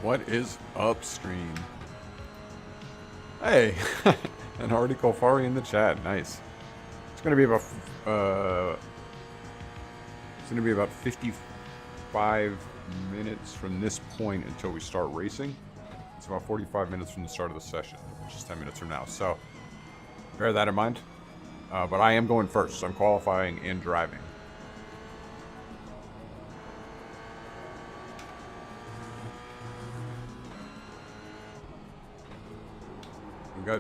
What is upstream? Hey, an article Fari in the chat. Nice. It's gonna be about it's gonna be about 55 minutes from this point until we start racing. It's about 45 minutes from the start of the session, which is 10 minutes from now. So bear that in mind. But I am going first. So I'm qualifying and driving.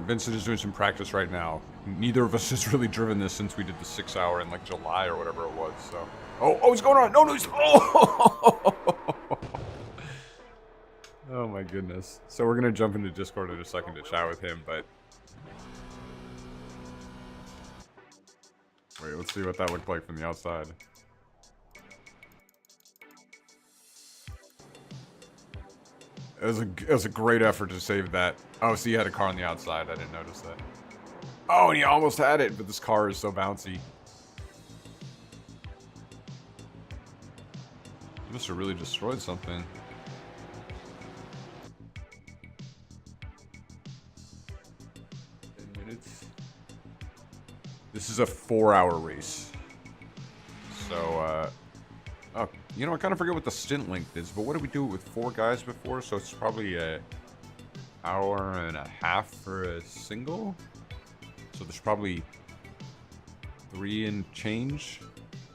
Vincent is doing some practice right now. Neither of us has really driven this since we did the 6 hour in like July or whatever it was. So, oh, what's going on? No, he's. Oh! Oh my goodness. So we're gonna jump into Discord in a second to chat with him, but wait, let's see what that looked like from the outside. It was a great effort to save that. Oh, so you had a car on the outside. I didn't notice that. Oh, and you almost had it, but this car is so bouncy. You must have really destroyed something. 10 minutes. This is a 4-hour race. So, oh, you know, I kind of forget what the stint length is, but what did we do it with 4 guys before? So it's probably an hour and a half for a single. So there's probably 3 and change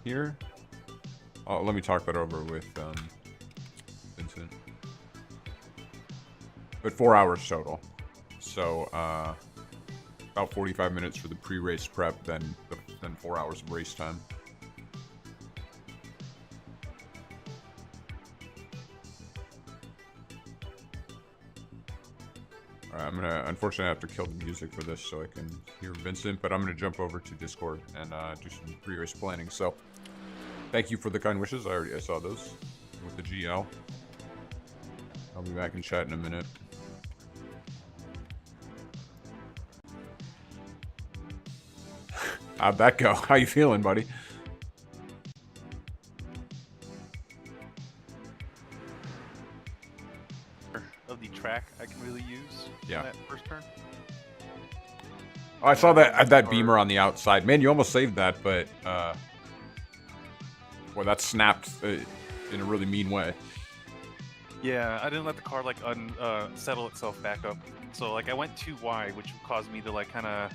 here. Oh, let me talk that over with Vincent. But 4 hours total. So about 45 minutes for the pre-race prep, then 4 hours of race time. I'm gonna unfortunately have to kill the music for this so I can hear Vincent, but I'm gonna jump over to Discord and do some pre-race planning. So thank you for the kind wishes. I saw those with the GL. I'll be back in chat in a minute. How'd that go? How you feeling, buddy? Of the track I can really use. Yeah. That first turn. Oh, I saw that beamer on the outside. Man, you almost saved that, but well, that snapped in a really mean way. Yeah, I didn't let the car like settle itself back up. So like I went too wide, which caused me to like kind of,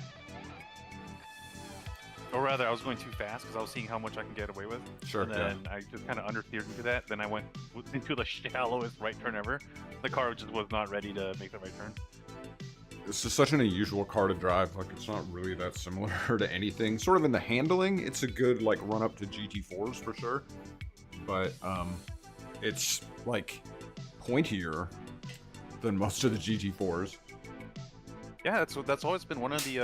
or rather, I was going too fast because I was seeing how much I can get away with. Sure. And then I just kind of understeered into that. Then I went into the shallowest right turn ever. The car just was not ready to make the right turn. This is such an unusual car to drive. Like, it's not really that similar to anything. Sort of in the handling, it's a good like run up to GT4s for sure. But it's like pointier than most of the GT4s. Yeah, that's always been one of the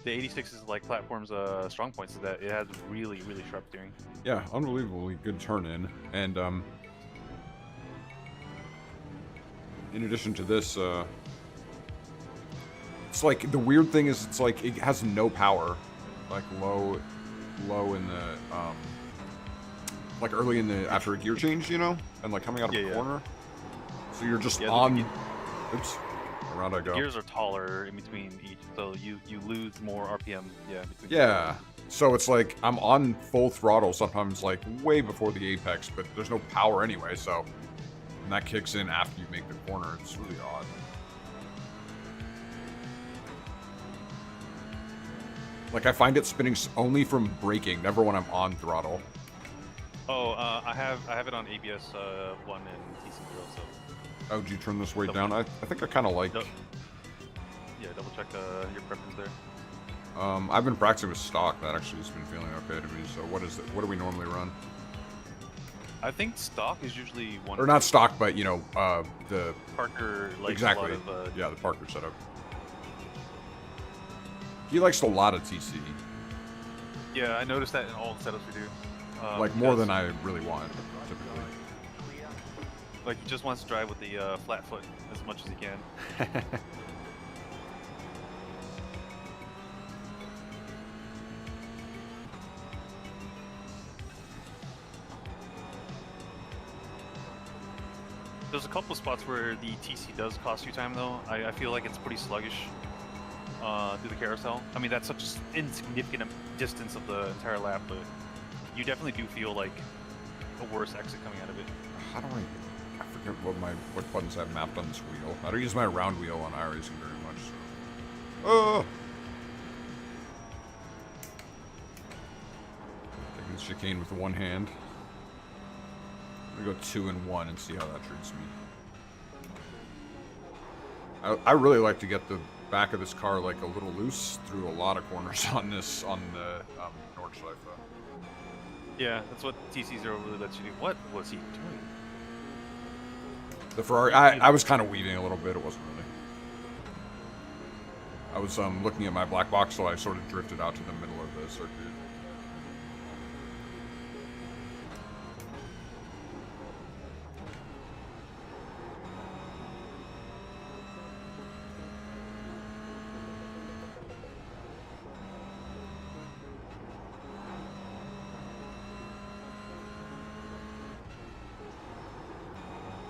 86's like platform's strong points, is that it has really sharp steering. Yeah, unbelievably good turn in. And in addition to this, it's like the weird thing is it's like it has no power, like low in the like early in the after a gear change, you know, and like coming out of the corner. So you're just on. Oops. Around I go. Gears are taller in between each, so you lose more RPM. Yeah. Yeah. So it's like I'm on full throttle sometimes, like way before the apex, but there's no power anyway. So and that kicks in after you make the corner. It's really odd. Like I find it spinning only from braking, never when I'm on throttle. Oh, I have it on ABS 1 and TC0 also. Oh, did you turn this way down? I think I kind of like... Yeah, double check your preference there. I've been practicing with stock. That actually has been feeling okay to me. So what is it? What do we normally run? I think stock is usually one... Or not stock, but, you know, the... Parker likes exactly. a lot of... Yeah, the Parker setup. He likes a lot of TC. Yeah, I noticed that in all the setups we do. Like more than I really want, typically. Like he just wants to drive with the flat foot as much as he can. There's a couple spots where the TC does cost you time, though. I feel like it's pretty sluggish through the carousel. I mean, that's such an insignificant distance of the entire lap, but you definitely do feel like a worse exit coming out of it. How do I forget what buttons I have mapped on this wheel. I don't use my round wheel on iRacing very much. So. Oh! Taking the chicane with one hand. I'm gonna go 2 and 1 and see how that treats me. I really like to get the back of this car like a little loose through a lot of corners on the Nordschleife. Yeah, that's what TC0 really lets you do. What was he doing? The Ferrari, I was kind of weaving a little bit. It wasn't really. I was looking at my black box, so I sort of drifted out to the middle of the circuit.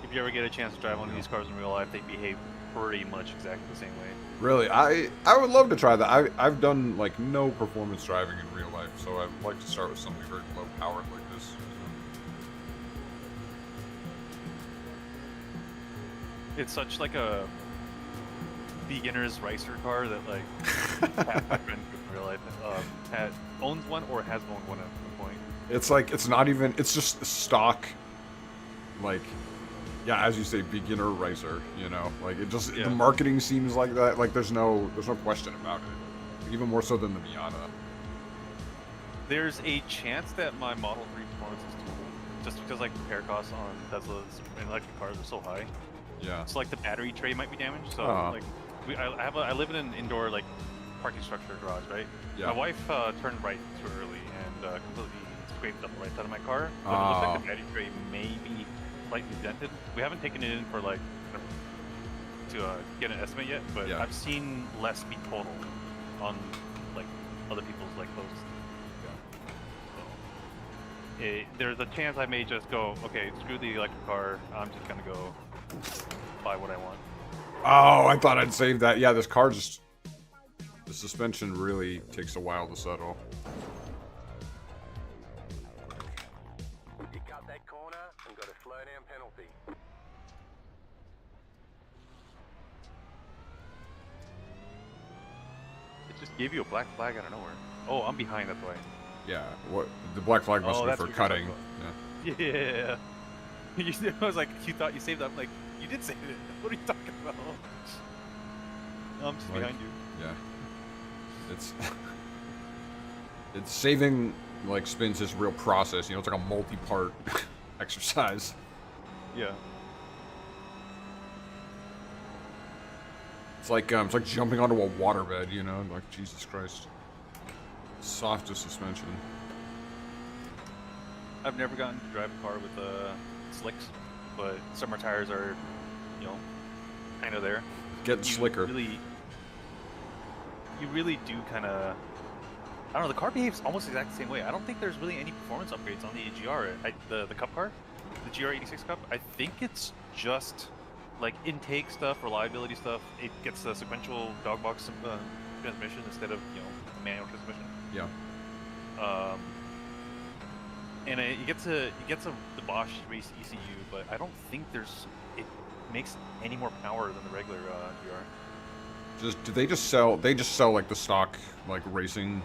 If you ever get a chance to drive one of these cars in real life, they behave pretty much exactly the same way. Really, I would love to try that. I've done like no performance driving in real life, so I'd like to start with something very low powered like this. It's such like a beginner's racer car that like half my friend group in real life owns one or has owned one at some point. It's like it's not even. It's just stock, like. Yeah, as you say, beginner racer. You know, like it just the marketing seems like that. Like there's no question about it. Even more so than the Miata. There's a chance that my Model 3 performance is too low, just because like repair costs on Tesla's and electric cars are so high. Yeah. So like the battery tray might be damaged. So like I live in an indoor like parking structure garage, right? Yeah. My wife turned right too early and completely scraped up the right side of my car. But it looks like the battery tray may be slightly dented. We haven't taken it in for like to get an estimate yet, but I've seen less be total on like other people's like posts. Yeah. So there's a chance I may just go, okay, screw the electric car. I'm just gonna go buy what I want. Oh, I thought I'd save that. Yeah, this car just the suspension really takes a while to settle. Just gave you a black flag out of nowhere. Oh, I'm behind, that's why. Yeah, what the black flag must be for cutting. Yeah. I was like, you thought you saved that? I'm like, you did save it. What are you talking about? I'm just behind you. Yeah. It's saving like spins is a real process. You know, it's like a multi-part exercise. Yeah. It's like jumping onto a waterbed, you know, like Jesus Christ. Softest suspension. I've never gotten to drive a car with slicks, but summer tires are, you know, kind of there. Getting slicker. You really do kind of. I don't know. The car behaves almost exactly the same way. I don't think there's really any performance upgrades on the GR, the Cup car, the GR86 Cup. I think it's just like intake stuff, reliability stuff. It gets the sequential dog box transmission instead of a manual transmission. Yeah. And it gets a the Bosch race ECU, but I don't think it makes any more power than the regular GR. Do they just sell like the stock like racing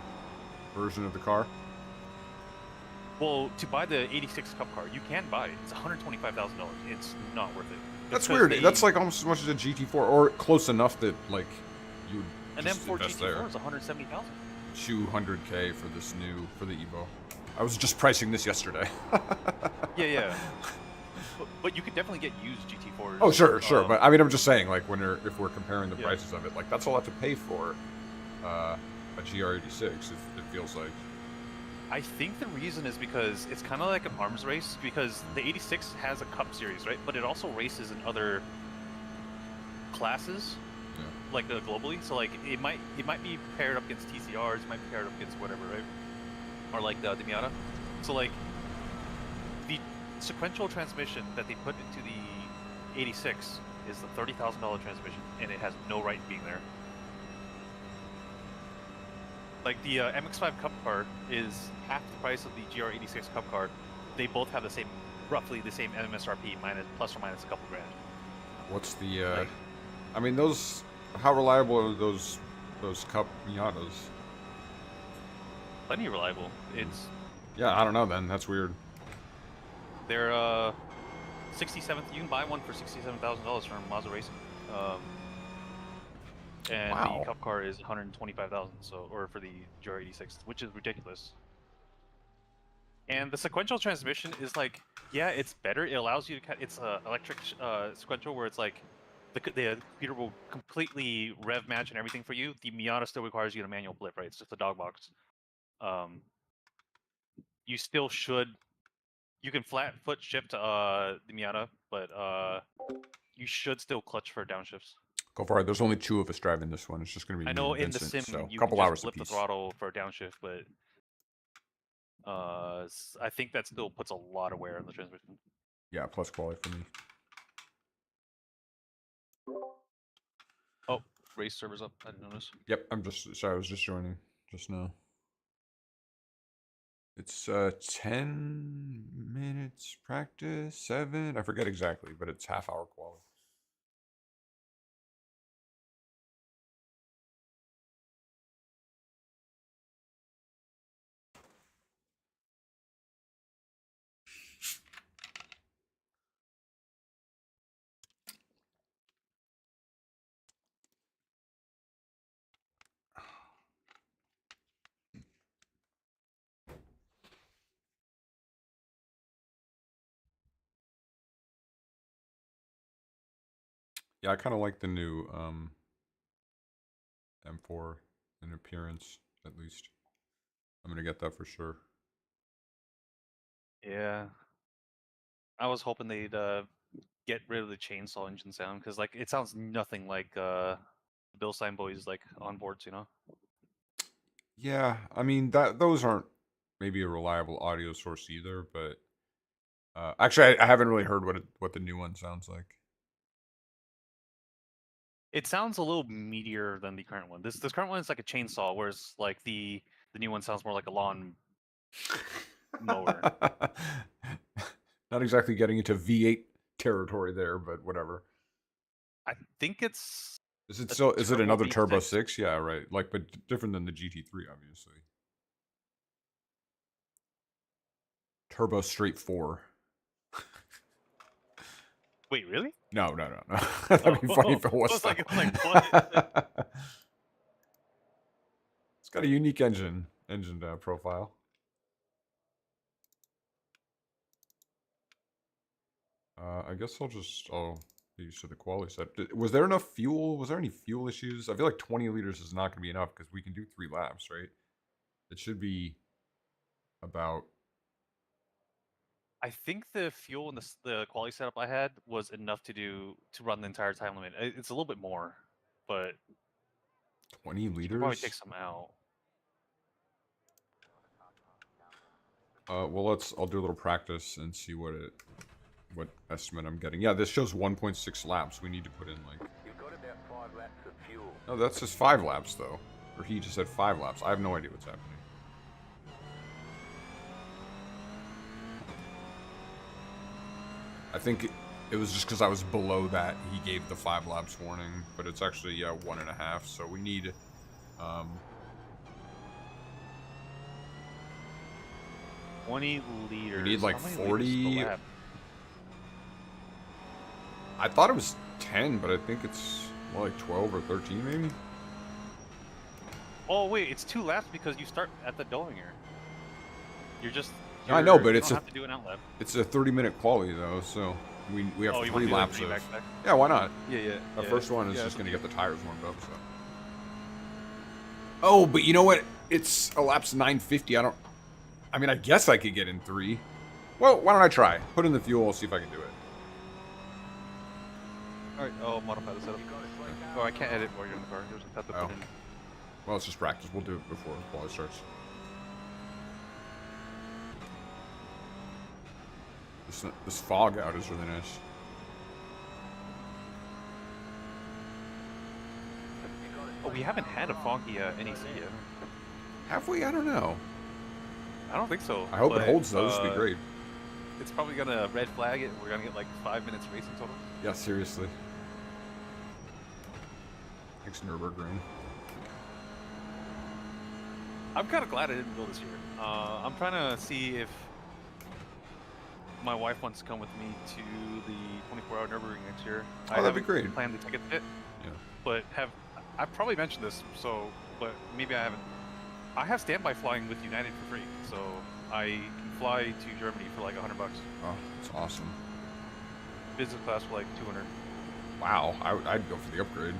version of the car? Well, to buy the 86 Cup car, you can buy it. It's $125,000. It's not worth it. That's weird. That's like almost as much as a GT4, or close enough that like you would an just M4 invest GT4 there. is $170,000. $200K for the Evo. I was just pricing this yesterday. Yeah. But you could definitely get used GT4s. Oh, sure. But I mean, I'm just saying, like, if we're comparing the prices of it, like, that's a lot to pay for a GR86, it feels like. I think the reason is because it's kind of like an arms race, because the 86 has a Cup series, right? But it also races in other classes, like globally. So, like, it might be paired up against TCRs, it might be paired up against whatever, right? Or like the Miata. So, like, the sequential transmission that they put into the GR86 is the $30,000 transmission, and it has no right being there. Like the MX-5 Cup car is half the price of the GR86 Cup car. They both have the same, roughly the same MSRP, plus or minus a couple grand. What's the? I mean, those. How reliable are those Cup Miatas? Plenty reliable. It's. Yeah, I don't know. Then that's weird. They're 67. You can buy one for $67,000 from Mazda Racing. And wow. The Cup car is $125,000. So, or for the GR86, which is ridiculous. And the sequential transmission is like, yeah, it's better. It allows you to. It's electric sequential where it's like, the computer will completely rev match and everything for you. The Miata still requires you to manual flip, right? It's just a dog box. You still should. You can flat foot shift the Miata, but you should still clutch for downshifts. Go for it. There's only 2 of us driving this one. It's just going to be. I know me and in the Vincent, sim so you couple can hours just flip the apiece. throttle for a downshift, but I think that still puts a lot of wear on the transmission. Yeah, plus quality for me. Oh, race server's up. I didn't notice. Yep, I'm just sorry. I was just joining just now. It's 10 minutes practice, 7. I forget exactly, but it's half-hour quality. Yeah, I kind of like the new M4 in appearance, at least. I'm going to get that for sure. Yeah. I was hoping they'd get rid of the chainsaw engine sound, because like it sounds nothing like the Bill Sign Boys like onboards, you know? Yeah, I mean those aren't maybe a reliable audio source either, but actually I haven't really heard what the new one sounds like. It sounds a little meatier than the current one. This current one is like a chainsaw, whereas like the new one sounds more like a lawn mower. Not exactly getting into V8 territory there, but whatever. I think it's. Is it another Turbo V6? 6? Yeah, right. Like, but different than the GT3, obviously. Turbo Straight 4. Wait, really? No. That'd be funny if it was. It's like what? It's got a unique engine profile. I guess I'll be used to the quality set. Was there enough fuel? Was there any fuel issues? I feel like 20 liters is not going to be enough because we can do 3 laps, right? It should be about. I think the fuel in the quality setup I had was enough to run the entire time limit. It's a little bit more, but 20 liters. You could probably take some out. Well, I'll do a little practice and see what estimate I'm getting. Yeah, this shows 1.6 laps. We need to put in like. You've got about 5 laps of fuel. No, that's just 5 laps though. Or he just said 5 laps. I have no idea what's happening. I think it was just because I was below that. He gave the 5 laps warning, but it's actually 1.5. So we need. 20 liters. We need like 40. I thought it was 10, but I think it's more like 12 or 13 maybe. Oh wait, it's 2 laps because you start at the Dohinger. I know, but you don't have to do an outlap. It's a 30-minute quality though, so we have 3 laps of. Back? Yeah, why not? Yeah. The first one is just gonna get the tires warmed up. So. Oh, but you know what? It's a lap's 950. I mean, I guess I could get in 3. Well, why don't I try? Put in the fuel. I'll see if I can do it. All right. Oh, modify the setup. Oh, I can't edit while you're in the car. You just have to put in. Well, it's just practice. We'll do it before quality starts. This fog out is really nice. we haven't had a foggy NEC yet. Have we? I don't know. I don't think so. I hope it holds though. This would be great. It's probably gonna red flag it. We're gonna get like 5 minutes racing total. Yeah, seriously. Thanks, Nurburgring. I'm kind of glad I didn't go this year. I'm trying to see if my wife wants to come with me to the 24-hour Nurburgring next year. Oh, that'd be great. Planned the ticket fit. Yeah. But I've probably mentioned this, so but maybe I haven't. I have standby flying with United for free, so I can fly to Germany for like $100. Oh, that's awesome. Business class for like 200. Wow, I'd go for the upgrade.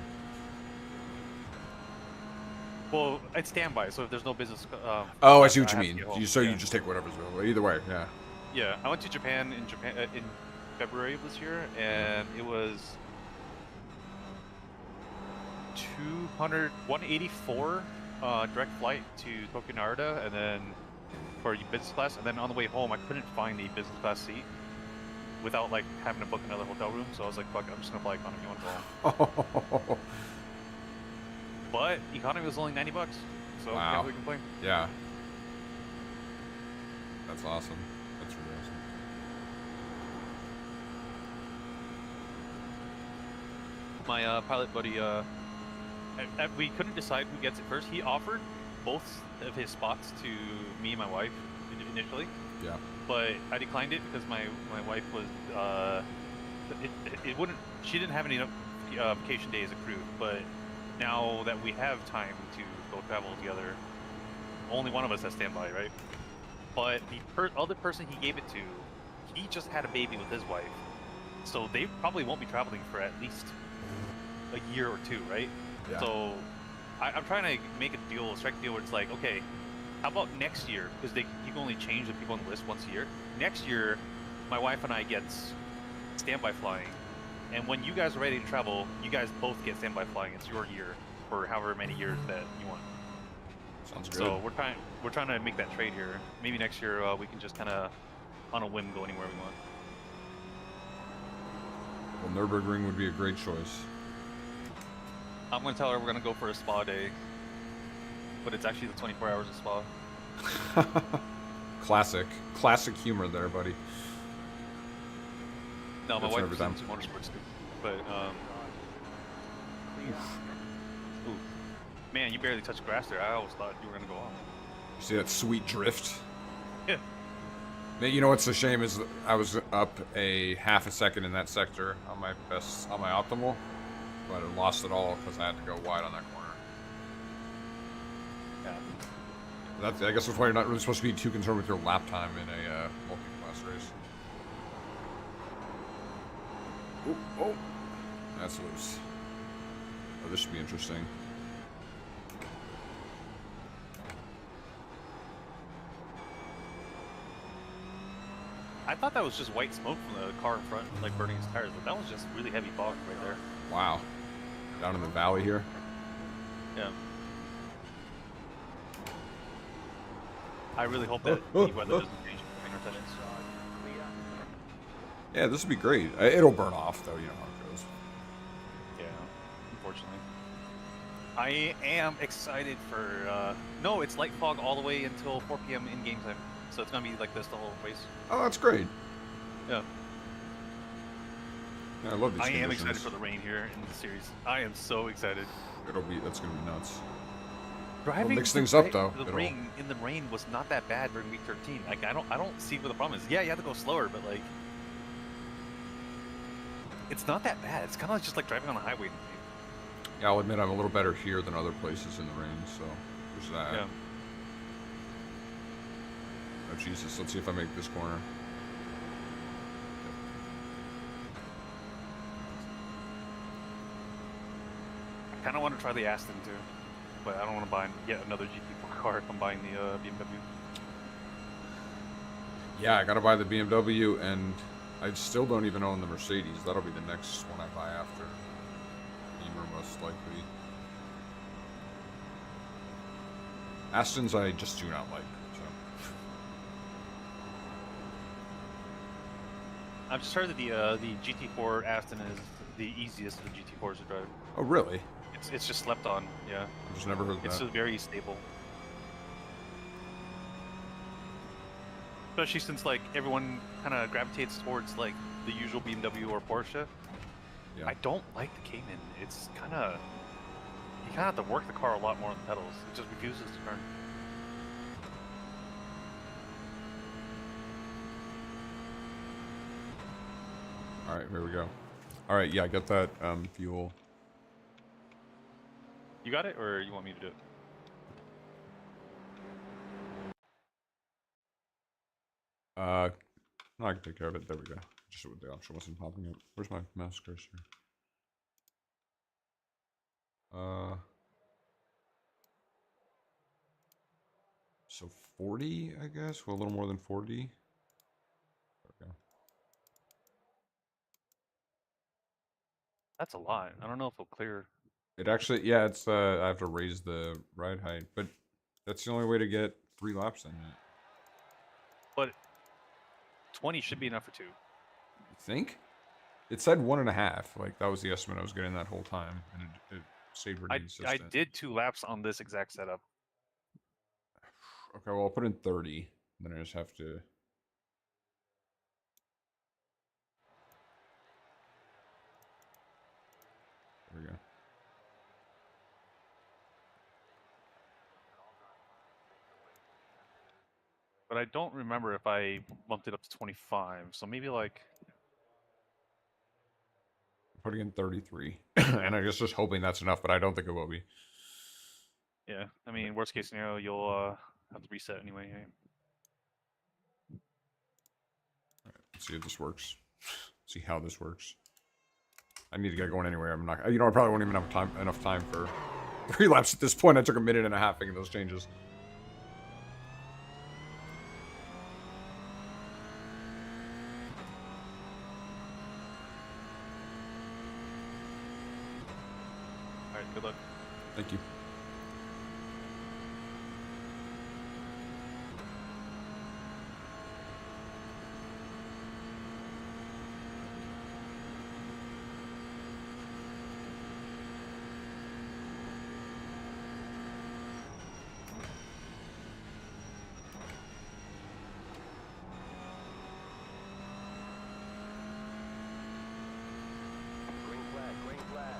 Well, it's standby, so if there's no business. Oh, I see what you mean. Yeah. You just take whatever's available. Either way, yeah. Yeah, I went to Japan in February of this year, and it was 184 direct flight to Tokyo Narita, and then for business class, and then on the way home I couldn't find a business class seat without like having to book another hotel room, so I was like, fuck, I'm just gonna fly economy one home. But economy was only $90, so wow. can't really complain. Yeah. That's awesome. That's really awesome. My pilot buddy, we couldn't decide who gets it first. He offered both of his spots to me and my wife initially. Yeah. But I declined it because my wife was, it wouldn't, she didn't have any vacation days accrued, but now that we have time to go travel together, only one of us has standby, right? But the other person he gave it to, he just had a baby with his wife, so they probably won't be traveling for at least a year or two, right? Yeah. So I'm trying to make a deal, strike a deal where it's like, okay, how about next year? Because you can only change the people on the list once a year. Next year, my wife and I get standby flying. And when you guys are ready to travel, you guys both get standby flying. It's your year for however many years that you want. Sounds good. So we're trying to make that trade here. Maybe next year we can just kind of on a whim go anywhere we want. Well, Nurburgring would be a great choice. I'm gonna tell her we're gonna go for a spa day, but it's actually the 24 hours of spa. Classic humor there, buddy. No, my That's wife is into motorsports too, but ooh, man, you barely touched grass there. I always thought you were gonna go off. You see that sweet drift? Yeah. Man, you know what's a shame is that I was up a half a second in that sector on my optimal, but I lost it all because I had to go wide on that corner. Yeah. I guess that's why you're not really supposed to be too concerned with your lap time in a multi-class race. Oh, that's loose. Oh, this should be interesting. I thought that was just white smoke from the car in front, like burning his tires, but that was just really heavy fog right there. Wow. Down in the valley here. Yeah. I really hope that the weather doesn't change between our sessions. Yeah, this would be great. It'll burn off, though. You know how it goes. Yeah, unfortunately. I am excited for... no, it's light fog all the way until 4 p.m. in game time. So it's going to be like this the whole race. Oh, that's great. Yeah. Yeah, I love these I am conditions. excited for the rain here in the series. I am so excited. That's gonna be nuts. Driving It'll mix things up though. The rain in the rain was not that bad during week 13. Like I don't see what the problem is. Yeah, you have to go slower, but like it's not that bad. It's kind of just like driving on a highway. Yeah, I'll admit I'm a little better here than other places in the rain, so there's that. Yeah. Oh Jesus, let's see if I make this corner. I kind of want to try the Aston too, but I don't want to buy yet another GT4 car if I'm buying the BMW. Yeah, I gotta buy the BMW, and I still don't even own the Mercedes. That'll be the next one I buy after. Beamer, most likely. Astons I just do not like. So. I've just heard that the GT4 Aston is the easiest of the GT4s to drive. Oh really? It's just slept on. Yeah. I just never heard It's that. just very stable. Especially since like everyone kind of gravitates towards like the usual BMW or Porsche. Yeah. I don't like the Cayman. It's kind of you kind of have to work the car a lot more on the pedals. It just refuses to turn. All right, here we go. All right, yeah, I got that fuel. You got it, or you want me to do it? No, I can take care of it. There we go. Just the option wasn't popping up. Where's my mouse cursor? So 40, I guess. Well, a little more than 40. Okay. That's a lot. I don't know if it'll clear. It actually, yeah, it's I have to raise the ride height, but that's the only way to get 3 laps in it. But 20 should be enough for 2. You think? It said 1.5. Like that was the estimate I was getting that whole time, and it stayed pretty I consistent. did 2 laps on this exact setup. Okay, well I'll put in 30. Then I just have to. There we go. But I don't remember if I bumped it up to 25. So maybe like Putting in 33. And I guess just hoping that's enough, but I don't think it will be. yeah. I mean, worst case scenario, you'll have to reset anyway. Hey? Let's see if this works. See how this works. I need to get going anyway. I'm not. You know, I probably won't even have enough time for 3 laps at this point. I took a minute and a half making those changes. All right. Good luck. Thank you. Green flag, green flag.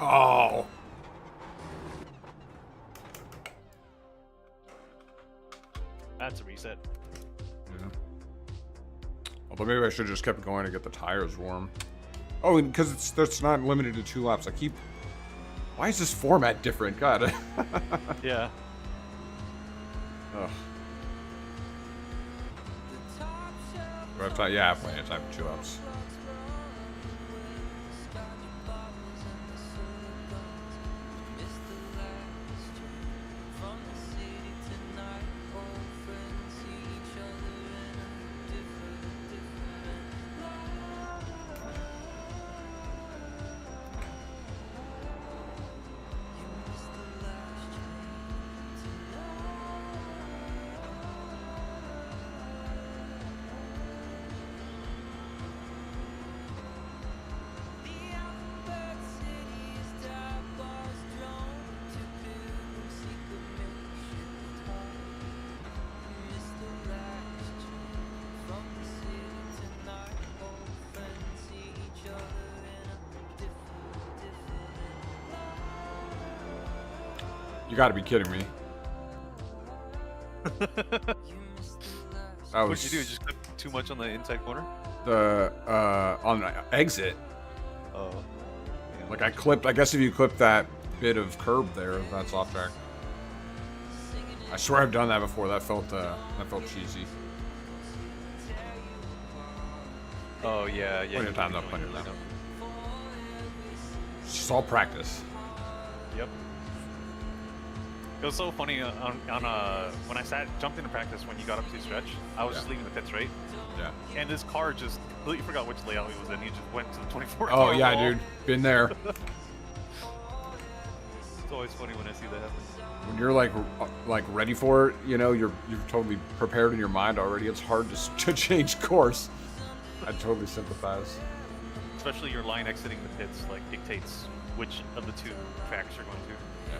Oh, that's a reset. Yeah. Although maybe I should have just kept going to get the tires warm. Oh, because it's not limited to 2 laps. Why is this format different? God. Yeah. Ugh. Do I have time? Yeah, I have plenty of time for 2 laps. You gotta be kidding me. What'd you do? Just clip too much on the inside corner? On the exit. Oh. Yeah. Like I guess if you clip that bit of curb there, that's off track. I swear I've done that before. That felt cheesy. Oh yeah. Plenty of time though, plenty of time. It's just all practice. Yep. It was so funny when I jumped into practice when you got up to the stretch. I was just leaving the pits, right? Yeah. And this car just completely forgot which layout he was in. He just went to the 24. Oh yeah, dude, been there. It's always funny when I see that happen. When you're like ready for it, you know, you're totally prepared in your mind already. It's hard to change course. I totally sympathize. Especially your line exiting the pits like dictates which of the 2 tracks you're going to. Yeah.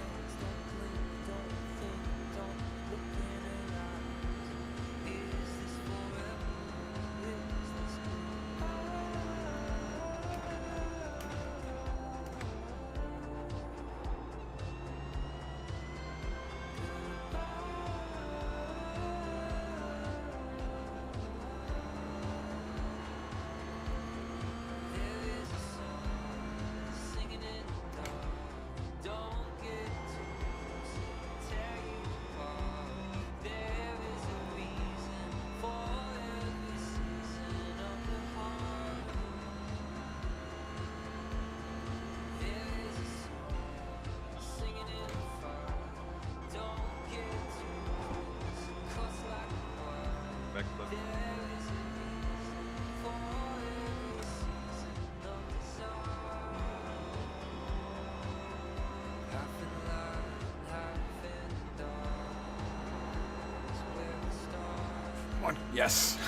Yes.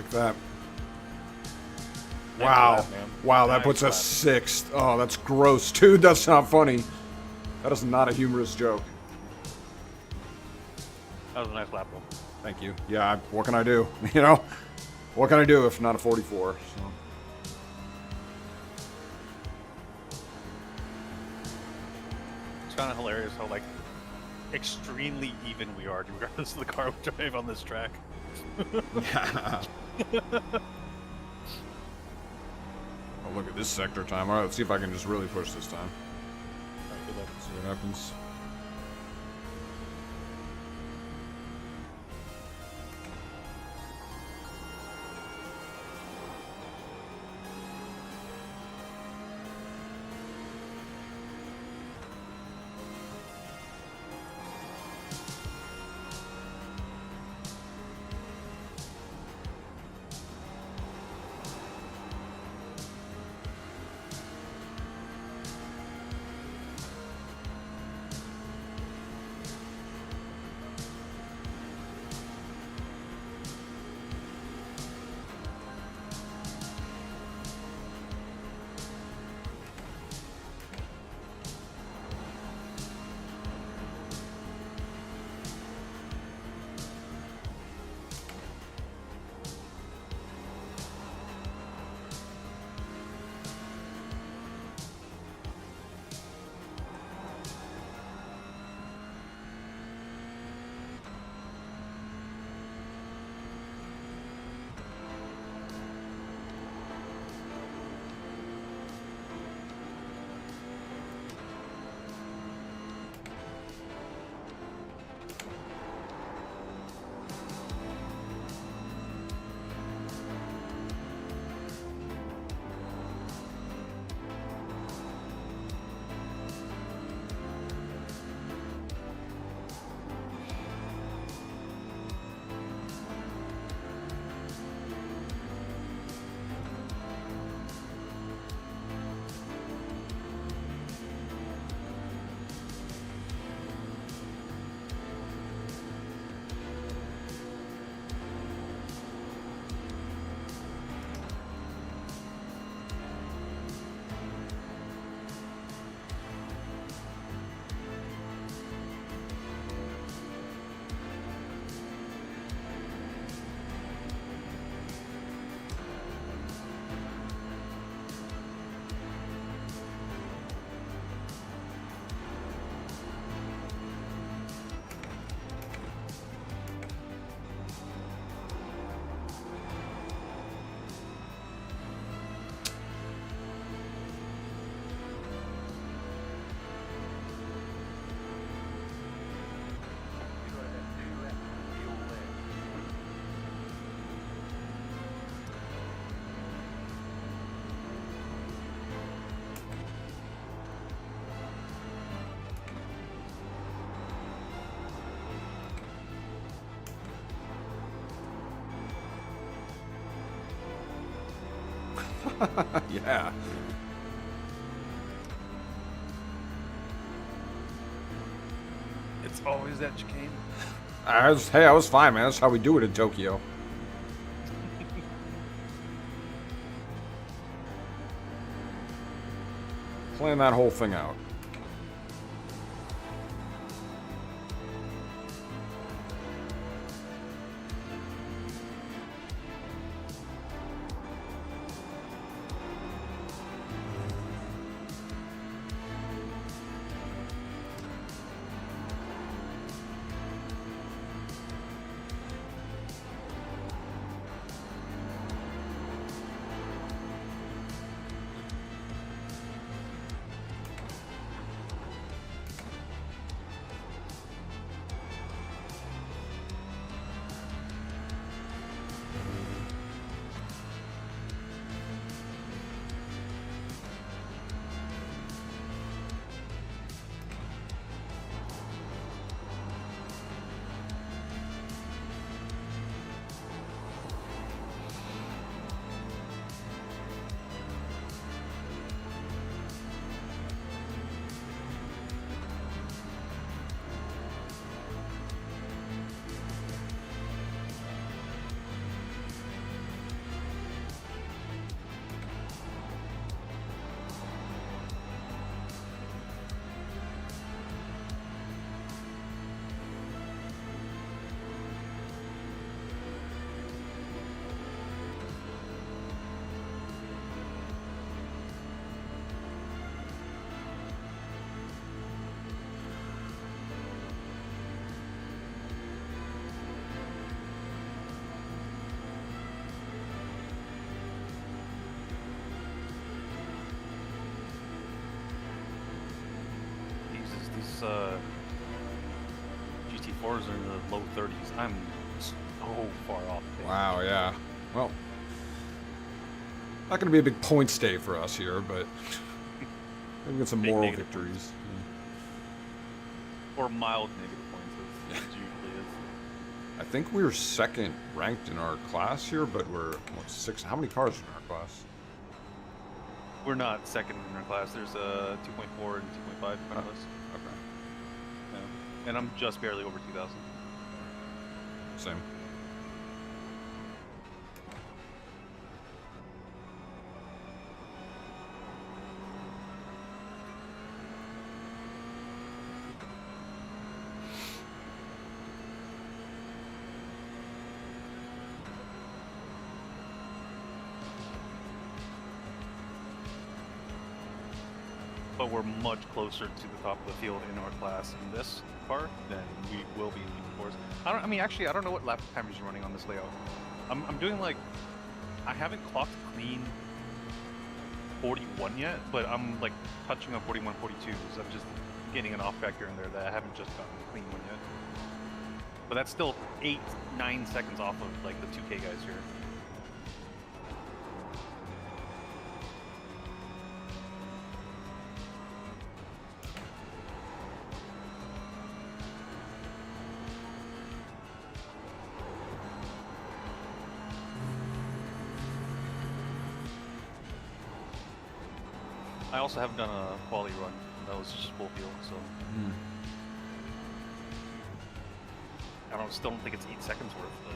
at that. Nice Wow. lap, man. Wow, that Nice puts lap. us 6th. Oh, that's gross, dude. That's not funny. That is not a humorous joke. That was a nice lap, though. Thank you. Yeah, what can I do? You know? What can I do if not a 44? So. It's kind of hilarious how, like, extremely even we are, regardless of the car we drive on this track. Yeah. Oh, look at this sector time. All right, let's see if I can just really push this time. Alright, good luck. See what happens. You've got about 2 laps of fuel left. Yeah. It's always that chicane. Hey, I was fine, man. That's how we do it in Tokyo. Plan that whole thing out. GT4s are in the low 30s. I'm so far off. Wow, yeah. Well, not going to be a big points day for us here, but maybe get some Big moral negative victories. Or mild negative points, as it usually is. I think we were second ranked in our class here, but we're what, six. How many cars are in our class? We're not second in our class. There's a 2.4 and 2.5 in front of us. Okay. Yeah. And I'm just barely over 2,000. Same. But we're much closer to the top of the field in our class in this car than we will be in GT4s. I mean, actually, I don't know what lap timers you're running on this layout. I'm doing like, I haven't clocked clean 41 yet, but I'm like touching on 41, 42. So I'm just getting an off track here and there that I haven't just gotten a clean one yet. But that's still 8-9 seconds off of like the 2K guys here. I also haven't done a quali run. That was just full field, so still don't think it's 8 seconds worth, but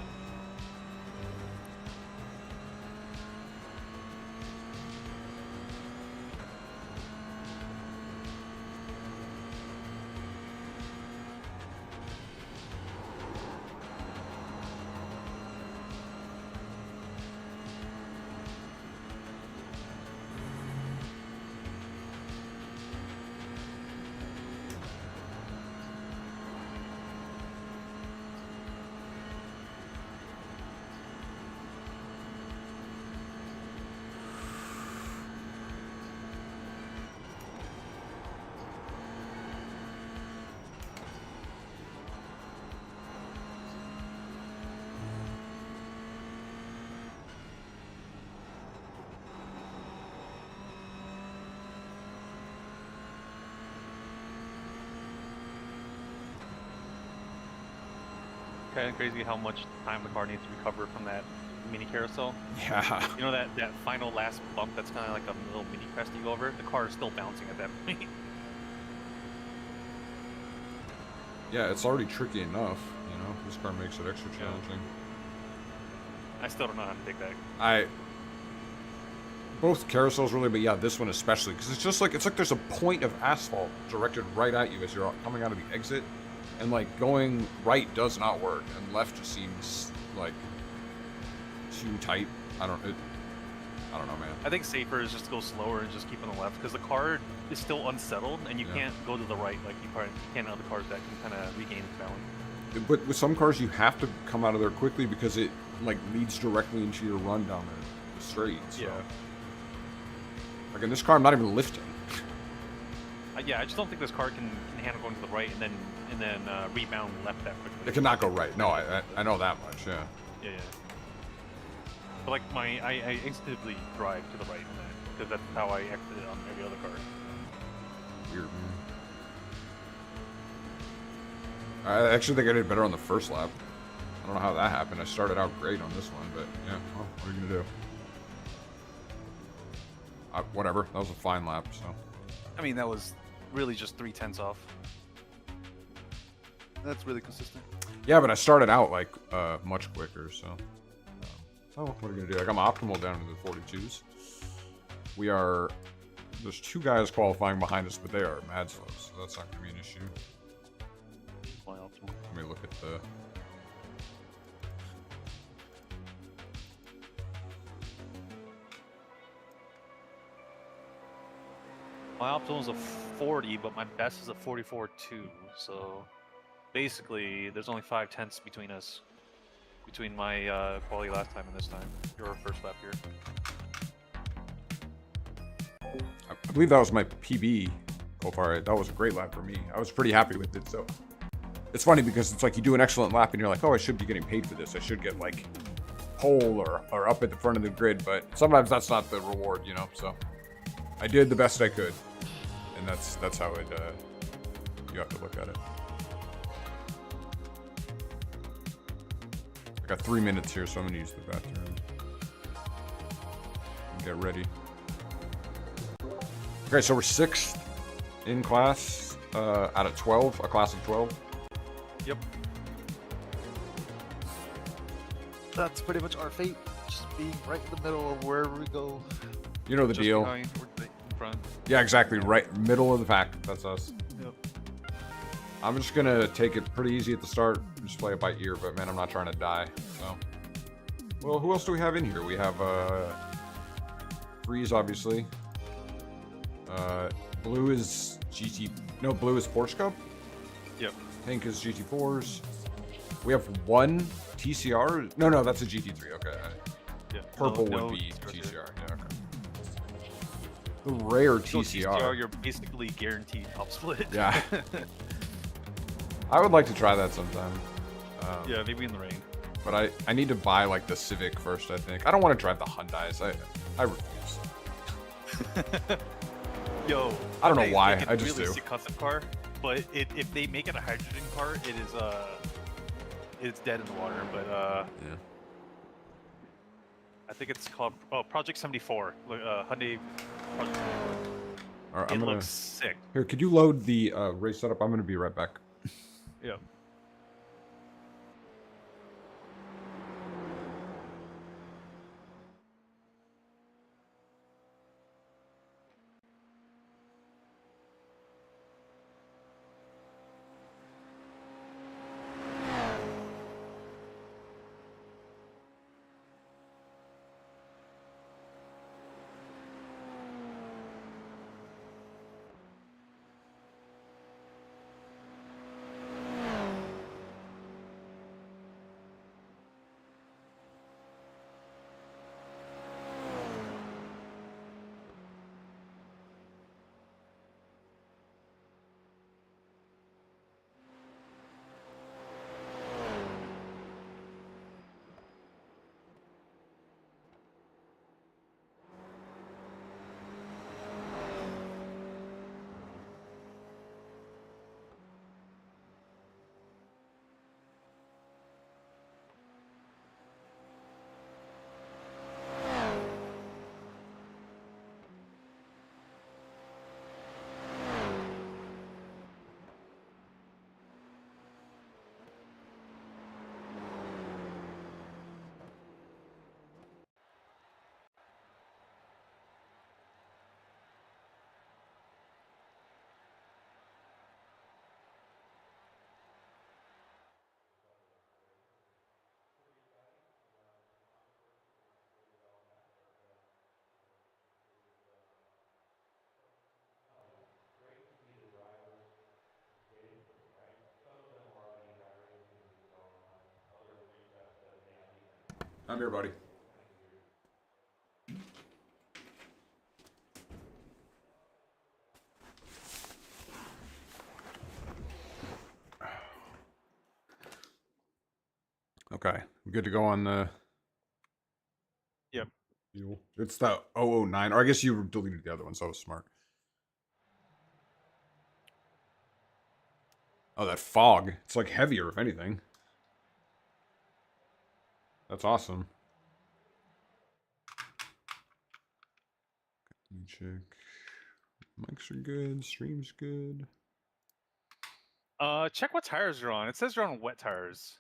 kind of crazy how much time the car needs to recover from that mini carousel. Yeah. You know that final last bump that's kind of like a little mini crest you go over? The car is still bouncing at that point. Yeah, it's already tricky enough, you know? This car makes it extra challenging. I still don't know how to take that. Both carousels really, but yeah, this one especially, because it's just like, it's like there's a point of asphalt directed right at you as you're coming out of the exit, and like going right does not work, and left just seems like too tight. I don't know, man. I think safer is just to go slower and just keep on the left, because the car is still unsettled, and you can't go to the right like you can other cars that can kind of regain its balance. But with some cars, you have to come out of there quickly because it like leads directly into your run down the straight. So. Yeah. Like in this car, I'm not even lifting. Yeah, I just don't think this car can handle going to the right and then rebound left that quickly. It cannot go right. No, I know that much. Yeah. Yeah. But like I instinctively drive to the right because that's how I exited on every other car. Weird. I actually think I did better on the first lap. I don't know how that happened. I started out great on this one, but yeah, well, what are you gonna do? Whatever. That was a fine lap. So. I mean, that was really just 0.3 off. That's really consistent. Yeah, but I started out like much quicker. So. So what are you gonna do? Like I'm optimal down to the 42s. We are. There's 2 guys qualifying behind us, but they are mad slow, so that's not gonna be an issue. Let me look at the. My optimal is a 40, but my best is a 44.2. So basically, there's only 0.5 between us, between my quality last time and this time. Your first lap here. I believe that was my PB Oh, all right. That was a great lap for me. I was pretty happy with it. So it's funny because it's like you do an excellent lap and you're like, oh, I should be getting paid for this. I should get like pole or up at the front of the grid. But sometimes that's not the reward, you know. So I did the best I could, and that's how it. You have to look at it. I got 3 minutes here, so I'm gonna use the bathroom. Get ready. Okay, so we're 6th in class out of 12, a class of 12. Yep. That's pretty much our fate. Just being right in the middle of wherever we go. You know the Just deal. behind, towards the front. Yeah, exactly. Right, middle of the pack. That's us. Yep. I'm just gonna take it pretty easy at the start. Just play it by ear, but man, I'm not trying to die. So, well, who else do we have in here? We have Freeze, obviously. Blue is GT. No, blue is Porsche Cup. Yep. Pink is GT4s. We have one TCR. No, that's a GT3. Okay. Yeah. Purple No would be TCR. TCR. Yeah. Okay. The rare So TCR. you're basically guaranteed top split. Yeah. I would like to try that sometime. Yeah, maybe in the rain. But I need to buy like the Civic first, I think. I don't want to drive the Hyundais. I refuse. Yo, I don't know Hyundai is why, like a I just really do. sick concept car, but if they make it a hydrogen car, it's dead in the water. But Yeah. I think it's called Project 74. Hyundai Project 74. All right, It I'm gonna looks sick. here. Could you load the race setup? I'm gonna be right back. Yeah. I'm here, buddy. Okay, we good to go on the. Yep. It's the 009, or I guess you deleted the other one, so I was smart. Oh, that fog. It's like heavier, if anything. That's awesome. Let me check. Mics are good. Stream's good. Check what tires you're on. It says you're on wet tires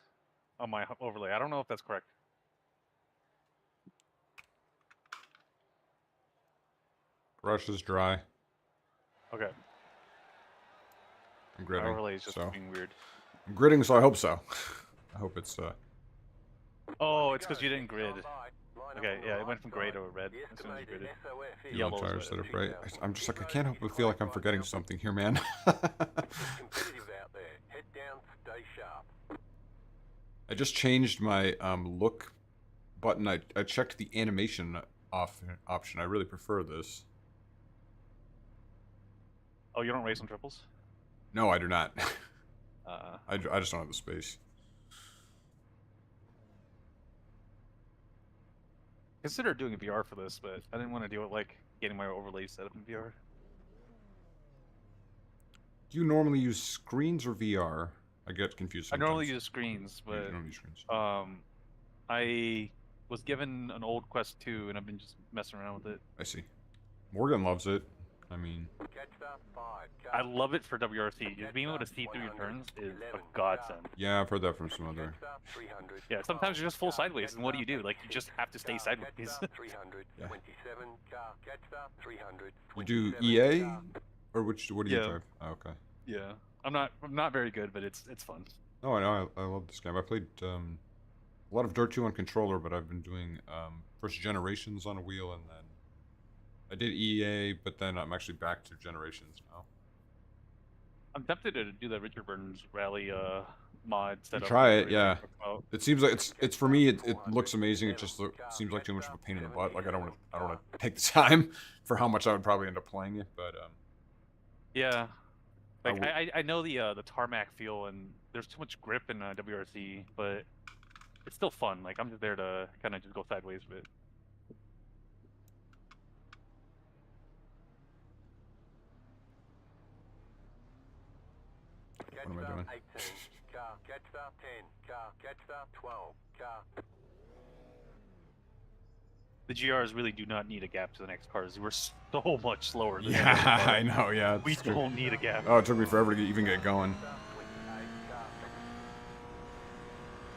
on my overlay. I don't know if that's correct. Brush is dry. Okay. I'm My gridding. overlay is just So being weird. I'm gridding, so I hope so. I hope it's Oh, it's because you didn't grid. Okay, yeah, it went from gray to red as soon as you gridded. yellow Yellow is tires what that it are bright. I'm just like, I can't help but feel like I'm forgetting something here, man. I just changed my look button. I checked the animation off option. I really prefer this. Oh, you don't race on triples? No, I do not. Uh, I just don't have the space. considered doing a VR for this, but I didn't want to deal with like getting my overlay set up in VR. Do you normally use screens or VR? I get confused I sometimes. normally use screens, You but don't use screens. I was given an old Quest 2 and I've been just messing around with it. I see. Morgan loves it. I mean, I love it for WRC. Just being able to see through your turns is a godsend. yeah, I've heard that from some other. Yeah, sometimes you're just full sideways, and what do? Like, you just have to stay sideways. Yeah. You do EA, or what do you drive? Oh, okay. Yeah, I'm not very good, but it's fun. Oh, I know. I love this game. I played a lot of Dirt 2 on controller, but I've been doing first Generations on a wheel, and then I did EA, but then I'm actually back to Generations now. I'm tempted to do that Richard Burns rally mod setup. Try it, yeah. It seems like it's for me. It looks amazing. It just seems like too much of a pain in the butt. Like I don't want to take the time for how much I would probably end up playing it. But yeah, like I know the tarmac feel, and there's too much grip in WRC, but it's still fun. Like I'm just there to kind of just go sideways with it. What am I doing? 18, car, catch that 10, car, catch that 12, car. The GRs really do not need a gap to the next cars. We're so much slower than Yeah, I know. Yeah, we don't need a gap. Oh, it took me forever to even get going.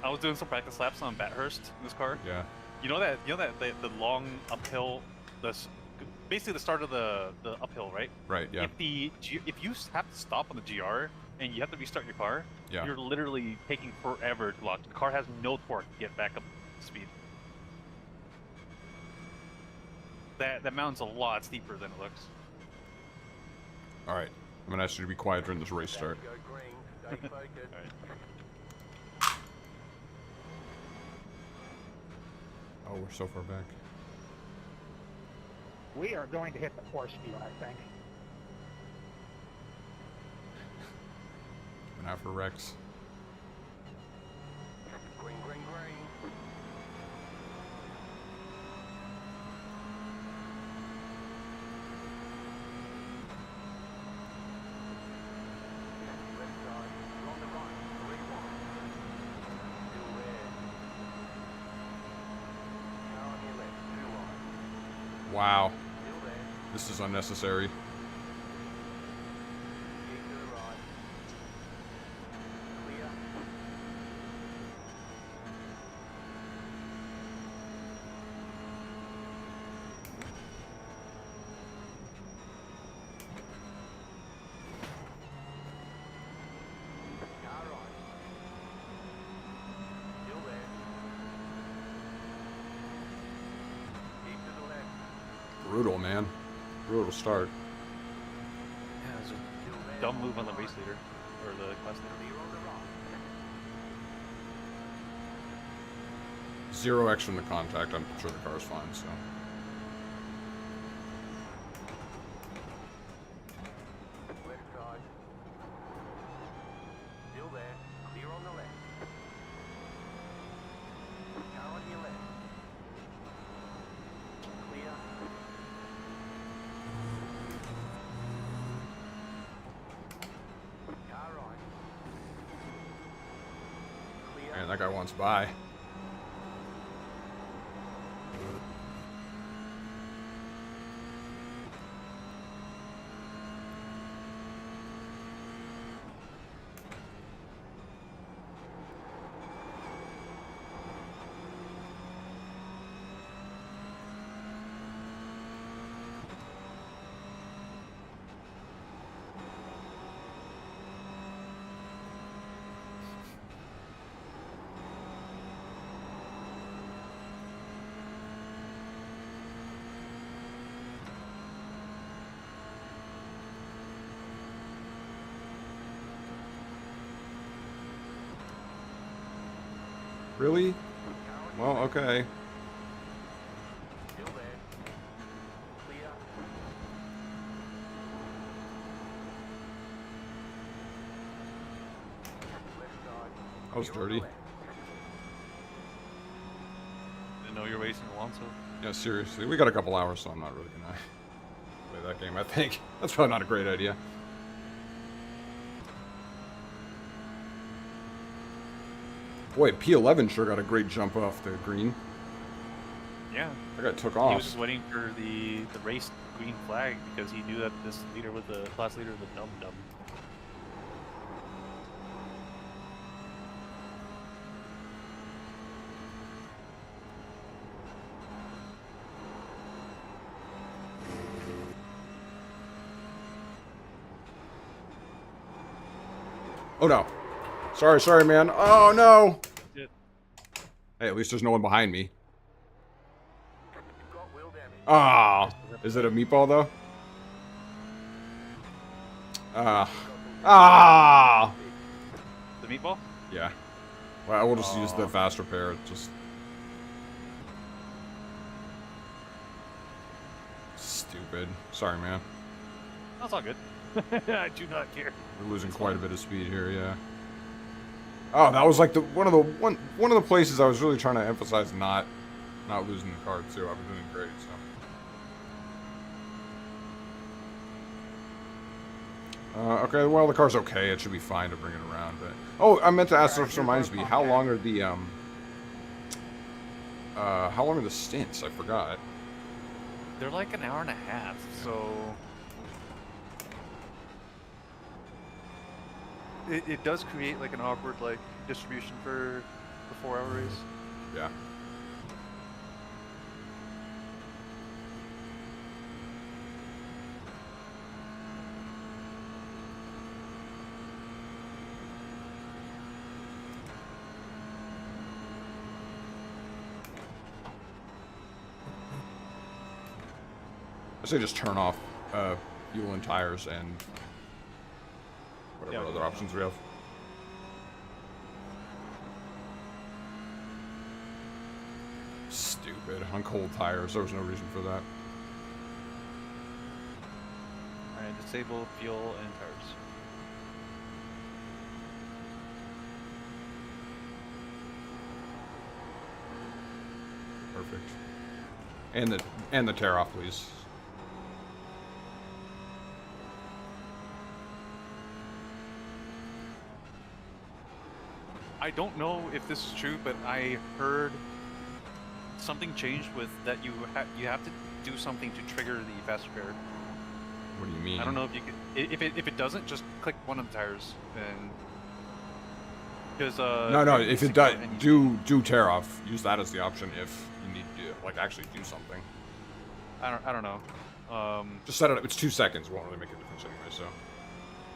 I was doing some practice laps on Bathurst in this car. Yeah. You know that the long uphill, basically the start of the uphill, right? Right. Yeah. If you have to stop on the GR and you have to restart your car, yeah, you're literally taking forever to lock. The car has no torque to get back up to speed. That mountain's a lot steeper than it looks. All right. I'm gonna ask you to be quiet during this race start. All right. Oh, we're so far back. We are going to hit the force field, I think. And out for Rex. Green, green, green. Left side, on the right, 3-1. Still there. Car on your left, 2 wide. Wow. Still there. This is unnecessary. Keep to the right. Clear. Car right. Still there. Keep to the left. Brutal, man. Brutal start. Yeah, it was a dumb move on the race leader or the class leader. Clear on the right. 0x from the contact. I'm sure the car's fine. So. Left side. Still there. Clear on the left. Car on your left. Clear. Car right. Clear. Man, that guy wants by. Really? Well, okay. Still there. Clear. That was dirty. Didn't know you're racing Alonso. Yeah, seriously. We got a couple hours, so I'm not really gonna play that game, I think. That's probably not a great idea. Boy, P11 sure got a great jump off the green. Yeah. That guy took He off. was just waiting for the race green flag because he knew that this leader was the class leader of the Dum Dum. Oh no. Sorry, man. Oh no. Shit. Hey, at least there's no one behind me. Got wheel damage. Ah. Is it a meatball though? Ah. The meatball? Yeah. Well, I will just use the fast repair. Just stupid. Sorry, man. That's all good. I do not care. We're losing quite a bit of speed here, yeah. Oh, that was like one of the places I was really trying to emphasize not losing the car too. I've been doing great, so. Okay, well the car's okay. It should be fine to bring it around. But oh, I meant to ask. This reminds me, how long are the stints? I forgot. They're like an hour and a half, so it does create like an awkward like distribution for the 4-hour race. Yeah. I say just turn off fuel and tires and whatever other options we have. Stupid. On cold tires, there was no reason for that. Alright, disable fuel and tires. Perfect. And the tear off, please. I don't know if this is true, but I heard something changed with that you have to do something to trigger the fast repair. What do you mean? I don't know if you could. If it doesn't, just click one of the tires and because no. If it does, do tear off. Use that as the option if you need to like actually do something. I don't know. Just set it up. It's 2 seconds. Won't really make a difference anyway. So.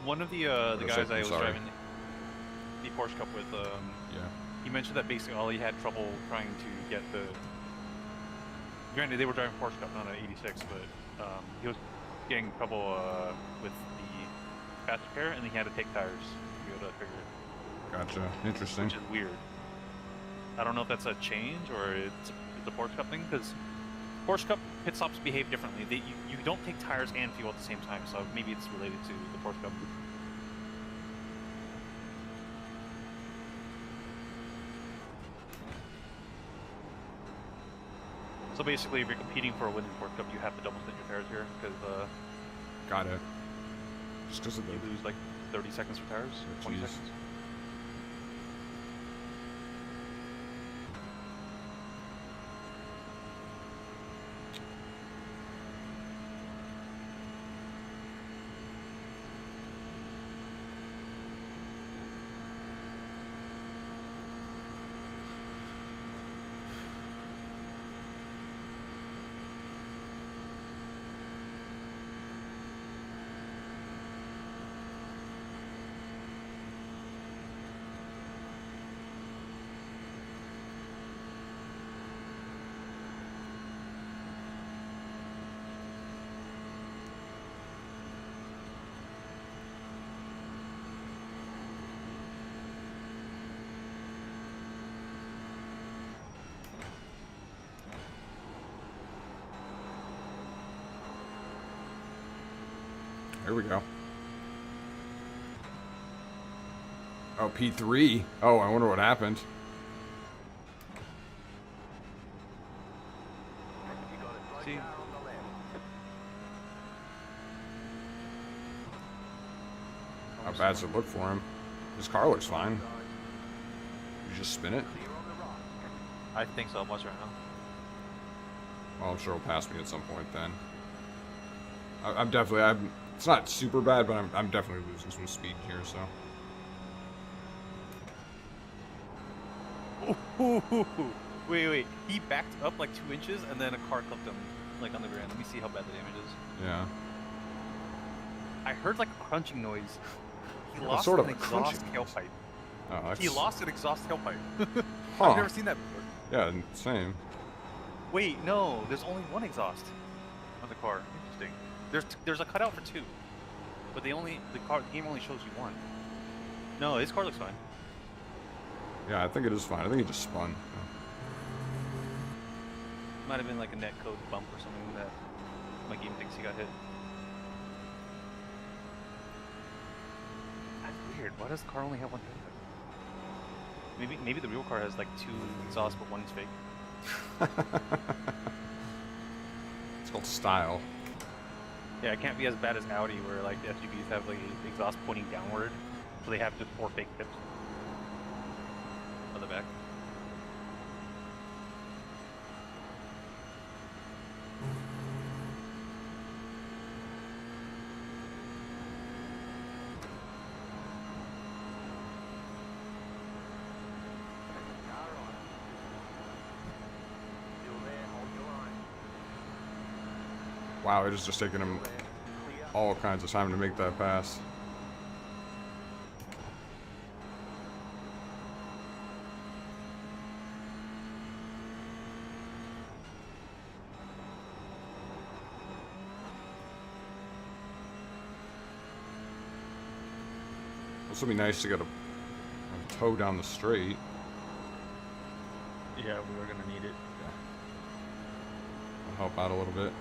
One of the guys I was driving the Porsche Cup with, yeah. He mentioned that basically all he had trouble trying to get the. Granted, they were driving Porsche Cup, not an '86, but he was getting trouble with the fast repair, and he had to take tires to be able to figure it. Gotcha. Interesting. Which is weird. I don't know if that's a change or it's a Porsche Cup thing, because Porsche Cup pit stops behave differently. You don't take tires and fuel at the same time, so maybe it's related to the Porsche Cup. So basically, if you're competing for a win in Porsche Cup, you have to double stint your tires here, because Got it. Just because of the. you lose like 30 seconds for tires, or 20 Jeez. seconds. Here we go. Oh, P3. Oh, I wonder what happened. See? How bad does it look for him? His car looks fine. You just spin it? I think so. Watch right now. Well, I'm sure he'll pass me at some point then. It's not super bad, but I'm definitely losing some speed here, so. Wait. He backed up like 2 inches, and then a car clipped him, like on the ground. Let me see how bad the damage is. Yeah. I heard like a crunching noise. He Yeah, lost sort of an a crunching exhaust noise. tailpipe. Oh, that's... He lost an exhaust tailpipe. Huh. I've never seen that before. Yeah, same. Wait, no. There's only one exhaust on the car. Interesting. There's a cutout for 2, but the game only shows you 1. No, his car looks fine. Yeah, I think it is fine. I think it just spun. Might have been like a net code bump or something that my game thinks he got hit. That's weird. Why does the car only have 1 tailpipe? Maybe the real car has like 2 exhausts, but 1 is fake. It's called style. Yeah, it can't be as bad as Audi, where like the SUVs have like the exhaust pointing downward, so they have just 4 fake tips on the back. Wow, it is just taking him all kinds of time to make that pass. This would be nice to get a tow down the straight. Yeah, we were gonna need it. I'll help out a little bit.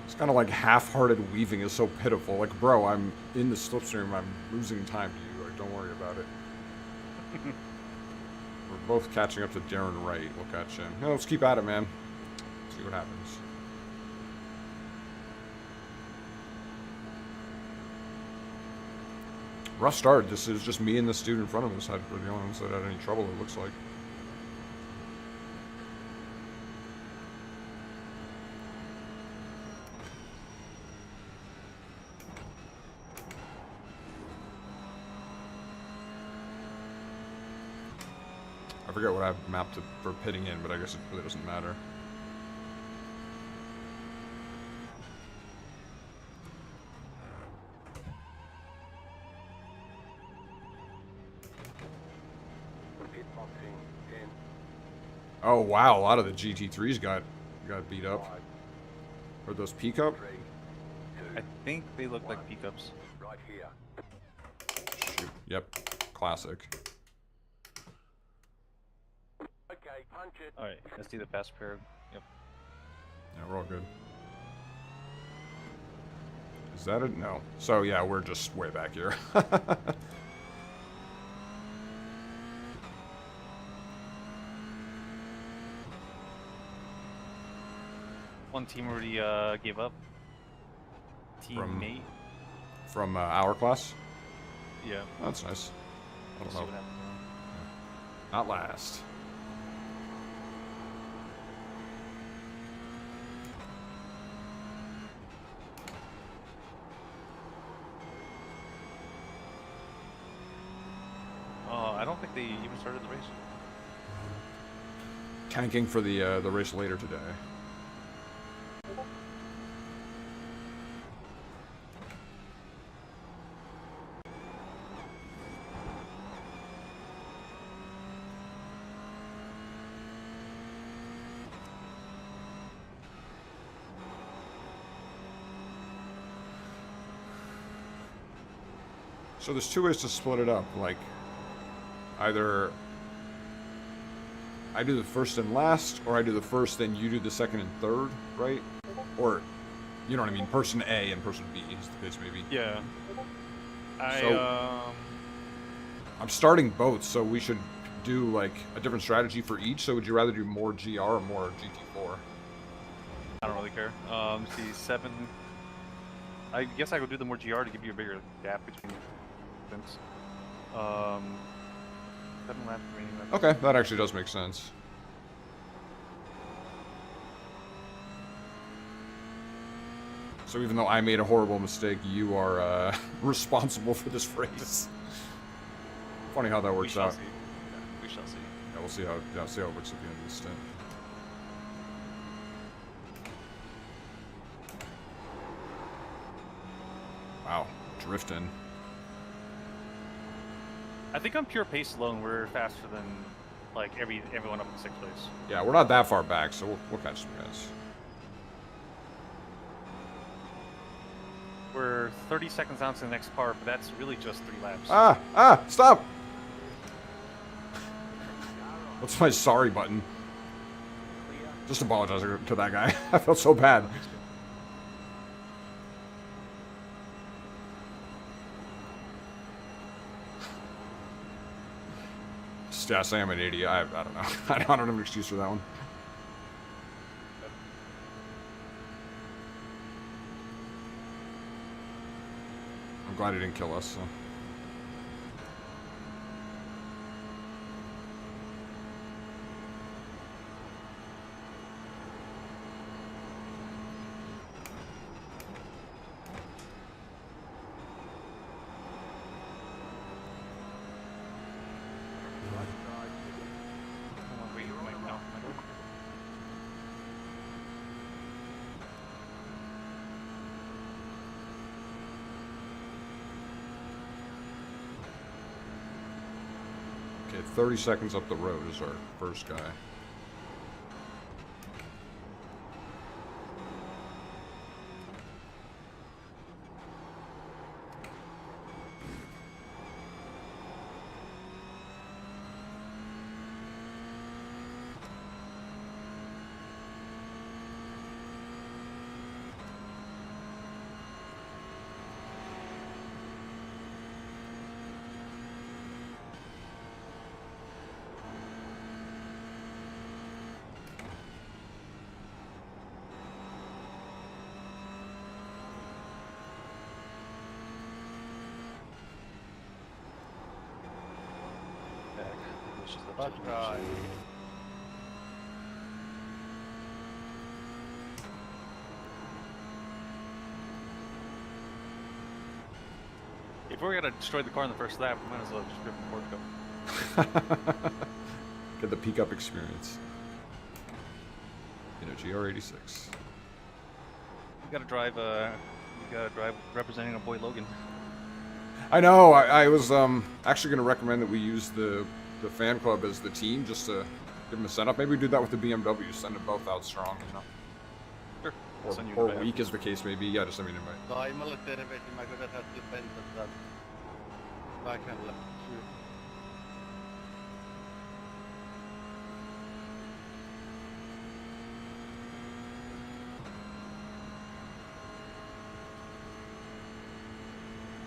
It's kind of like half-hearted weaving is so pitiful. Like, bro, I'm in the slipstream. I'm losing time to you. Like, don't worry about it. We're both catching up to Darren Wright. We'll catch him. Yeah, let's keep at it, man. See what happens. Rough start. This is just me and this dude in front of us. We're the only ones that had any trouble, it looks like. I forget what I've mapped for pitting in, but I guess it really doesn't matter. Oh wow, a lot of the GT3s got beat up. Or those pickup? I think they look like pickups. Right here. Shoot. Yep. Classic. Okay, punch it. Alright, let's do the fast pair. Yep. Yeah, we're all good. Is that it? No. So yeah, we're just way back here. One team already gave up. Teammate. From our class? Yeah. Oh, that's nice. I We'll don't see know. what happens now. Not last. I don't think they even started the race. Tanking for the race later today. So there's two ways to split it up. Like, either I do the first and last, or I do the first, then you do the second and third, right? Or, you know what I mean? Person A and person B is the case, maybe. Yeah. I'm starting both, so we should do like a different strategy for each. So would you rather do more GR or more GT4? I don't really care. See, 7. I guess I could do the more GR to give you a bigger gap between events. 7 laps remaining. Okay, that actually does make sense. So even though I made a horrible mistake, you are responsible for this race. Funny how that works out. See. Yeah, we shall see. Yeah, we'll see how it works at the end of the stint. Wow, drifting. I think on pure pace alone, we're faster than like everyone up in 6th place. Yeah, we're not that far back, so we'll catch some guys. We're 30 seconds down to the next car, but that's really just 3 laps. Stop! What's my sorry button? Just apologize to that guy. I felt so bad. Yes, I am an idiot. I don't know. I don't have an excuse for that one. I'm glad he didn't kill us. So. Okay, 30 seconds up the road is our first guy. If we're gonna destroy the car in the first lap, we might as well just rip the board go. Get the peak up experience. In a GR86. We gotta drive representing our boy Logan. I know. I was actually going to recommend that we use the fan club as the team just to give them a setup. Maybe we do that with the BMW. Send them both out strong, you know. Sure. Or weak as the case may be. Yeah, just send me an invite. Taimalle terveisiä, mä kyllä täytyy pentata paikalla.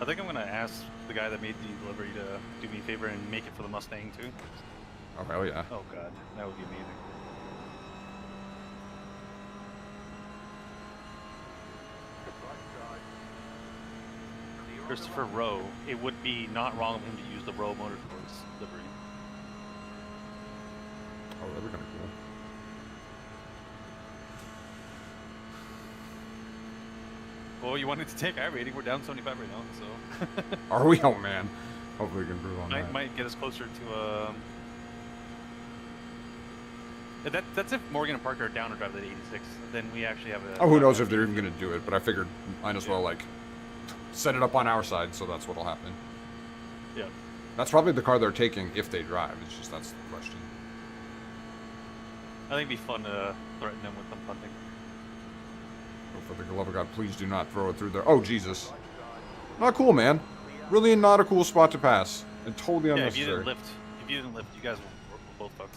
I think I'm gonna ask the guy that made the delivery to do me a favor and make it for the Mustang too. Oh, hell yeah. Oh god, that would be amazing. Christopher Rowe, it would be not wrong of him to use the Rowe Motorsports livery. Oh, that'd be kind of cool. Well, you wanted to take iRating, we're down 75 right now, so... Are we? Oh, man. Hopefully we can improve on that. Might get us closer to, That's if Morgan and Parker are down to drive that 86, then we actually have a... Oh, who knows if they're even going to do it, but I figured might as well, like, set it up on our side, so that's what'll happen. Yeah. That's probably the car they're taking if they drive. It's just that's the question. I think it'd be fun to threaten them with some punting. Oh, for the love of God, please do not throw it through there. Oh, Jesus. Not cool, man. Really not a cool spot to pass. And totally Yeah, unnecessary. if you didn't lift, you guys were both fucked.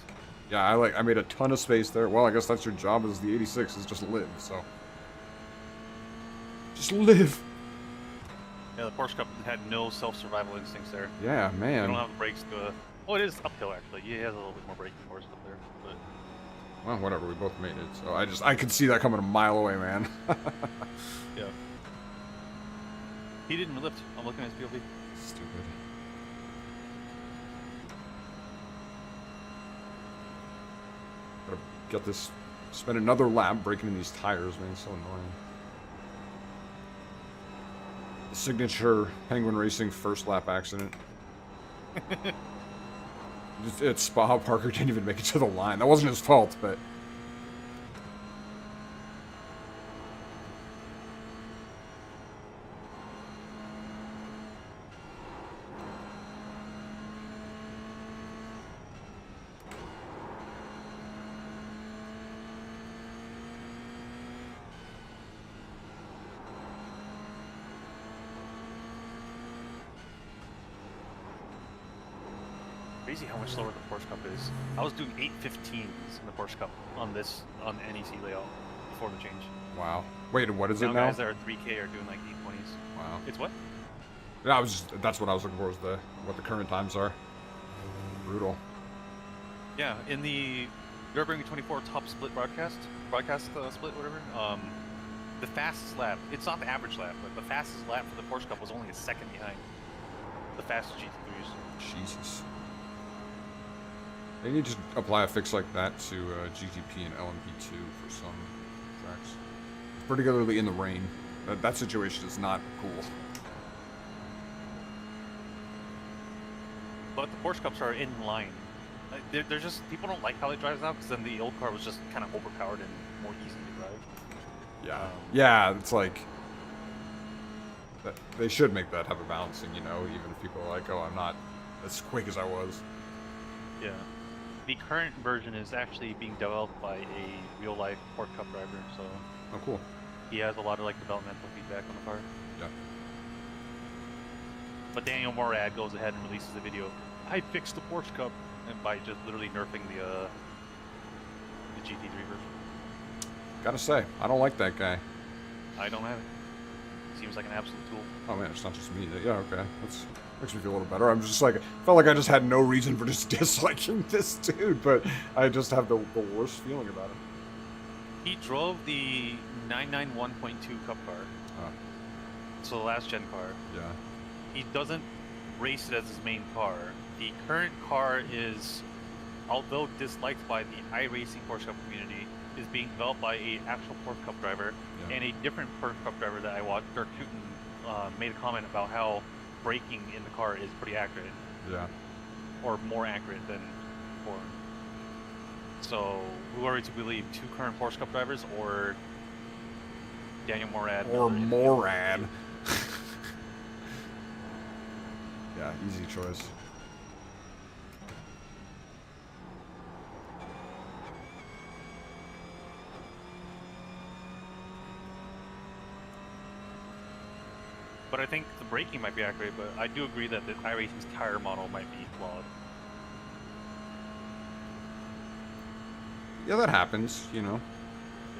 Yeah, I made a ton of space there. Well, I guess that's your job as the 86 is just live, so. Just live. Yeah, the Porsche Cup had no self-survival instincts there. Yeah, You man. don't have the brakes to. Oh, it is uphill actually. He has a little bit more braking force up there, but Well, whatever, we both made it. So I could see that coming a mile away, man. yeah. He didn't lift. I'm looking at his POV. Stupid. Gotta get this, spend another lap breaking in these tires, man. It's so annoying. The signature Penguin Racing first lap accident. At Spa, Parker didn't even make it to the line. That wasn't his fault, but. Crazy how much slower the Porsche Cup is. I was doing 815s in the Porsche Cup on NEC layout before the change. Wow. Wait, what is it now? Guys that are 3K are doing like 820s. Wow. It's what? Yeah, that's what I was looking for, is what the current times are. Brutal. Yeah, in the Nurburgring 24 top split broadcast split, whatever. The fastest lap, it's not the average lap, but the fastest lap for the Porsche Cup was only a second behind the fastest GT3s. Jesus. They need to apply a fix like that to GTP and LMP2 for some tracks. Particularly in the rain. That situation is not cool. But the Porsche Cups are in line. They're just, people don't like how they drive now because then the old car was just kind of overpowered and more easy to drive. Yeah. Yeah, it's like... They should make that have a balancing, you know, even if people are like, oh, I'm not as quick as I was. Yeah. The current version is actually being developed by a real-life Porsche Cup driver, so... Oh, cool. He has a lot of, like, developmental feedback on the car. Yeah. But Daniel Morad goes ahead and releases a video. I fixed the Porsche Cup, and by just literally nerfing the GT3 version. Gotta say, I don't like that guy. I don't have it. Seems like an absolute tool. Oh man, it's not just me. Yeah, okay. That's makes me feel a little better. I'm just like, felt like I just had no reason for just disliking this dude, but I just have the worst feeling about him. He drove the 991.2 Cup car. So the last gen car. Yeah. He doesn't race it as his main car. The current car is, although disliked by the iRacing Porsche Cup community, is being developed by a actual Porsche Cup driver, and a different Porsche Cup driver that I watched, Dirk Tooten, made a comment about how braking in the car is pretty accurate. Yeah. Or more accurate than before. So, who are we to believe? Two current Porsche Cup drivers, or Daniel Morad? Or Morad. Yeah, easy choice. But I think the braking might be accurate, but I do agree that the iRacing's tire model might be flawed. Yeah, that happens, you know.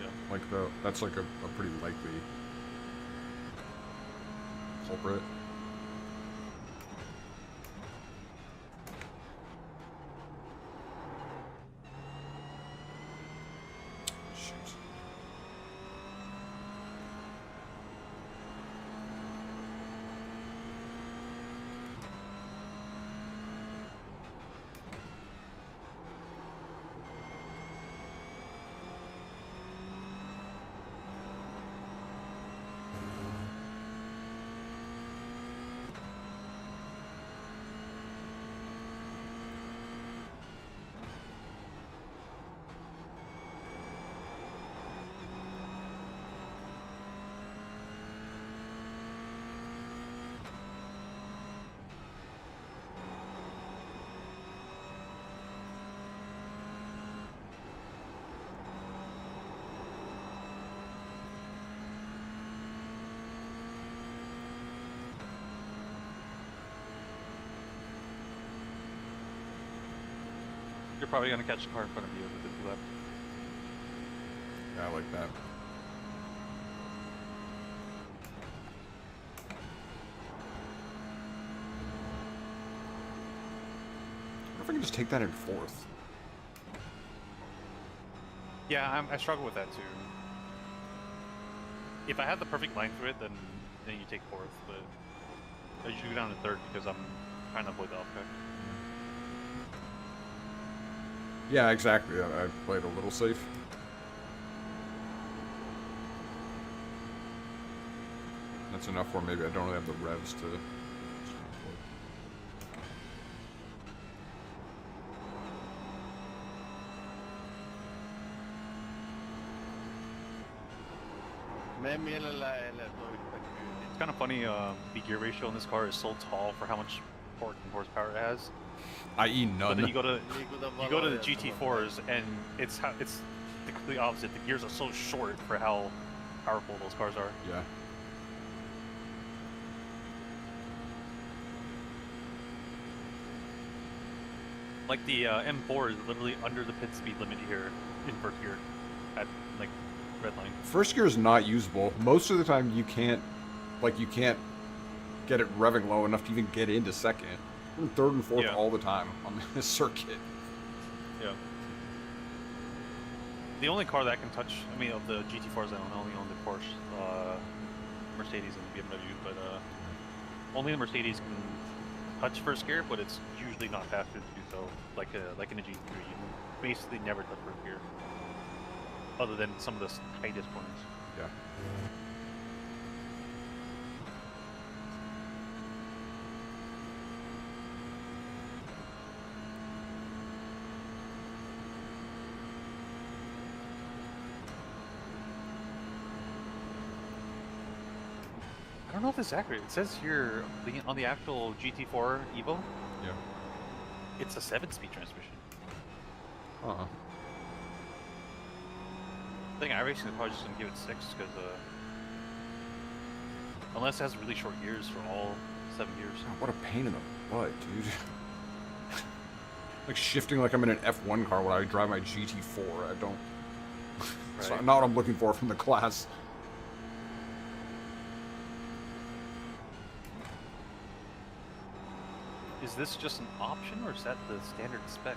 Yeah. Like that's like a pretty likely culprit. Shoot. You're probably gonna catch the car in front of you with the left. Yeah, I like that. I wonder if I can just take that in fourth. Yeah, I struggle with that too. If I had the perfect line through it, then you take fourth, but I usually go down to third because I'm trying to avoid the off track. Yeah, exactly. I played a little safe. That's enough where maybe I don't really have the revs to... It's kind of funny, the gear ratio in this car is so tall for how much torque and horsepower it has. I.e. none. But then you go to the GT4s and it's the complete opposite. The gears are so short for how powerful those cars are. Yeah. Like the M4 is literally under the pit speed limit here in first gear at like red line. First gear is not usable. Most of the time you can't get it revving low enough to even get into second. We're in third and fourth all the time on this circuit. Yeah. The only car that can touch, I mean, of the GT4s, I don't only own the Porsche, Mercedes, and BMW, but only the Mercedes can touch first gear, but it's usually not faster to do so. Like in a GT3, you basically never touch first gear, other than some of the tightest corners. Yeah. I don't know if this is accurate. It says here on the actual GT4 Evo, Yeah. it's a 7-speed transmission. Uh-uh. I think iRacing is probably just gonna give it 6 because unless it has really short gears for all 7 gears. God, what a pain in the butt, dude. Like shifting like I'm in an F1 car when I drive my GT4. I don't. It's Right. not what I'm looking for from the class. Is this just an option or is that the standard spec?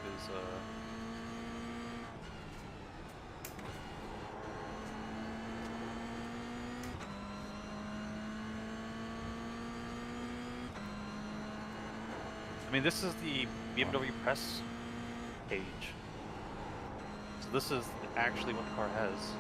Because I mean, this is the BMW press page. So this is actually what the car has.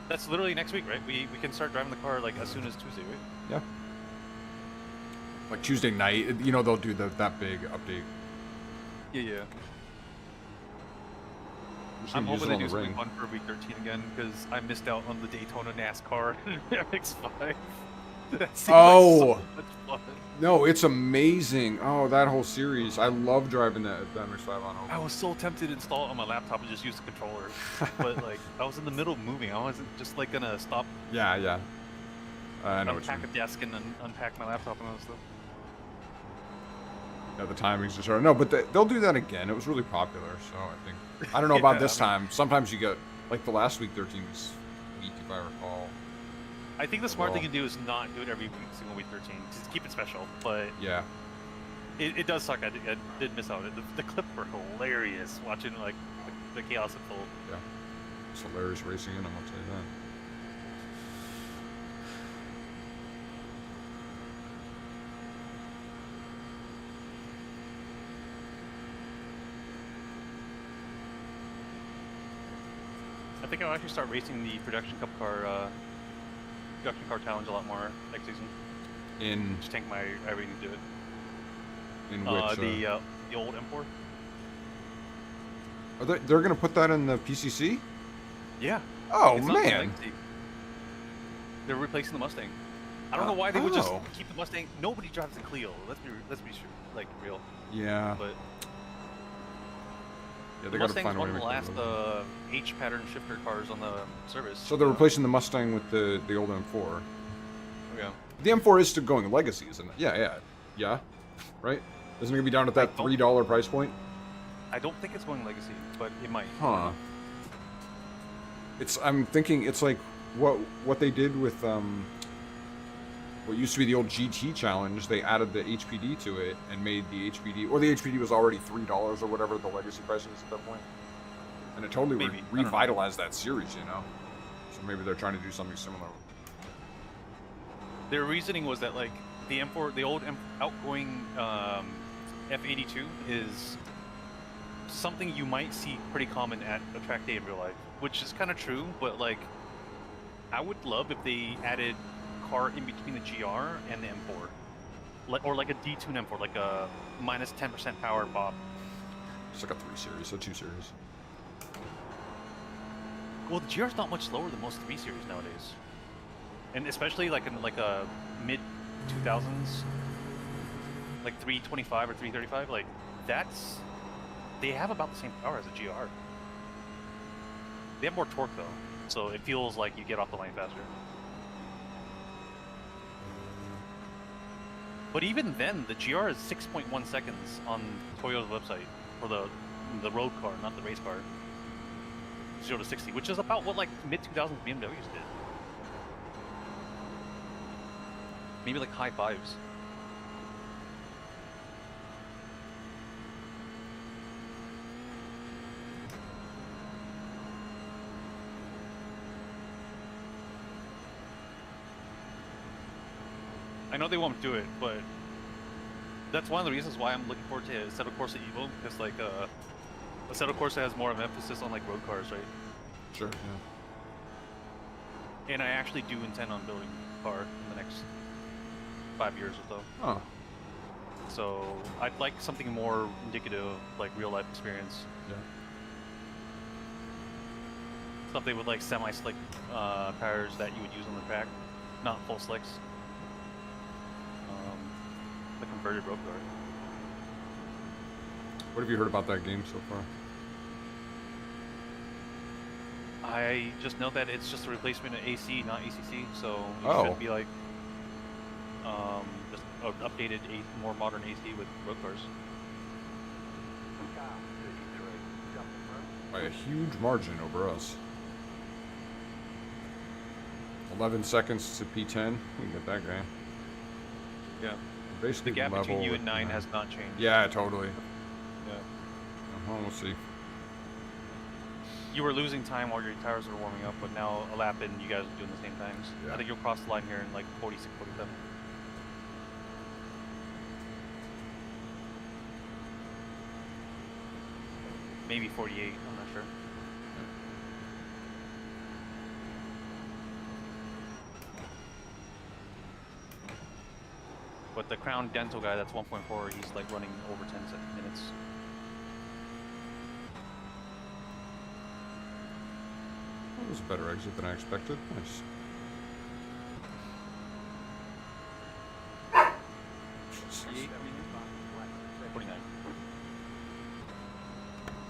That's literally next week, right? We can start driving the car like as soon as Tuesday, right? Yeah. Like Tuesday night, you know, they'll do that big update. Yeah. Just I'm gonna use hoping it they on do the something ring. fun for week 13 again because I missed out on the Daytona NASCAR MX-5. That seemed Oh! like so much fun. No, it's amazing. Oh, that whole series. I love driving that MX-5 on I over. was so tempted to install it on my laptop and just use the controller, but like I was in the middle of moving. I wasn't just like gonna stop, Yeah. I know what you unpack mean. a desk and unpack my laptop and all that stuff. Yeah, the timing's just hard. No, but they'll do that again. It was really popular, so I think. I don't know about this time. Sometimes you get, like the last week 13 was week, if I recall. I think the smart thing to do is not do it every single week 13. Just keep it special, but Yeah. it does suck. I did miss out. The clips were hilarious watching like the chaos unfold. Yeah. It's hilarious racing in them, I'll tell you that. I think I'll actually start racing the production car challenge a lot more next season. In Just take my iRacing to do it. which The old M4. are they're gonna put that in the PCC? Yeah. Oh It's not the man. Legacy. They're replacing the Mustang. I don't know why they would just Oh. keep the Mustang. Nobody drives the Clio. Let's be real. Yeah. But Yeah, The they gotta Mustang's find a way one to of the make them last H pattern shifter cars on the service. So they're replacing the Mustang with the old M4. Yeah. The M4 is still going legacy, isn't it? Yeah. Right? Isn't it gonna be down at that $3 price point? I don't think it's going legacy, but it might. Huh. I'm thinking it's like what they did with what used to be the old GT challenge. They added the HPD to it and made the HPD, or the HPD was already $3 or whatever the legacy pricing is at that point, and it totally revitalized that series, you know. So maybe they're trying to do something similar. Their reasoning was that like the M4, the old outgoing F82 is something you might see pretty common at a track day in real life, which is kind of true. But like, I would love if they added car in between the GR and the M4, or like a detuned M4, like a minus 10% power pop. It's like a 3 series, so 2 series. Well, the GR's not much slower than most 3 series nowadays, and especially like in like a mid 2000s, like 325 or 335. Like they have about the same power as a GR. They have more torque though, so it feels like you get off the line faster. But even then, the GR is 6.1 seconds on Toyota's website for the road car, not the race car. 0 to 60, which is about what like mid 2000s BMWs did. Maybe like high 5s. I know they won't do it, but that's one of the reasons why I'm looking forward to Assetto Corsa Evo, because like Assetto Corsa has more of an emphasis on like road cars, right? Sure. Yeah. And I actually do intend on building a car in the next 5 years or so. Oh. So I'd like something more indicative of like real life experience. Yeah. Something with like semi-slick tires that you would use on the track, not full slicks. The converted road car. What have you heard about that game so far? I just know that it's just a replacement of AC, not ACC, so it should be like just an updated, more modern AC with road cars. Car 33, jumping road. By a huge margin over us. 11 seconds to P10. We can get that guy. Yeah. Basically The gap level between you with and 9 has not changed. Yeah, totally. Yeah. We'll see. You were losing time while your tires were warming up, but now a lap in, you guys are doing the same times. Yeah. I think you'll cross the line here in like 46, 47. Maybe 48, I'm not sure. But the Crown Dental guy, that's 1.4, he's like running over 10 minutes. That was a better exit than I expected. Nice.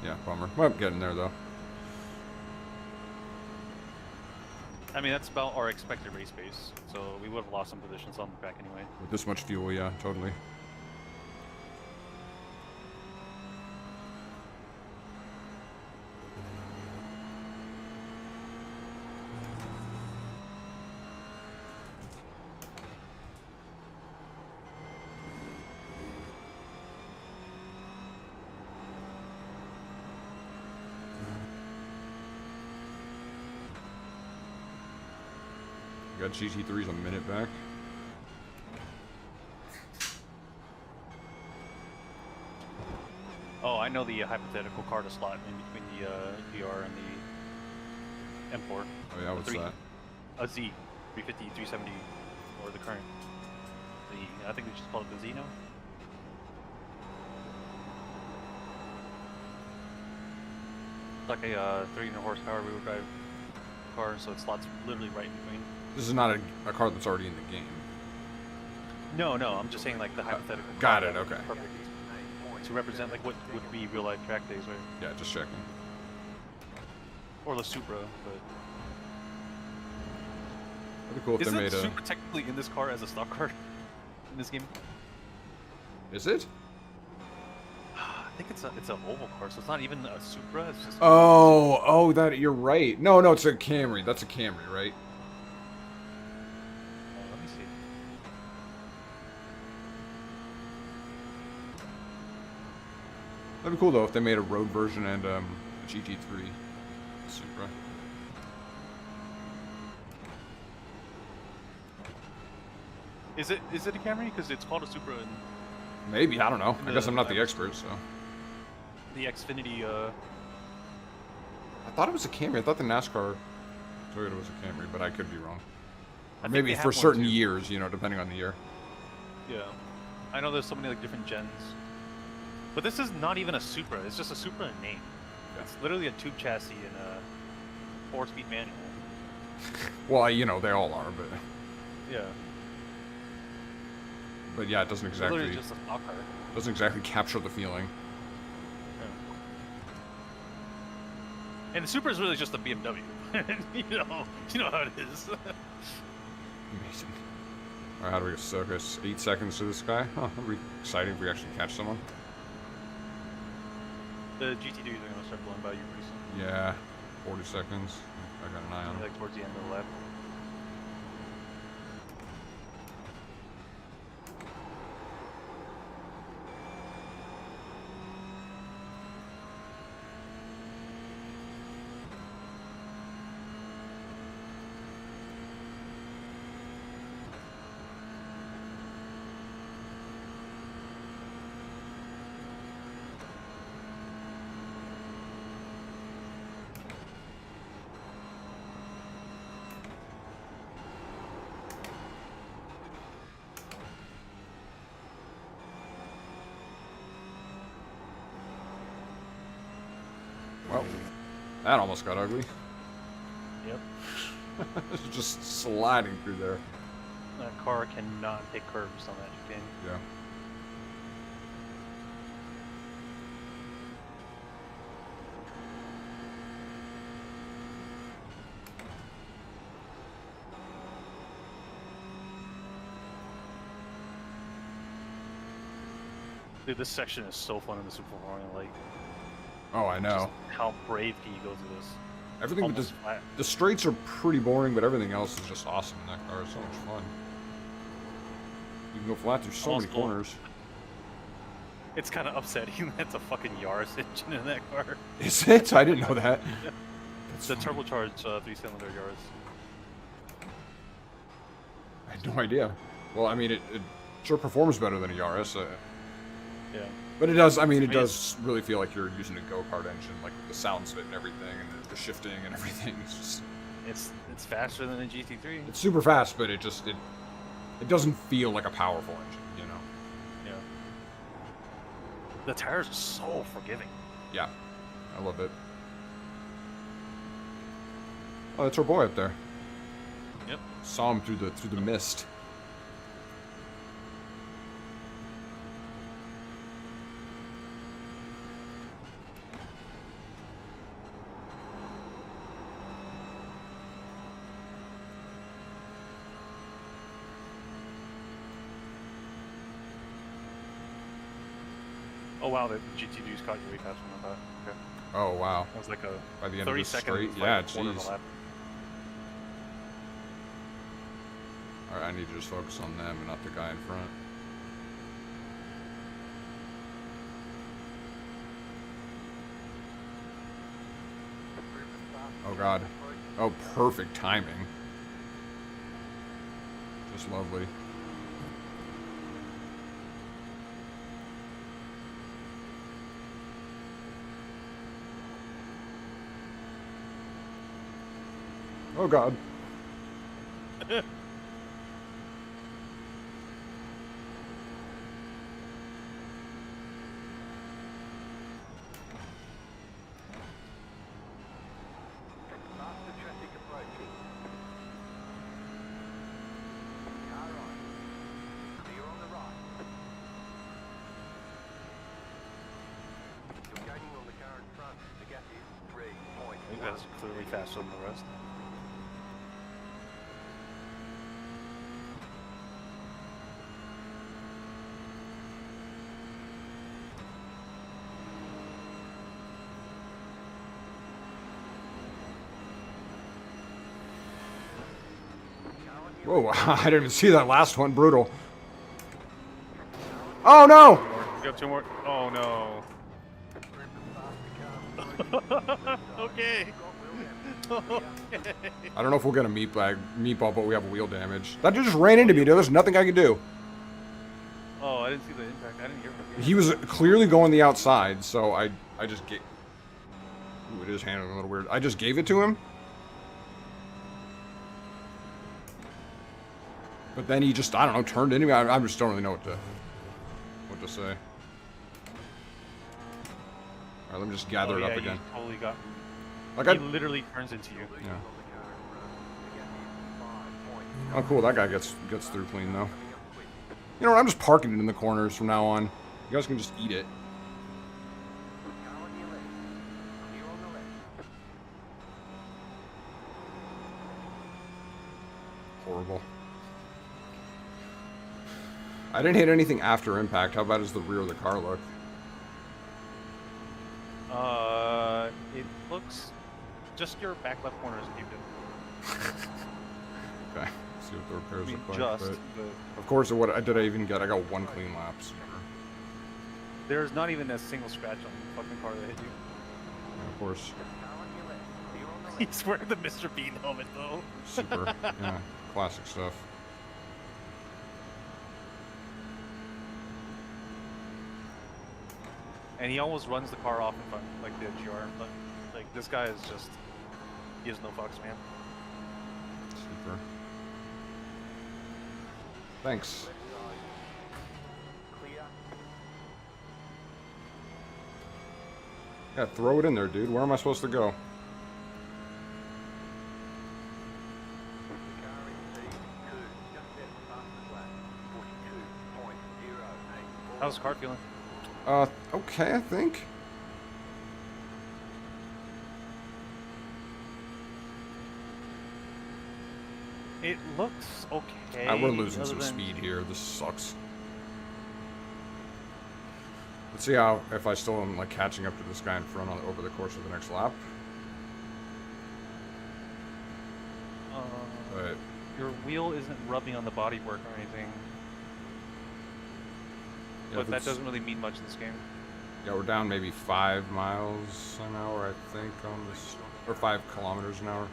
Yeah, bummer. Well, getting there though. I mean, that's about our expected race pace, so we would have lost some positions on the track anyway. With this much fuel, yeah, totally. Got GT3s a minute back. Oh, I know the hypothetical car to slot in between the GR and the M4. Oh yeah, what's that? A Z, 350, 370, or the current Z. I think they just call it the Z now. It's like a 300 horsepower rear drive car, so it slots literally right in between. This is not a car that's already in the game. No, I'm just saying like the hypothetical. Got it, okay. Perfect. to represent like what would be real life track days, right? Yeah, just checking. Or the Supra, but That'd be cool if isn't they made the a. Supra technically in this car as a stock car in this game? Is it? I think it's a oval car, so it's not even a Supra. It's just. Oh, that you're right. No, it's a Camry. That's a Camry, right? Let me see. That'd be cool though if they made a road version and a GT3 Supra. Is it a Camry? Because it's called a Supra in Maybe, I don't know. I guess the- I'm not the expert, so. the Xfinity. I thought it was a Camry. I thought the NASCAR Toyota was a Camry, but I could be wrong. I Or think maybe they for have one, certain too. years, you know, depending on the year. Yeah, I know there's so many like different gens, but this is not even a Supra. It's just a Supra in name. Yeah. It's literally a tube chassis and a 4-speed manual. Well, you know, they all are, Yeah, but yeah, it doesn't it's literally exactly just a stock car. doesn't exactly capture the feeling. And the Supra is really just a BMW. you know how it is. Amazing. All right, how do we circus 8 seconds to this guy? Huh, that'd be exciting if we actually catch someone. The GT2s are gonna start blowing by you pretty soon. Yeah, 40 seconds. I got an eye on him. Like towards the end of the lap. Well, that almost got ugly. Yep. It's just sliding through there. That car cannot take curves on that chicane. Yeah. Dude, this section is so fun in the Super Mario. Like, Oh, I know. just how brave can you go through this? Everything with Almost flat. the straights are pretty boring, but everything else is just awesome in that car. It's so much fun. You can go flat through so many Almost full. corners. It's kind of upsetting that it's a fucking Yaris engine in that car. Is it? I didn't know that. It's a turbocharged 3-cylinder Yaris. I had no idea. Well, I mean, it sure performs better than a Yaris. Yeah. But it does, I mean, it mean, does really feel like you're using a go-kart engine, like the sounds of it and everything, and the shifting and everything. It's just, It's faster than a GT3. it's super fast, but it doesn't feel like a powerful engine, you know? Yeah. The tires are so forgiving. Yeah, I love it. Oh, that's our boy up there. Yep. Saw him through the mist. Oh wow, the GT2's caught you way faster than I thought. Okay. Oh wow! That was like a By the end 30 of the second straight, like yeah, quarter of a jeez. lap. All right, I need to just focus on them and not the guy in front. Oh god. Oh, perfect timing. Just lovely. Oh god. Faster traffic approaching. Car on. Clear on the right. clearly faster than the rest. Whoa, I didn't even see that last one. Brutal. Oh, no! You got 2 more. Oh, no. Okay. Okay. I don't know if we'll get a meatball, but we have wheel damage. That dude just ran into me, dude. There's nothing I can do. Oh, I didn't see the impact. I didn't hear it. He was clearly going the outside, so I just gave... Ooh, it is handling a little weird. I just gave it to him. But then he just, I don't know, turned into me. I just don't really know what to say. Alright, let me just gather it up again. You totally got... Like he literally turns into you. Yeah. Oh, cool. That guy gets through clean, though. You know what? I'm just parking it in the corners from now on. You guys can just eat it. Horrible. I didn't hit anything after impact. How bad does the rear of the car look? It looks... Just your back left corner is caved in. Okay. See what the repairs I mean, look like. just, But but of course, what did I even get? I got 1 clean lap. Super. there's not even a single scratch on the fucking car that hit you. Yeah, of course. He's wearing the Mr. Bean helmet, though. Super. Yeah. Classic stuff. And he almost runs the car off in front, like the GR. But like this guy is just, he has no fucks, man. Super. Thanks. Yeah, throw it in there, dude. Where am I supposed to go? How's the car feeling? Okay, I think. It looks okay. We're losing other some than- speed here. This sucks. Let's see how, if I still am, like, catching up to this guy in front over the course of the next lap. But Your wheel isn't rubbing on the bodywork or anything. yeah, But that doesn't really mean much in this game. Yeah, we're down maybe 5 miles an hour, I think, on this, or 5 kilometers an hour.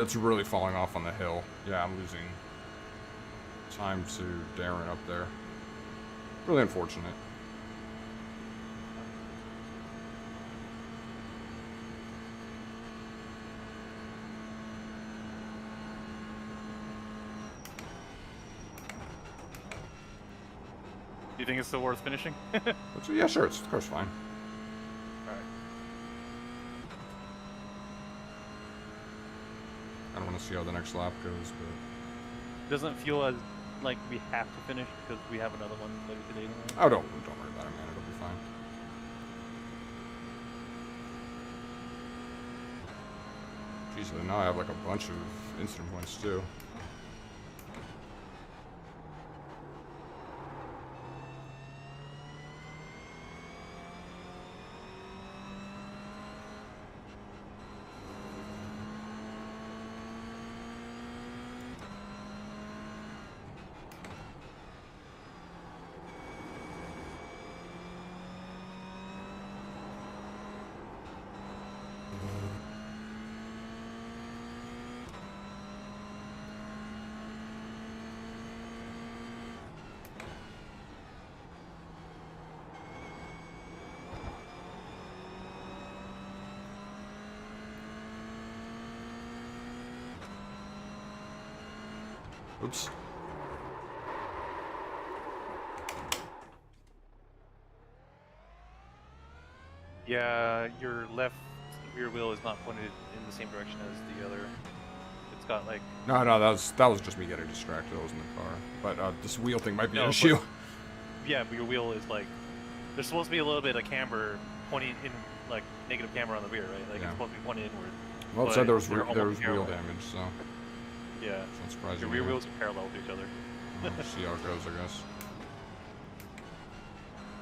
It's really falling off on the hill. Yeah, I'm losing time to Darren up there. Really unfortunate. Do you think it's still worth finishing? Yeah, sure, it's of course fine. Alright. I don't want to see how the next lap goes, but Doesn't feel as like we have to finish because we have another one later today. Anyway. oh, don't worry about it, man. It'll be fine. Jeez, so now I have like a bunch of incident points too. Oops. Yeah, your left rear wheel is not pointed in the same direction as the other. It's got like No, that was just me getting distracted. I was in the car. But this wheel thing might be an No, issue. yeah, but your wheel is like there's supposed to be a little bit of camber pointing in like negative camera on the rear, right? Like Yeah. it's supposed to be pointed inward. Well, it But said there was they're almost wheel parallel. damage, so Yeah. it's not surprising. Your rear wheels are parallel to each other. We'll see how it goes, I guess.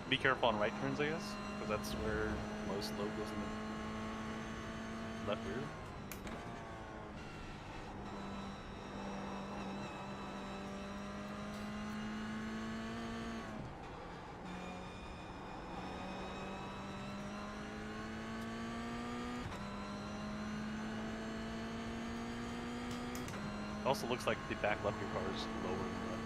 Be careful on right turns, I guess, because that's where most load goes in the left rear. It also looks like the back left of your car is lower than the left.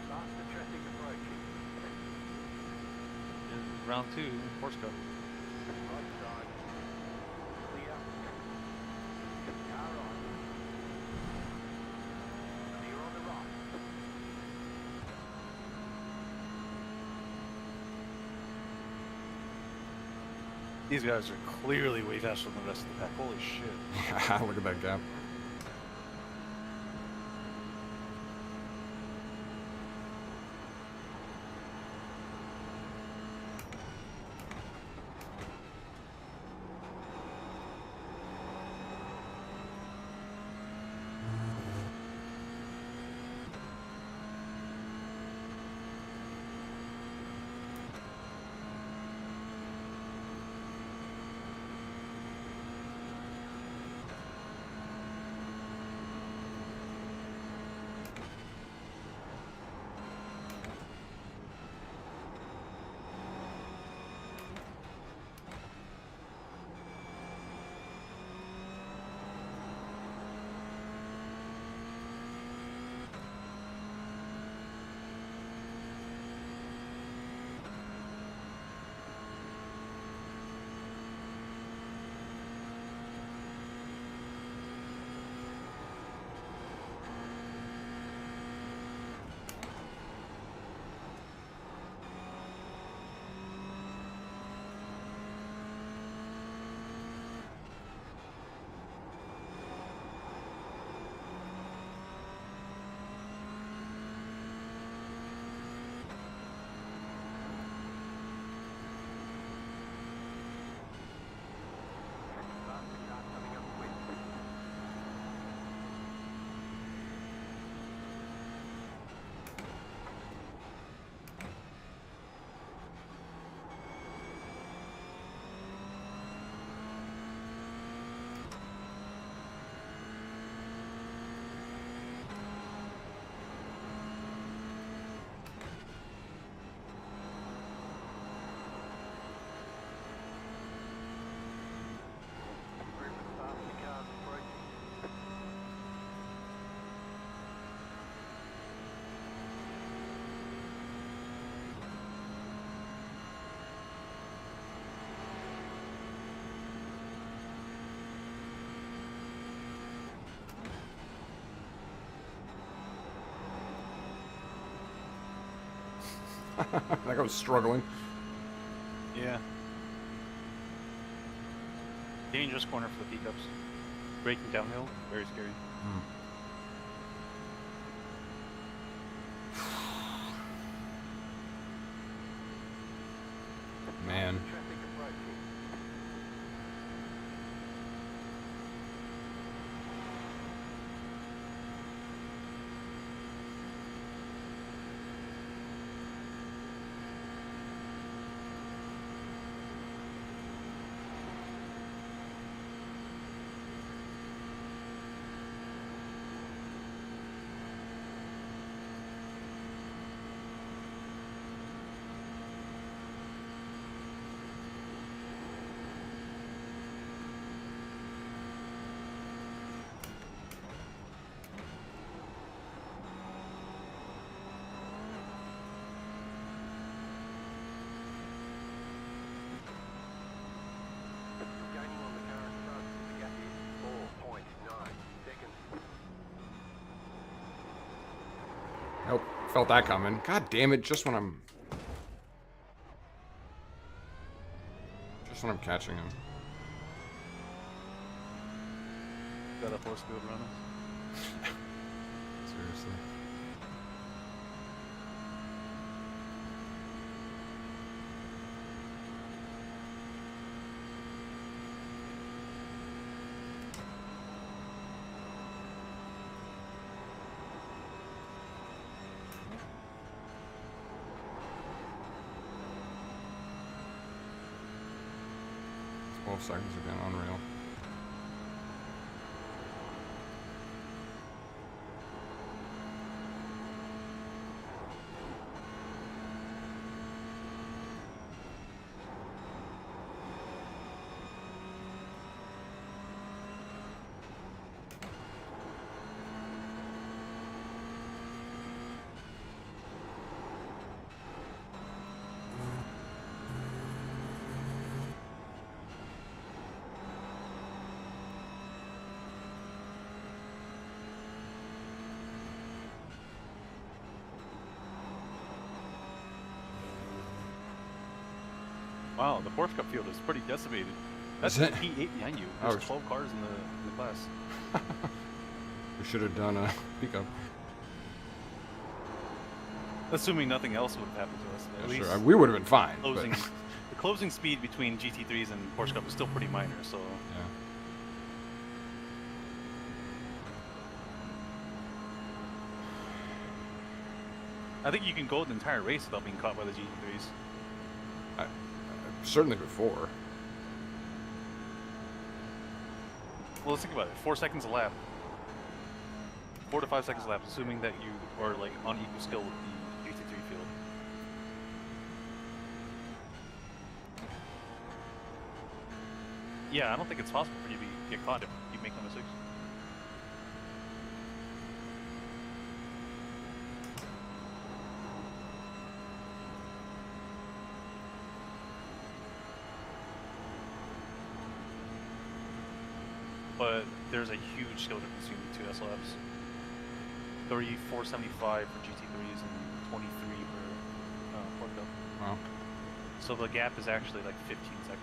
Start the traffic approaching. In round 2, Force Cup. Right side. Clear. Car on. Clear on the right. These guys are clearly way faster than the rest of the pack. Holy shit. Look at that gap. Start the car coming up quick. Group of safety cars approaching. That guy was struggling. Yeah. Dangerous corner for the pickups. Braking downhill, very scary. Man. Traffic approaching. Nope. Felt that coming. God damn it, just when I'm catching him. Got a force field runner. Seriously. Seconds again, unreal. Wow, the Porsche Cup field is pretty decimated. That's Is it? P8 behind you. Oh, There's 12 cars in the class. We should have done a pickup. Assuming nothing else would have happened to us. At Yeah, least sure. We would have been fine. closing, But, the closing speed between GT3s and Porsche Cup is still pretty minor, so... yeah. I think you can go the entire race without being caught by the GT3s. Certainly before. Well, let's think about it. 4 seconds a lap. 4 to 5 seconds a lap, assuming that you are like on equal skill with the GT3 field. Yeah, I don't think it's possible for you to get caught if you make no mistakes. But there's a huge skill difference between the two SLFs. 475 for GT3s and 23 for Ford Cup. Wow. So the gap is actually like 15 seconds.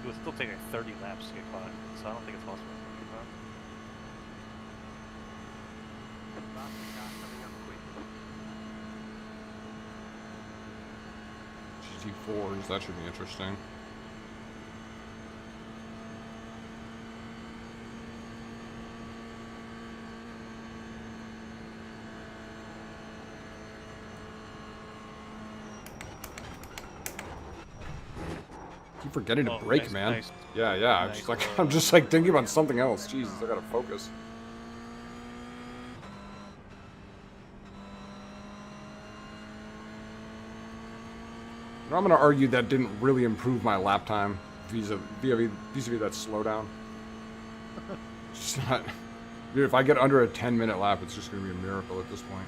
It would still take like 30 laps to get caught, so I don't think it's possible to get caught. GT4s, that should be interesting. Keep forgetting to brake, nice, man. nice. Yeah, yeah. I'm Nice, just like I'm just like thinking about something else. Jesus, I gotta focus. You know, I'm gonna argue that didn't really improve my lap time vis-a-vis that slowdown. It's just not. Dude, if I get under a 10-minute lap, it's just gonna be a miracle at this point.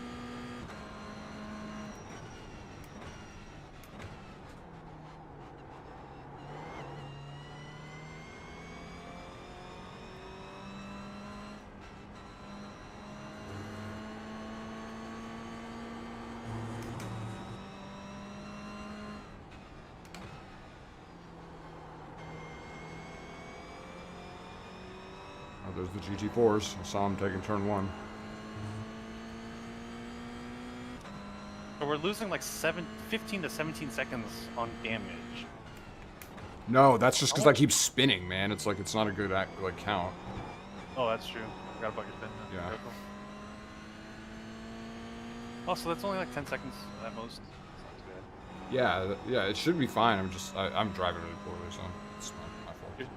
Oh, there's the GT4s. I saw them taking turn 1. So we're losing like 15 to 17 seconds on damage. No, that's just because I keep spinning, man. It's like it's not a good count. Oh, that's true. Forgot about your spin. Yeah. Careful. Oh, so that's only like 10 seconds at most. That's not too bad. Yeah, yeah, it should be fine. I'm driving really poorly, so it's my fault.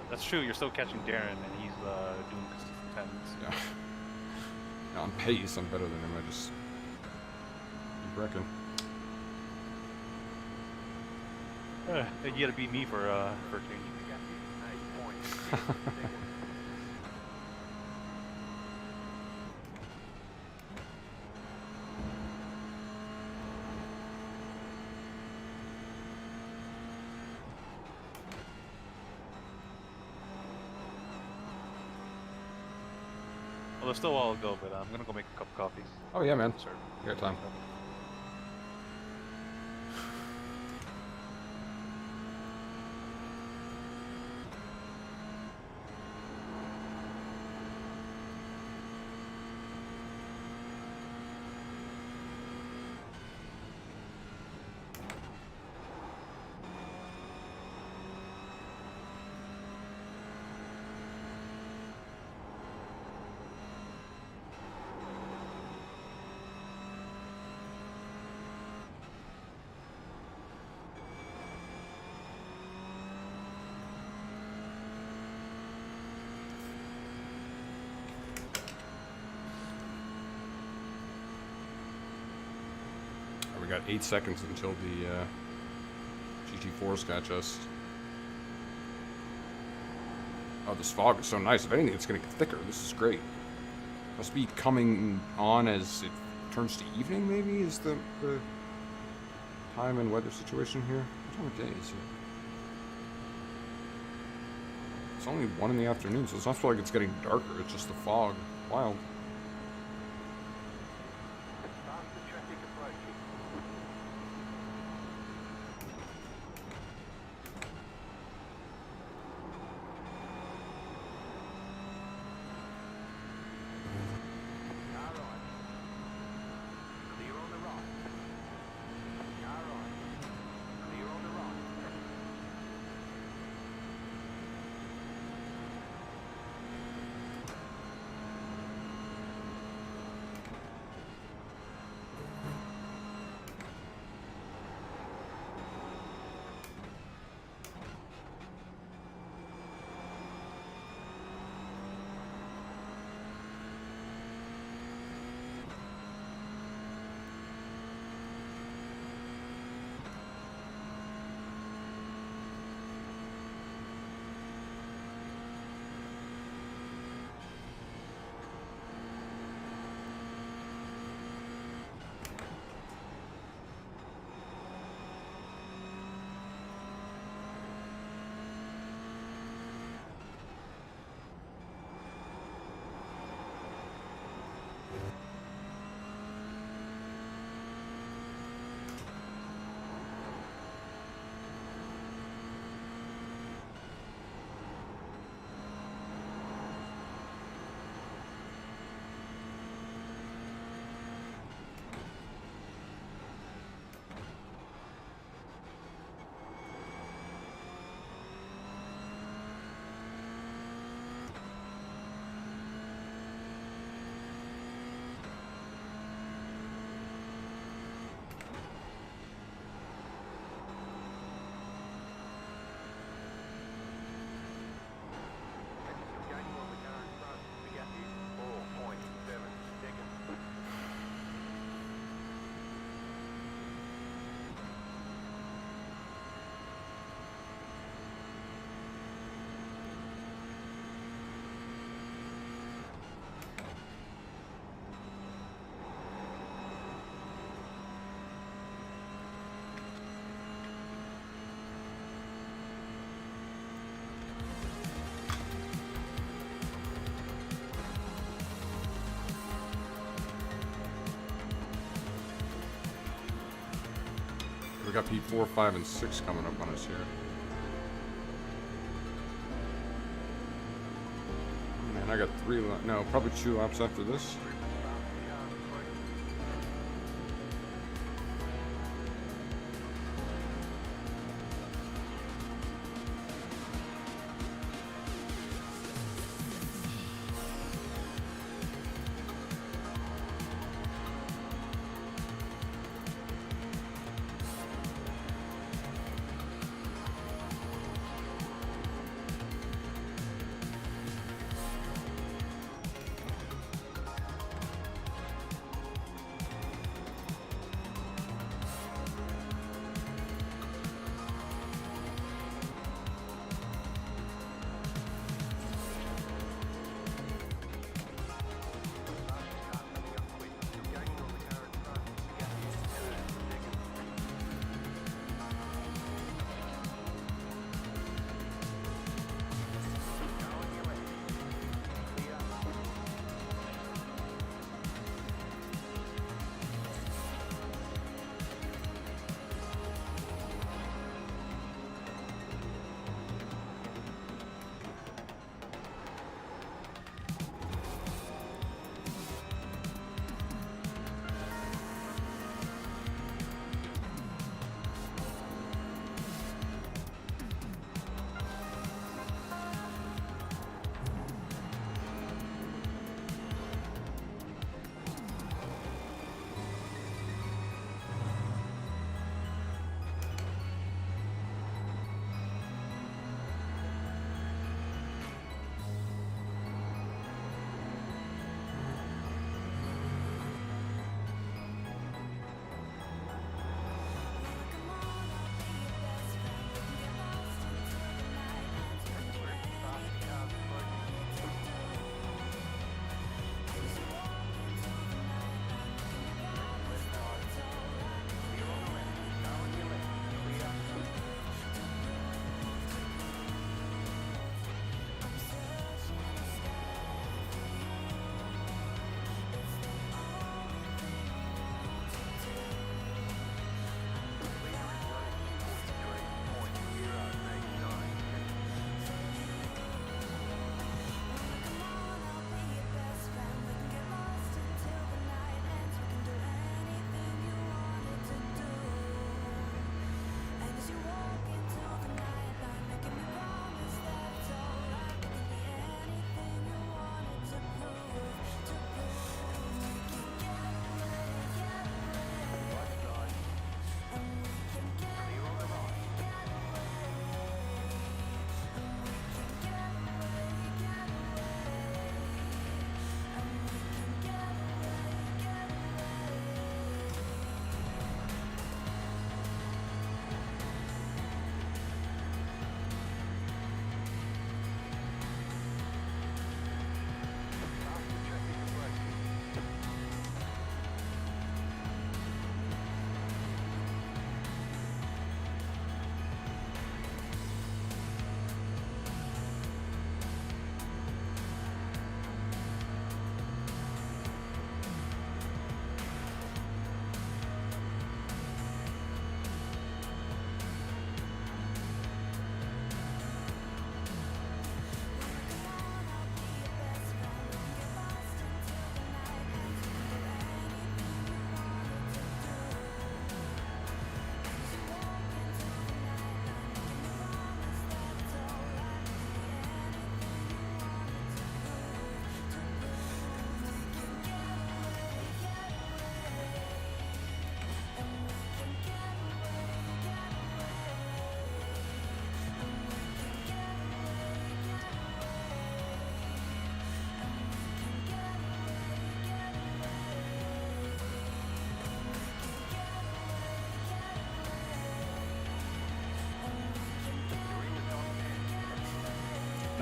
That's true. You're still catching Darren, and he's doing consistent tens. Yeah. Yeah, on pace, I'm better than him. I just keep wrecking. You gotta beat me for change. Well, there's still a while to go, but I'm gonna go make a cup of coffee. Oh yeah, man. Sorry. You got time. We got 8 seconds until the GT4s catch us. Oh, this fog is so nice. If anything, it's going to get thicker. This is great. Must be coming on as it turns to evening, maybe, is the time and weather situation here. What time of day is it? It's only 1 in the afternoon, so it's not like it's getting darker. It's just the fog. Wild. Faster traffic approaching. Car right. Clear on the right. Car right. Clear on the right. You're gaining on the car in front. The gap is 4.7 seconds. We got P4, 5, and 6 coming up on us here. Man, I got 3 no, probably 2 laps after this.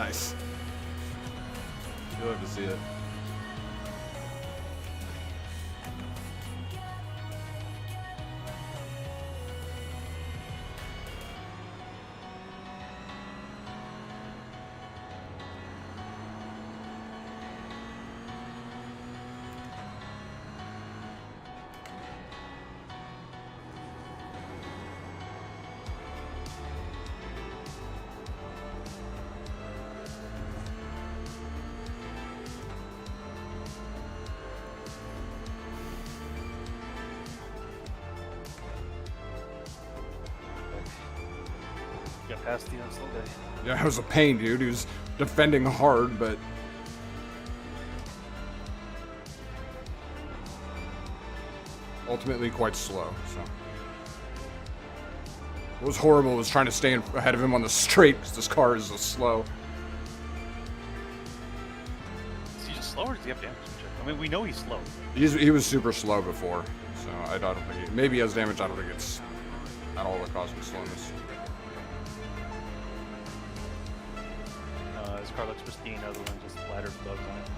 Nice. You'll have to see it. Got past the slow day. Yeah, it was a pain, dude. He was defending hard, but ultimately quite slow. So what was horrible was trying to stay ahead of him on the straight because this car is so slow. Is he just slow or does he have damage? I mean, we know he's slow. He was super slow before, so I don't think maybe he has damage. I don't think it's at all the cosmic slowness. His car looks pristine other than just ladder bugs on it.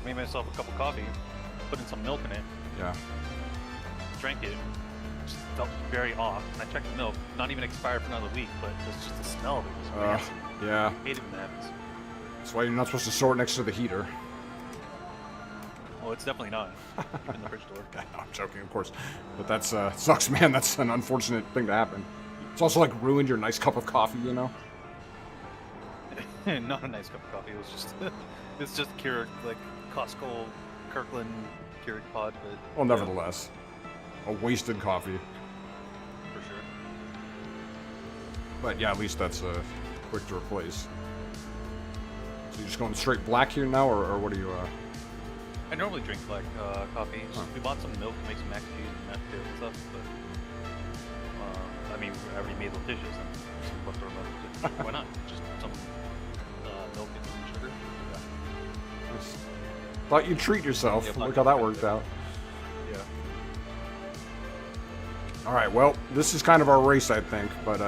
Made myself a cup of coffee, put in some milk in it, Yeah. drank it, just felt very off, and I checked the milk, not even expired for another week, but it's just the smell of it was rancid. Yeah. I hate it when that happens. That's why you're not supposed to store it next to the heater. Well, it's definitely not. Keep it in the fridge door. No, I'm joking, of course. But that's sucks, man. That's an unfortunate thing to happen. It's also like ruined your nice cup of coffee, you know? Not a nice cup of coffee. It was just, it's just Keurig, like Costco, Kirkland Keurig pod, but Well, nevertheless, a wasted coffee. for sure. But yeah, at least that's quick to replace. So you're just going straight black here now, or what are you? I normally drink black coffee. Huh. We bought some milk to make some mac and cheese and mashed potatoes and stuff, but I mean, we already made those dishes and just left them left. Why not? Just some milk and some sugar. Thought you'd treat yourself. Yeah, Look how that worked out. Yeah. All right, well, this is kind of our race, I think. But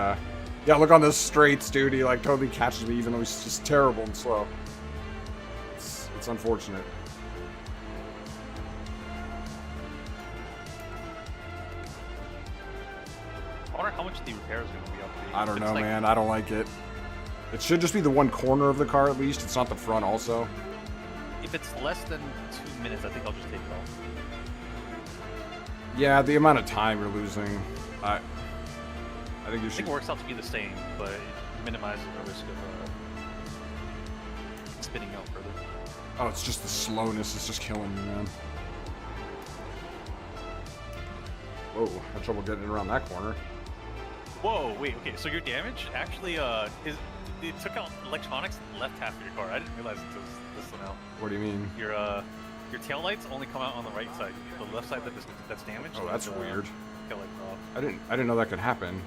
yeah, look on the straights, dude. He like totally catches me, even though he's just terrible and slow. It's unfortunate. I wonder how much the repair is going to be up to. I don't know, like, man. I don't like it. It should just be the one corner of the car, at least. It's not the front, also. If it's less than 2 minutes, I think I'll just take it off. Yeah, the amount of time you're losing. I think you I should. think it works out to be the same, but it minimizes the risk of spinning out further. Oh, it's just the slowness. It's just killing me, man. Whoa, had trouble getting around that corner. Whoa, wait, okay, so your damage actually is it took out electronics in the left half of your car. I didn't realize it was this one out. What do you mean? Your tail lights only come out on the right side. The left side that's damaged. Oh, that's is, weird. tail lights off. I didn't know that could happen.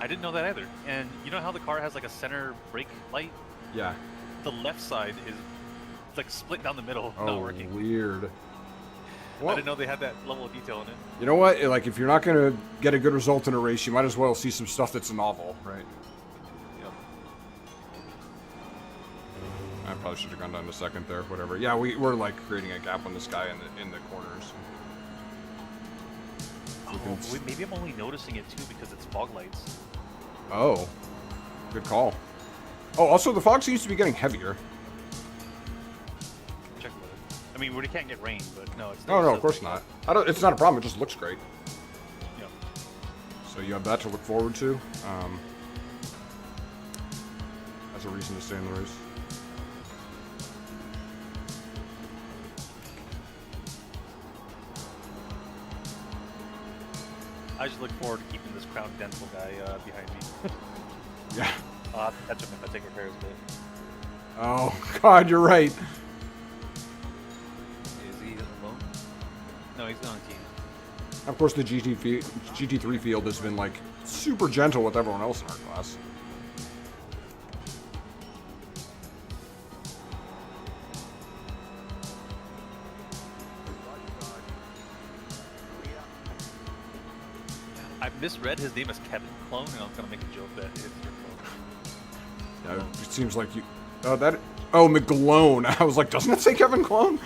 I didn't know that either. And you know how the car has like a center brake light? Yeah. The left side is like split down the middle, Oh, not working. weird. I Well, didn't know they had that level of detail in it. you know what? Like, if you're not gonna get a good result in a race, you might as well see some stuff that's novel, right? Yep. I probably should have gone down to second there. Whatever. Yeah, we're like creating a gap on this guy in the corners. We can Oh, wait, maybe I'm only noticing it too because it's fog lights. Oh, good call. Oh, also the fog seems to be getting heavier. Check with it. I mean, we can't get rain, but no, it's No, of course not. It's not a problem. It just looks great. Yeah. So you have that to look forward to. As a reason to stay in the race. I just look forward to keeping this crown dental guy behind me. Yeah. I'll have to catch him if I take repairs, but Oh God, you're right. is he alone? No, he's on a team. Of course, the GT3 field has been like super gentle with everyone else in our class. I misread his name as Kevin Clone, and I was gonna make a joke that it's your clone. Yeah, it seems like you. Oh, that. Oh, McGlone. I was like, doesn't it say Kevin Clone?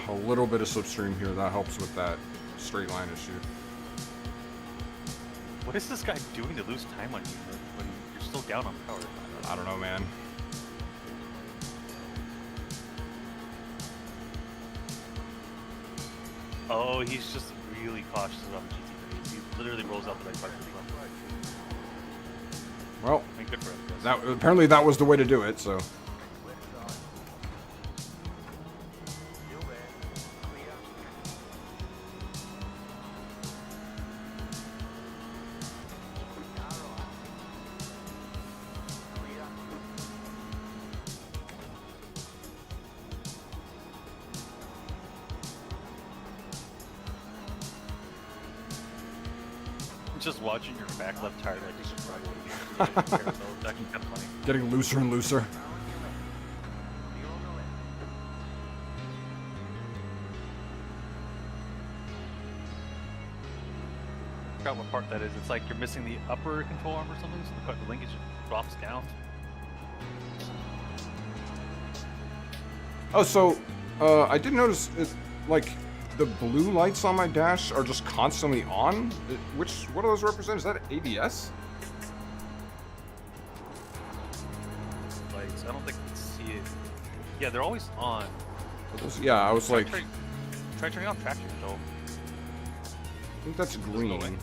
A little bit of slipstream here. That helps with that straight line issue. What is this guy doing to lose time on you when you're still down on power? I don't know, man. Oh, he's just really cautious on GT3. He literally rolls out the right part of the run. Well, I mean, good for him. that apparently that was the way to do it. So. Just watching your back left tire like you should probably it's actually kind of funny. Getting looser and looser. I forgot what part that is. It's like you're missing the upper control arm or something, so the linkage drops down. Oh, so I did notice it, like the blue lights on my dash are just constantly on. What do those represent? Is that ABS? Lights. I don't think I can see it. Yeah, they're always on. Yeah, I was like, Try turning on traction control. I think that's green.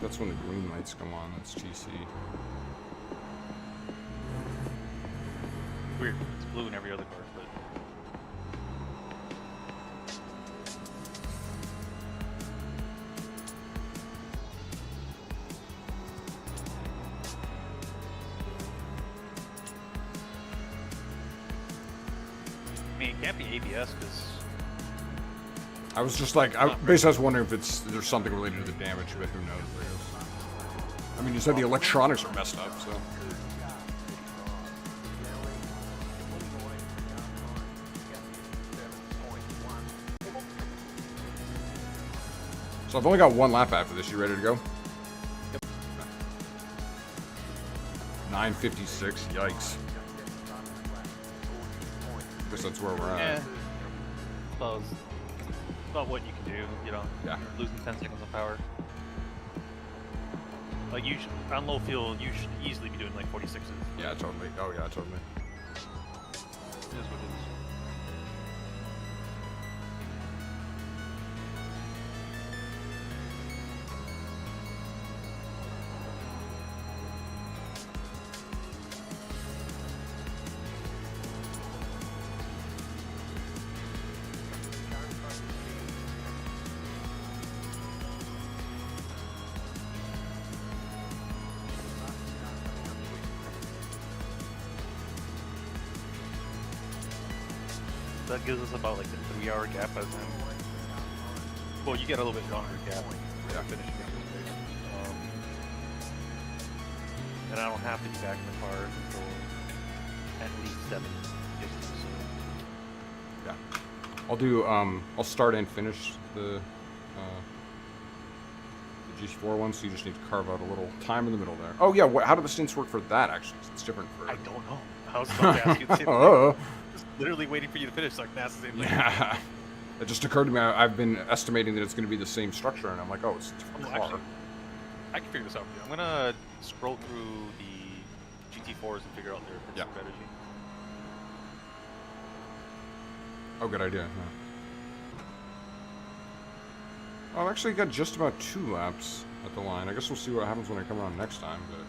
That's when the green lights come on. That's GC. Weird. It's blue in every other car, but. I mean, it can't be ABS because. I was just like, basically I was wondering if there's something related to the damage, but who knows, I guess. I mean, you said the electronics are messed up, so. So I've only got one lap after this. You ready to go? Yep. 9:56. Yikes. Guess that's where we're at. Yeah. About what you can do, you know. Yeah. You're losing 10 seconds of power. Like you should, on low fuel, you should easily be doing like 46s. Yeah, totally. Oh yeah, totally. It is what it is. That gives us about like a 3-hour gap by the time. Well, you get a little bit longer gap Yeah. finishing up this race. And I don't have to be back in the car until at least 7. So. Yeah. I'll do. I'll start and finish the G4 one. So you just need to carve out a little time in the middle there. Oh yeah. How do the stints work for that? Actually, it's different for. I don't know. I was about to ask you the same thing. Oh. Just literally waiting for you to finish so I can ask the same thing. Yeah. It just occurred to me. I've been estimating that it's going to be the same structure, and I'm like, oh, it's a different Well, car. actually, I can figure this out for you. I'm gonna scroll through the GT4s and figure out their Yeah. strategy. Oh, good idea. Yeah. I've actually got just about 2 laps at the line. I guess we'll see what happens when I come around next time. But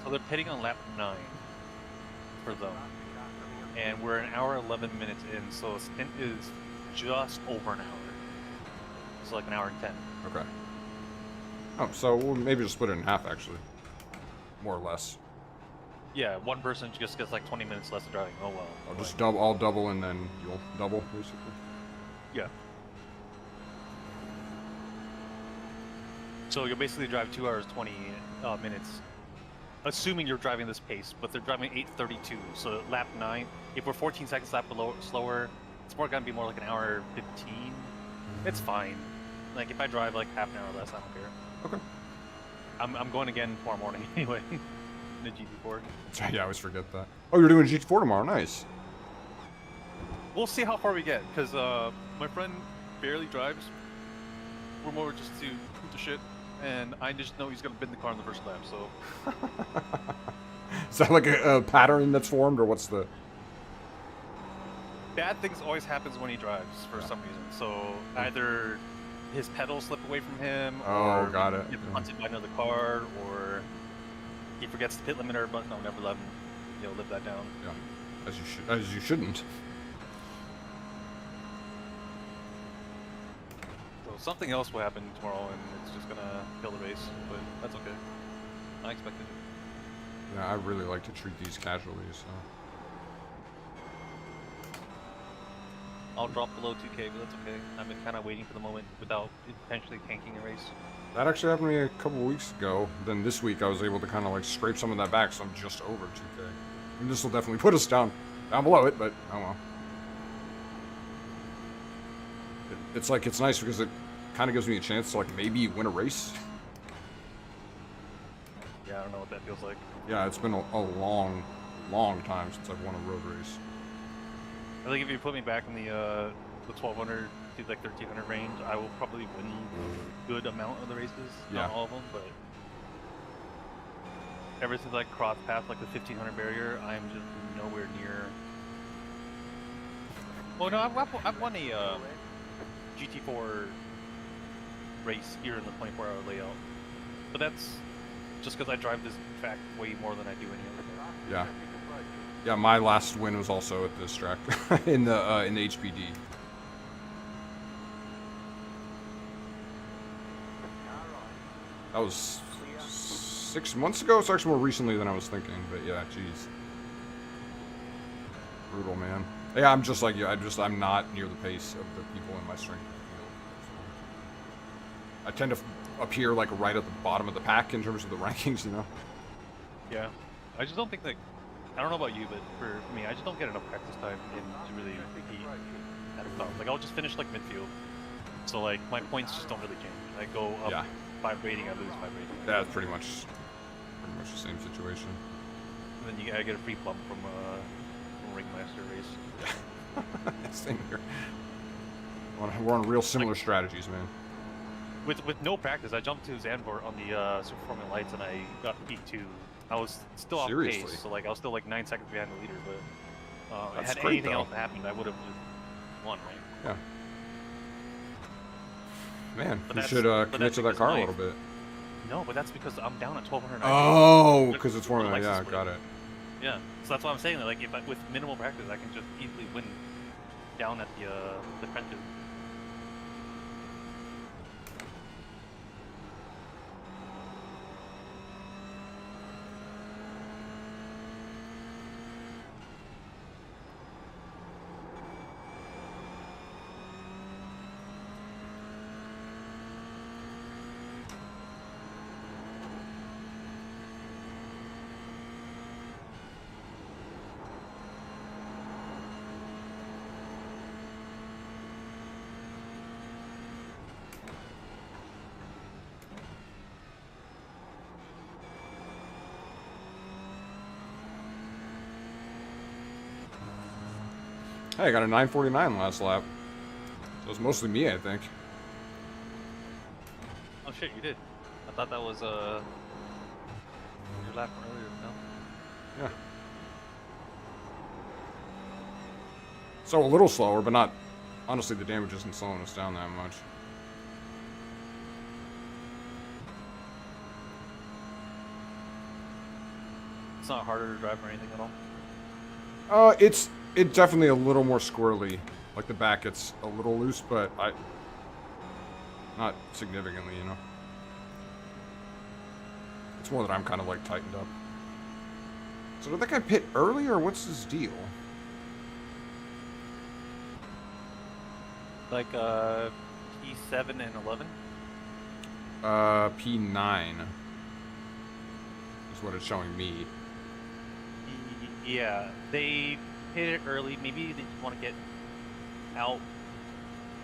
So they're pitting on lap 9 for them. And we're an hour 11 minutes in, so the stint is just over an hour. So like an hour and 10. okay. Oh, so we'll maybe just split it in half, actually. More or less. Yeah, one person just gets like 20 minutes less of driving. Oh well. I'll just double. I'll double, and then you'll double, basically. Yeah. So you'll basically drive 2 hours 20 minutes, assuming you're driving this pace. But they're driving 8:32, so lap 9. If we're 14 seconds lap below slower, it's gonna be more like an hour 15. It's fine. Like if I drive like half an hour less, I don't care. Okay. I'm going again tomorrow morning anyway. In the GT4. Yeah, I always forget that. Oh, you're doing GT4 tomorrow. Nice. We'll see how far we get, because my friend barely drives. We're more just to shoot the shit, and I just know he's gonna bend the car in the first lap. So. Is that like a pattern that's formed, or what's the? Bad things always happens when he drives for some reason. So either his pedals slip away from him, or got it. He gets punted by another car, or he forgets the pit limiter, but I'll never let him, live that down. Yeah, as you shouldn't. So something else will happen tomorrow, and it's just gonna kill the race. But that's okay. I expected it. Yeah, I really like to treat these casually, so. I'll drop below 2K, but that's okay. I've been kind of waiting for the moment without potentially tanking a race. That actually happened to me a couple weeks ago. Then this week I was able to kind of like scrape some of that back, so I'm just over 2K. And this will definitely put us down below it, but oh well. It's like, it's nice because it kind of gives me a chance to like maybe win a race. Yeah, I don't know what that feels like. Yeah, it's been a long, long time since I've won a road race. I think if you put me back in the 1200 to like 1300 range, I will probably win a good amount of the races. Yeah. Not all of them, but ever since I crossed past like the 1500 barrier, I'm just nowhere near. Well, no, I've won a GT4 race here in the 24-hour layout, but that's just because I drive this track way more than I do any other car. Yeah. Yeah, my last win was also at this track in the HPD. That was 6 months ago. It's actually more recently than I was thinking, but yeah, jeez, brutal, man. Yeah, I'm just like you. I'm not near the pace of the people in my strength field. I tend to appear like right at the bottom of the pack in terms of the rankings, you know. Yeah, I just don't think that. I don't know about you, but for me, I just don't get enough practice time to really compete at a top. Like, I'll just finish like midfield. So like my points just don't really change. I go up 5 rating, I lose 5 rating. Yeah, it's pretty much the same situation. And then I get a free bump from Ringmaster race. Yeah. Same here. We're on real similar strategies, man. With no practice, I jumped to Zandvoort on the Super Formula Lights, and I got P2. I was still off pace, so like I was still like 9 seconds behind the leader. But had great, anything though. else happened, I would have won, right? Yeah. Man, But you that's- should but commit that's to that because car a my- little bit. No, but that's because I'm down at 1290. Oh, because it's Formula. License Yeah, plate. got it. Yeah, so that's why I'm saying that. Like, with minimal practice, I can just easily win down at the Frenches. Hey, I got a 9:49 last lap. So it was mostly me, I think. Oh shit, you did. I thought that was your lap from earlier. No. Yeah. So a little slower, but not. Honestly, the damage isn't slowing us down that much. It's not harder to drive or anything at all. It's definitely a little more squirrely. Like the back gets a little loose, but not significantly, you know. It's more that I'm kind of like tightened up. So did that guy pit early, or what's his deal? Like P7 and 11. P9 is what it's showing me. Yeah, they hit it early. Maybe they just want to get out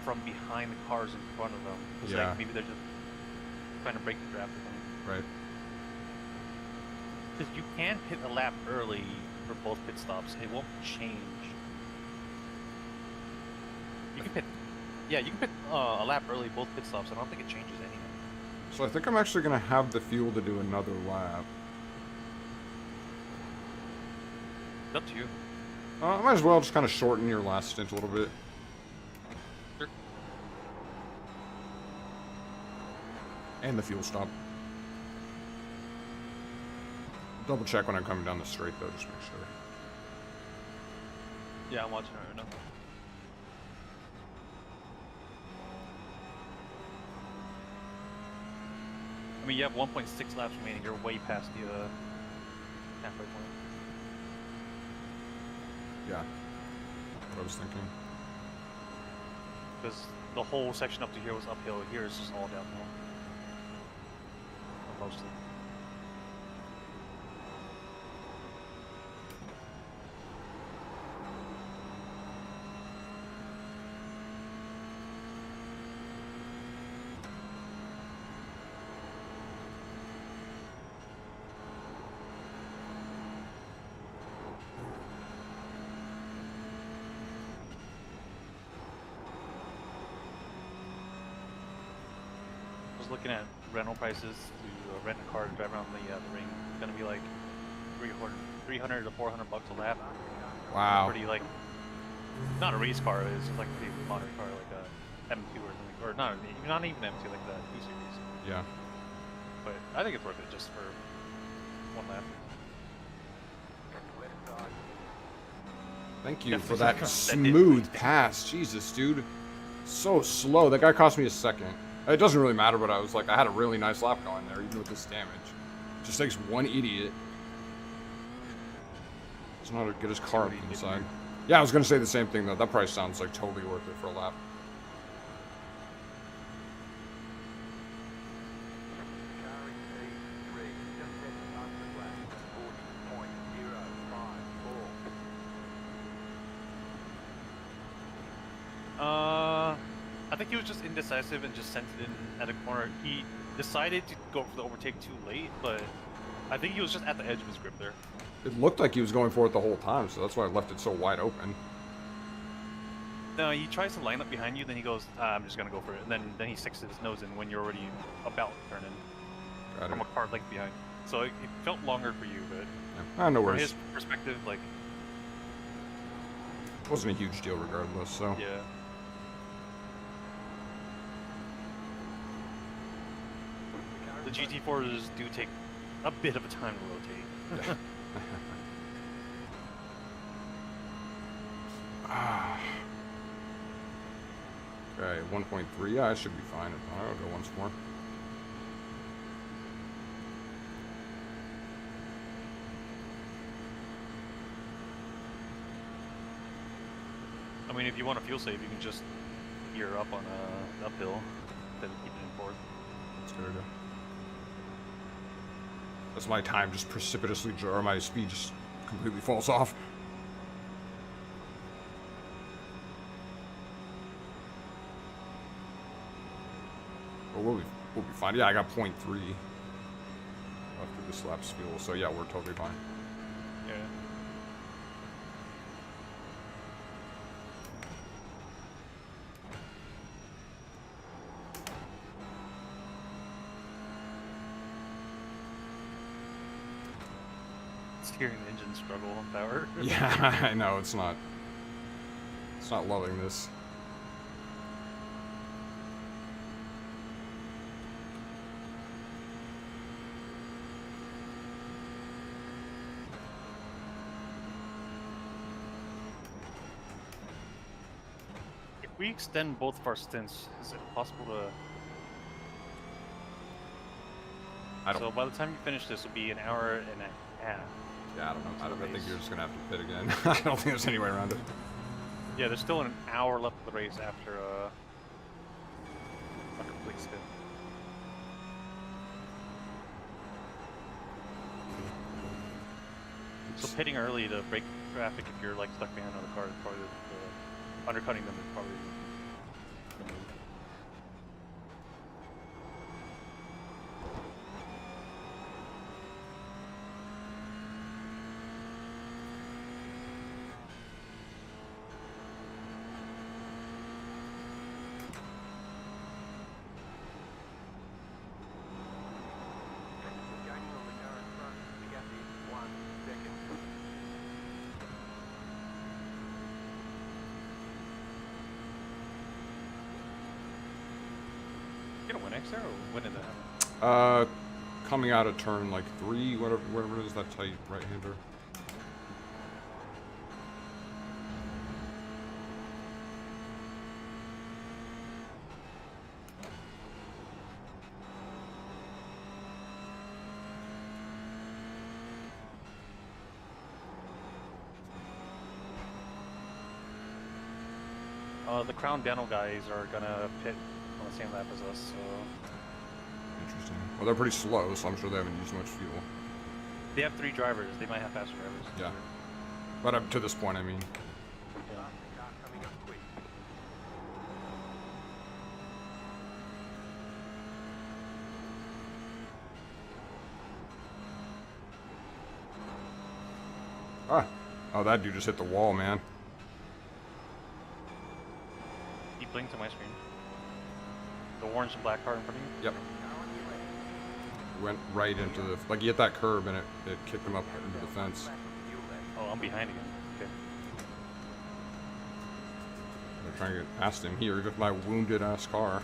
from behind the cars in front of them. Yeah. Like maybe they're just trying to break the draft or something. Right. Because you can hit a lap early for both pit stops. It won't change. You can pit. Yeah, you can pit a lap early both pit stops. I don't think it changes anything. So I think I'm actually gonna have the fuel to do another lap. It's up to you. I might as well just kind of shorten your last stint a little bit. Sure. And the fuel stop. Double check when I'm coming down the straight though, just make sure. Yeah, I'm watching it right now. I mean, you have 1.6 laps remaining. You're way past the halfway point. Yeah. What I was thinking. Because the whole section up to here was uphill. Here is just all downhill. Or mostly. Looking at rental prices to rent a car to drive around the ring. It's gonna be like 300 to 400 bucks a lap. Wow. Pretty like, not a race car. It's just like a pretty modern car, like a M2 or something, or not even M2, like the 2 Series. Yeah. But I think it's worth it just for one lap. Thank you Yeah, for that that did smooth really- pass. Jesus, dude. So slow. That guy cost me a second. It doesn't really matter, but I was like, I had a really nice lap going there, even with this damage. Just takes one idiot. Doesn't know how to get his car up inside. Yeah, I was gonna say the same thing though. That price sounds like totally worth it for a lap. I think he was just indecisive and just sent it in at a corner. He decided to go for the overtake too late, but I think he was just at the edge of his grip there. It looked like he was going for it the whole time, so that's why I left it so wide open. No, he tries to line up behind you, then he goes, I'm just gonna go for it, and then he sticks his nose in when you're already about to turn in Got from it. a car length behind. So it felt longer for you, but Yeah. No from worries. his perspective, like, It wasn't a huge deal regardless, so. yeah. The GT4s do take a bit of a time to rotate. Okay, 1.3. Yeah, I should be fine. I'll go once more. I mean, if you want to fuel save, you can just gear up on uphill instead of keeping it in fourth. That's a good idea. That's my time just precipitously, or my speed just completely falls off. But we'll be fine. Yeah, I got 0.3 after this lap's fuel, so yeah, we're totally fine. Yeah. Hearing the engine struggle on power. Yeah, I know, it's not loving this. If we extend both of our stints, is it possible to... So by the time you finish this, will be an hour and a half. Yeah, I don't know. I think you're just gonna have to pit again. I don't think there's any way around it. Yeah, there's still an hour left of the race after a complete stint. So pitting early to break traffic if you're like stuck behind another car is probably the undercutting them is probably the move. Gaining on the car in front. The gap is 1 second. You gonna win X there, or when did that happen? Coming out of turn like 3, whatever it is, that tight right-hander. The Crown Dental guys are gonna pit on the same lap as us, so Interesting. Well, they're pretty slow, so I'm sure they haven't used much fuel. they have 3 drivers. They might have faster drivers. Yeah. But up to this point, I mean. Yeah. The car coming up quick. Ah. Oh, that dude just hit the wall, man. He blinked on my screen. The orange and black car in front of you? Yep. Went right into the, like, he hit that curb and it kicked him up into the fence. Oh, I'm behind again. Okay. They're trying to get past him here with my wounded ass car.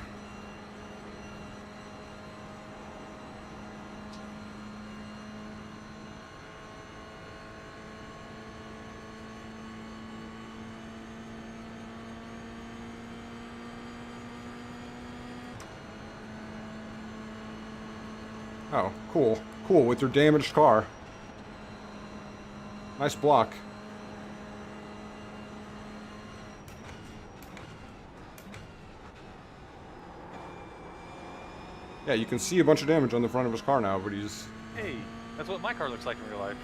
Oh, cool. Cool, with your damaged car. Nice block. Yeah, you can see a bunch of damage on the front of his car now, but he's... Hey, that's what my car looks like in real life.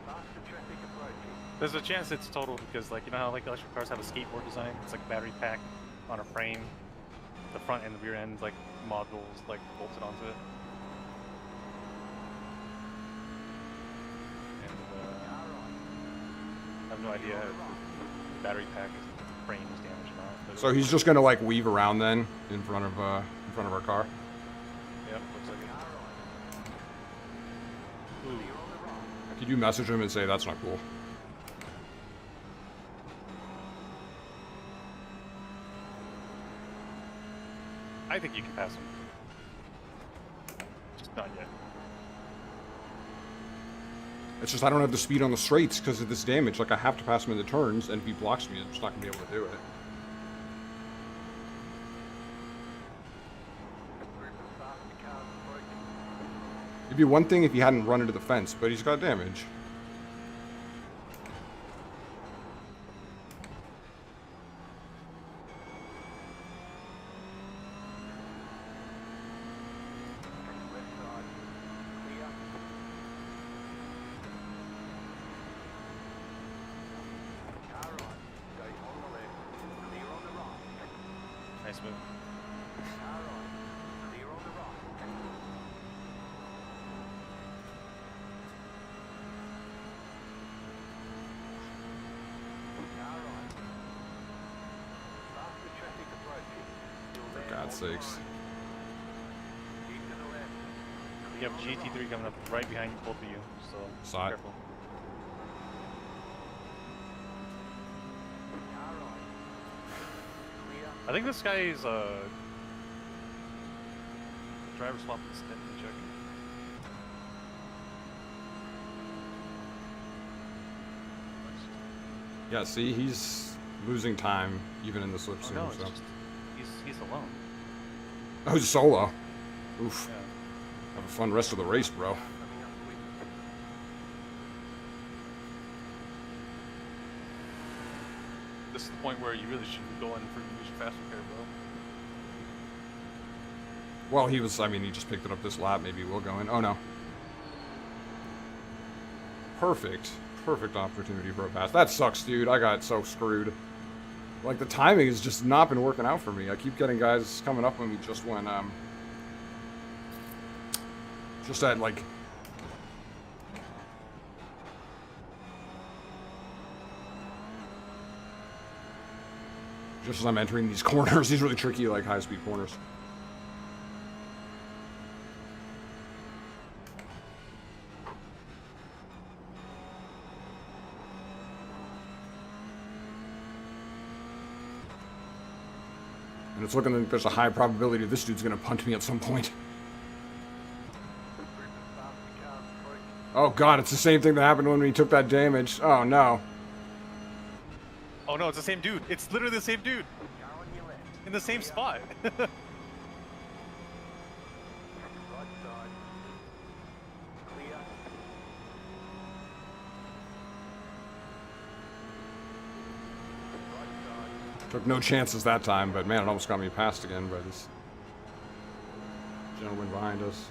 Faster traffic approaching. There's a chance it's total because, like, you know how like electric cars have a skateboard design? It's like a battery pack on a frame. The front and the rear ends like modules like bolted onto it. And I have no idea if the battery pack frame is damaged or not. But So he's just gonna, like, weave around then in front of our car. yep, looks like it. Ooh. Could you message him and say that's not cool? I think you can pass him. Just not yet. It's just I don't have the speed on the straights because of this damage. Like, I have to pass him in the turns, and if he blocks me, I'm just not gonna be able to do it. Group of faster cars approaching. It'd be one thing if he hadn't run into the fence, but he's got damage. Left side. Clear. Car right. Go on the left. Clear on the right. Nice move. Car right. Clear on the right. Car right. Faster traffic approaching. Still there For God's on the sakes. right. Keep to the left. You have GT3 coming up right behind both of you, so Saw it. careful. Car right. Clear. I think this guy is driver swap the stint check. Yeah, see, he's losing time even in the slip Oh, soon. no, it's So. just he's alone. Oh, he's solo. Oof. Yeah. Have a fun rest of the race, bro. Coming up quick. This is the point where you really should go in for use your fast repair, bro. Well, he was, I mean, he just picked it up this lap. Maybe we'll go in. Oh, no. Perfect. Perfect opportunity for a pass. That sucks, dude. I got so screwed. Like, the timing has just not been working out for me. I keep getting guys coming up on me just when, just at, like... Just as I'm entering these corners, these really tricky, like, high-speed corners. And it's looking like there's a high probability this dude's gonna punt me at some point. Oh god, it's the same thing that happened when we took that damage. Oh no. Oh no, it's the same dude. It's literally the same dude. In the same spot. Took no chances that time, but man, it almost got me passed again by this gentleman behind us.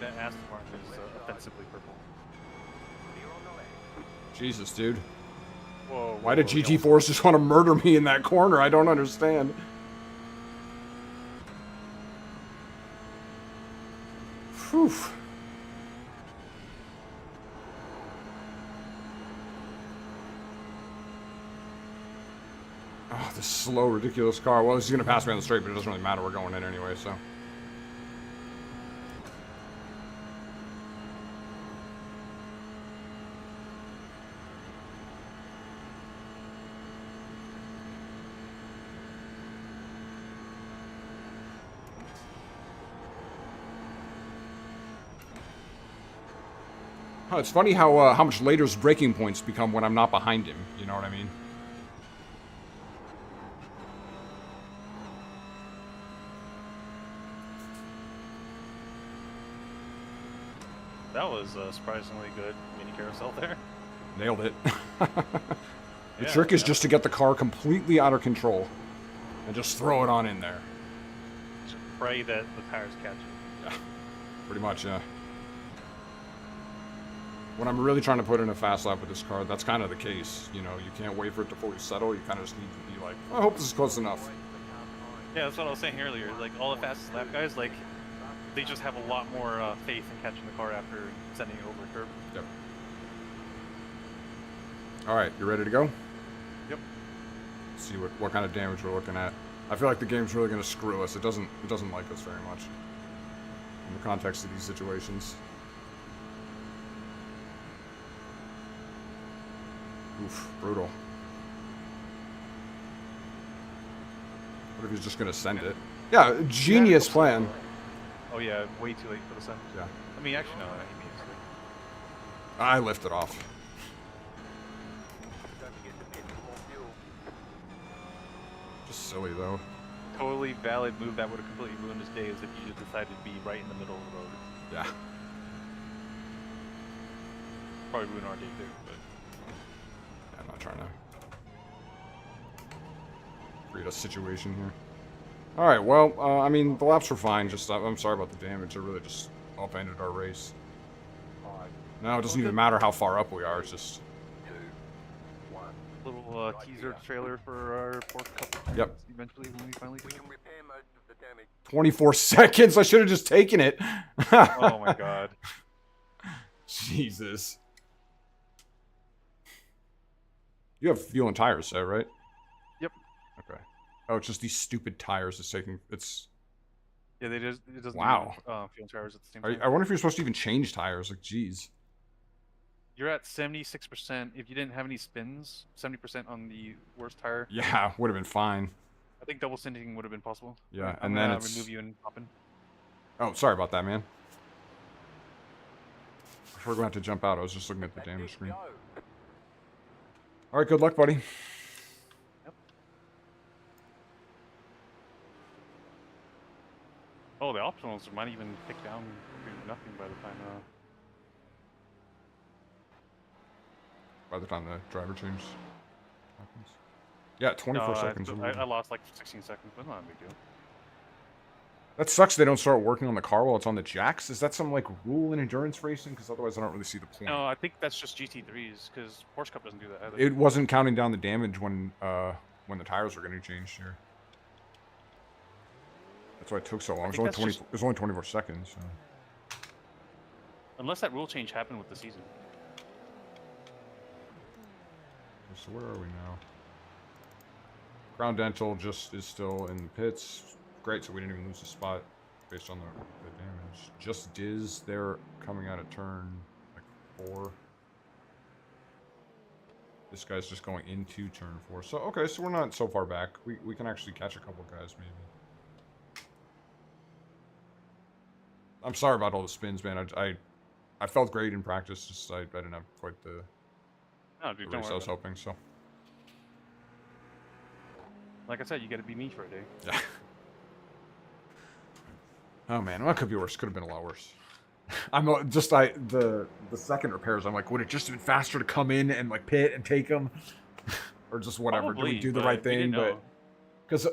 That Aston Martin is offensively purple. Jesus, dude. Whoa, Why did GT4s just want to murder me in that corner? I don't understand. Whew. Oh, this slow, ridiculous car. Well, he's going to pass me on the straight, but it doesn't really matter. We're going in anyway, so. Oh, it's funny how much later his braking points become when I'm not behind him. You know what I mean? That was surprisingly good mini carousel there. Nailed it. The trick is just to get the car completely out of control and just throw it on in there. Just pray that the tires catch it. Yeah, pretty much, yeah. When I'm really trying to put in a fast lap with this car, that's kind of the case. You know, you can't wait for it to fully settle. You kind of just need to be like, I hope this is close enough. Yeah, that's what I was saying earlier. Like, all the fastest lap guys, like, they just have a lot more faith in catching the car after sending it over a curb. Yep. All right, you ready to go? Yep. Let's see what kind of damage we're looking at. I feel like the game's really going to screw us. It doesn't like us very much in the context of these situations. Oof, brutal. What if he's just gonna send it? Yeah, genius plan. Oh yeah, way too late for the send. Yeah. I mean, actually, no, he means it. I lifted off. Just silly though. Totally valid move that would have completely ruined his day is if you just decided to be right in the middle of the road. Yeah. Probably ruin our day too, but... I'm not trying to create a situation here. Alright, well, I mean, the laps were fine, just, I'm sorry about the damage, it really just upended our race. Now it doesn't even matter how far up we are, it's just... Little teaser trailer for our fourth couple. Yep. Eventually, when we finally get it. 24 seconds, I should have just taken it. Oh my god. Jesus. You have fuel and tires, so right? Yep. Okay. Oh, it's just these stupid tires. It's taking. It's. Yeah, it doesn't. Wow. Do, fuel and tires at the same time. I wonder if you're supposed to even change tires. Like, geez. You're at 76%. If you didn't have any spins, 70% on the worst tire. Yeah, would have been fine. I think double sending would have been possible. Yeah, Right, and I'm then gonna it's... remove you and hop in. Oh, sorry about that, man. We're going to have to jump out. I was just looking at the damage screen. Alright, good luck, buddy. Yep. Oh, the optionals might even tick down to nothing by the time. By the time the driver change happens. Yeah, 24 seconds. I lost like 16 seconds, but not a big deal. That sucks they don't start working on the car while it's on the jacks. Is that some, like, rule in endurance racing? Because otherwise I don't really see the point. No, I think that's just GT3s, because Porsche Cup doesn't do that either. It wasn't counting down the damage when the tires were getting changed here. That's why it took so long. It was only 24 seconds. So. Unless that rule change happened with the season. So where are we now? Ground Dental just is still in the pits. Great, so we didn't even lose a spot based on the damage. Just Diz, they're coming out of turn like 4. This guy's just going into turn 4. So okay, so we're not so far back. We can actually catch a couple guys maybe. I'm sorry about all the spins, man. I felt great in practice. Just I didn't have quite the race I was hoping. So. Like I said, you got to be me for a day. Yeah. Oh man, well, it could be worse. Could have been a lot worse. I'm just the second repairs. I'm like, would it just have been faster to come in and like pit and take them, or just whatever? Probably, do we do the right thing? But because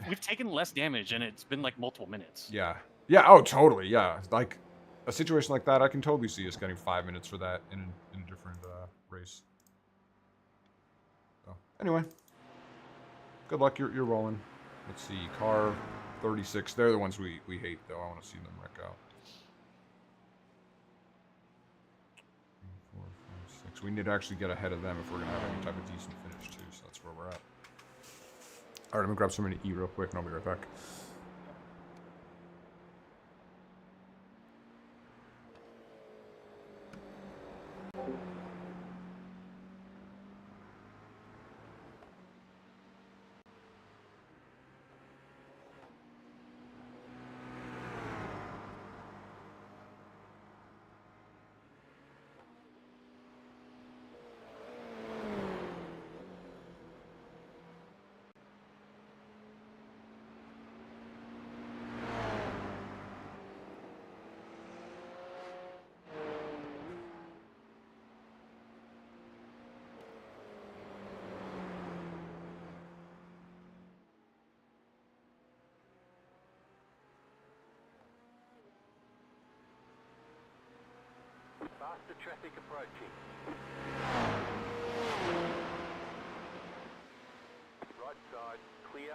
we've taken less damage and it's been like multiple minutes. Yeah. Oh, totally. Yeah. Like a situation like that, I can totally see us getting 5 minutes for that in a different race. So anyway, good luck. You're rolling. Let's see, car 36. They're the ones we hate, though. I want to see them wreck out. 3, 4, 5, 6. We need to actually get ahead of them if we're going to have any type of decent finish, too. So that's where we're at. All right, I'm going to grab something to eat real quick, and I'll be right back. Faster traffic approaching. Right side, clear.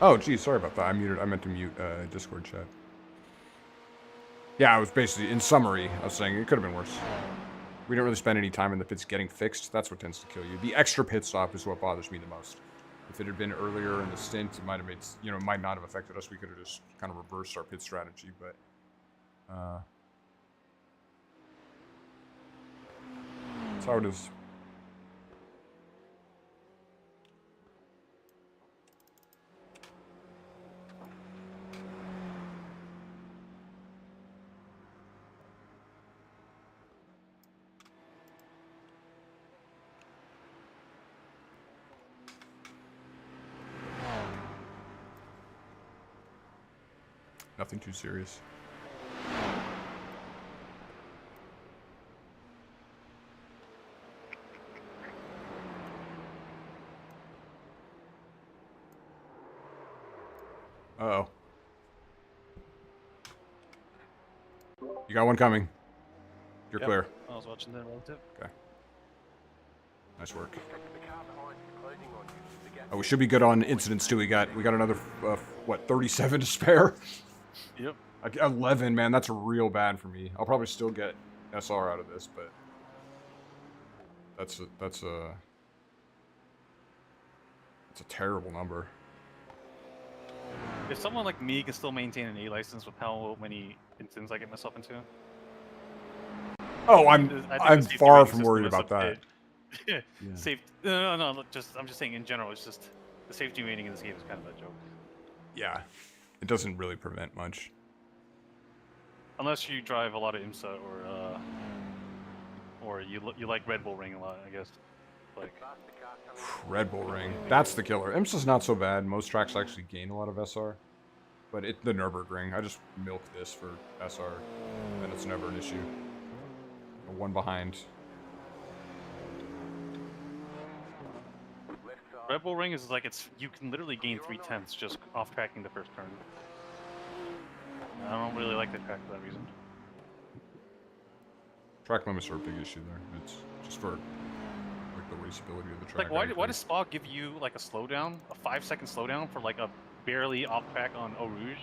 Oh, geez, sorry about that. I meant to mute Discord chat. Yeah, I was basically, in summary, I was saying it could have been worse. We didn't really spend any time in the pits getting fixed. That's what tends to kill you. The extra pit stop is what bothers me the most. If it had been earlier in the stint, it might have made, it might not have affected us. We could have just kind of reversed our pit strategy, but that's how it is. Nothing too serious. Uh-oh. You got one coming. You're clear. I was watching that relative. Okay. Nice work. The car behind is closing on you. The gap Oh, we should be good on incidents too. We got another what, 37 to spare? Yep. 11, man. That's real bad for me. I'll probably still get SR out of this, but that's a terrible number. If someone like me can still maintain an A license with how many incidents I get myself into. Oh, I'm far from worried about that. Yeah. Safe. No. I'm just saying in general. It's just the safety rating in this game is kind of a joke. Yeah, it doesn't really prevent much. Unless you drive a lot of IMSA or you like Red Bull Ring a lot, I guess. Like Red Bull Ring, that's the killer. IMSA's not so bad. Most tracks actually gain a lot of SR, but the Nurburgring, I just milk this for SR, and it's never an issue. A one behind. Red Bull Ring is like you can literally gain 3/10 just off tracking the first turn. I don't really like the track for that reason. Track limits are a big issue there. It's just for like the raceability of the track. Like why does Spa give you like a slowdown, a 5-second slowdown for like a barely off track on Eau Rouge,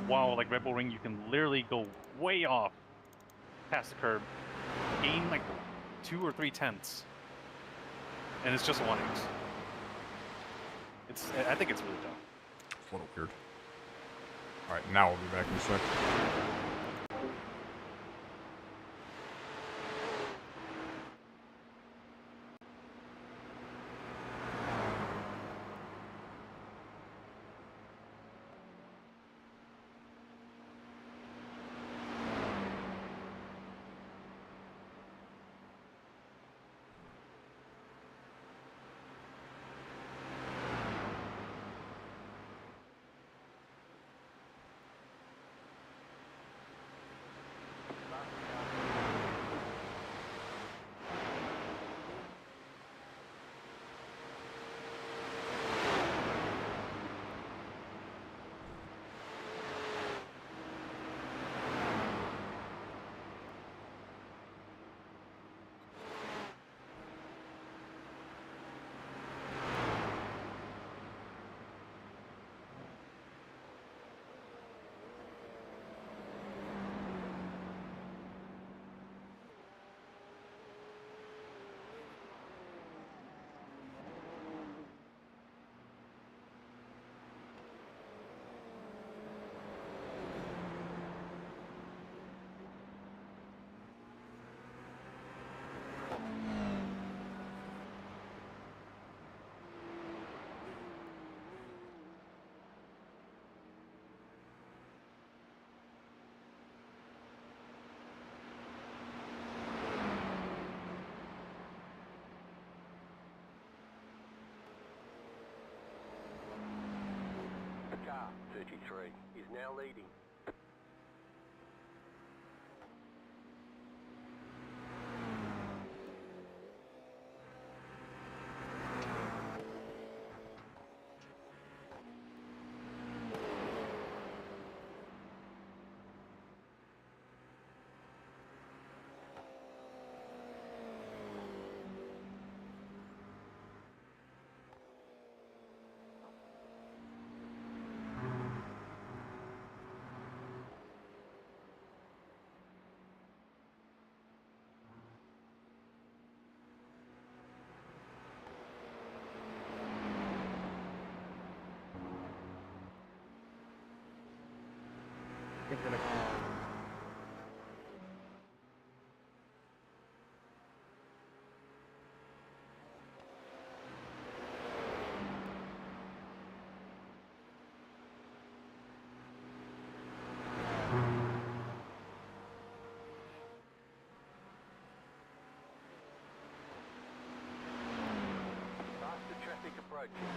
while like Red Bull Ring you can literally go way off past the curb, gain like 2 or 3/10, and it's just 1x. I think it's really dumb. It's a little weird. Alright, now we'll be back in a sec. Car 33 is now leading. Faster traffic approaching.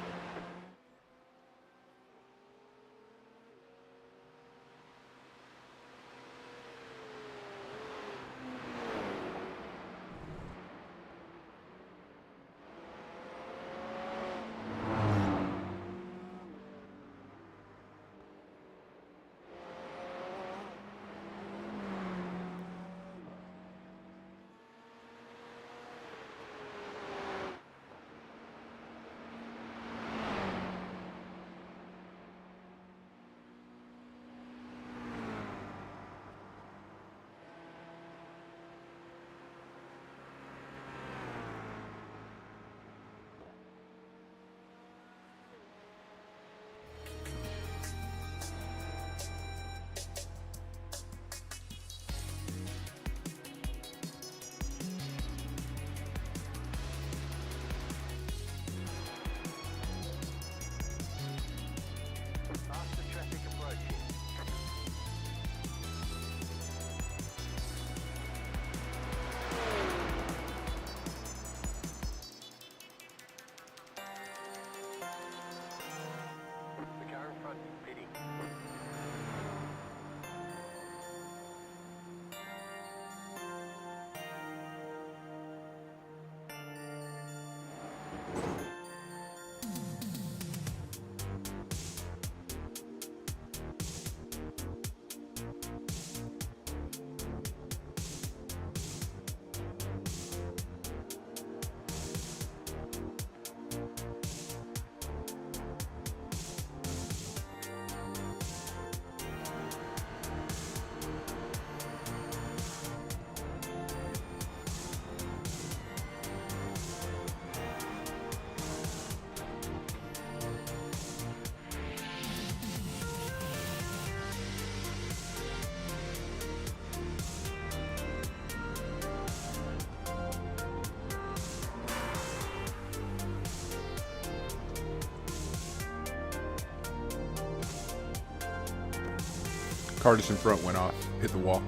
car just in front went off, hit the wall.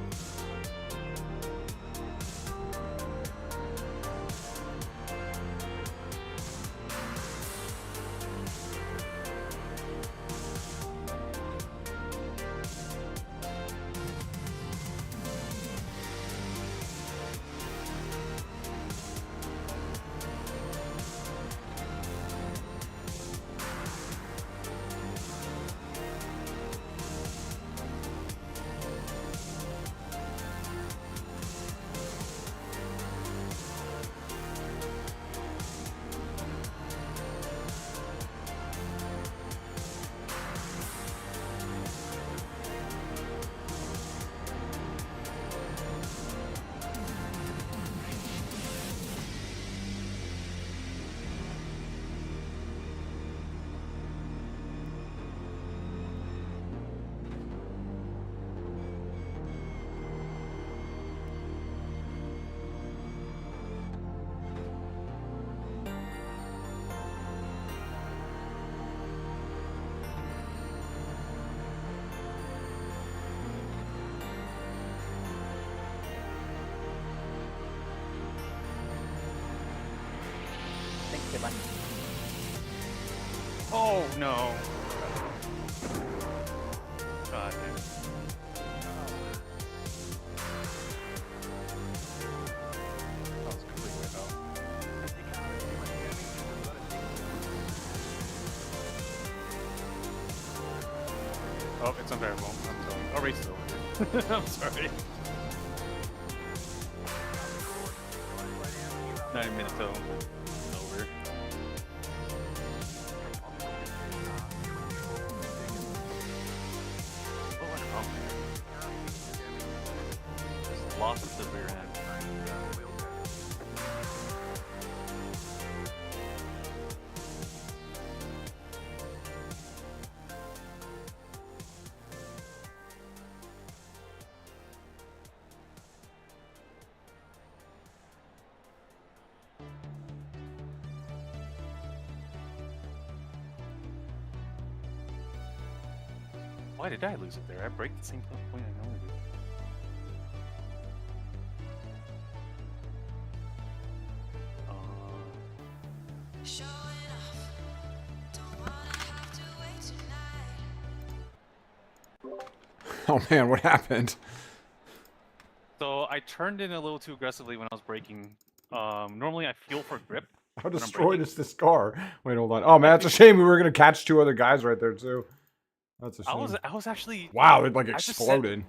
Thanks, Kevin. Oh no. God damn. That was completely wiped out. Oh, it's unbearable. I'm sorry. Oh, race is over. I'm sorry. 9 minutes though. It's over. What went wrong there? Just lost it to the rear end. Why did I lose it there? I break the same point I normally do. Oh man, what happened? So I turned in a little too aggressively when I was braking. Normally I feel for grip. How when I'm destroyed braking. is this car? Wait, hold on. Oh man, that's a shame. We were gonna catch two other guys right there too. That's a shame. I was actually Wow, it like I just exploded.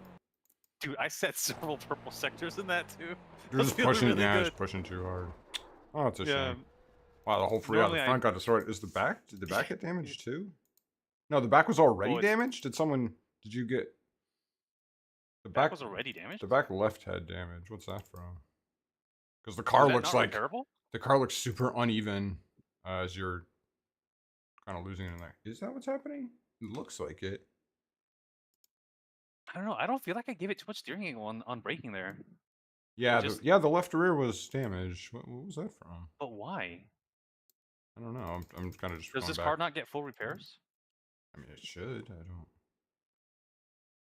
dude, I set several purple sectors in that too. You're just feeling pushing, really yeah, good. just pushing too hard. Oh, it's a Yeah. shame. Wow, the whole free out the Normally front got destroyed. Is the back? Did the back get damaged too? No, the back was already Oh, it's- damaged. Did someone? Did you get? The Back back was already damaged. The back left had damage. What's that from? Because the Was car that looks not like repairable? the car looks super uneven as you're kind of losing it in there. Is that what's happening? It looks like it. I don't know. I don't feel like I gave it too much steering angle on braking there. Yeah, just- the left rear was damaged. What was that from? But why? I don't know. I'm kind of just. Does going this back. car not get full repairs? I mean, it should. I don't.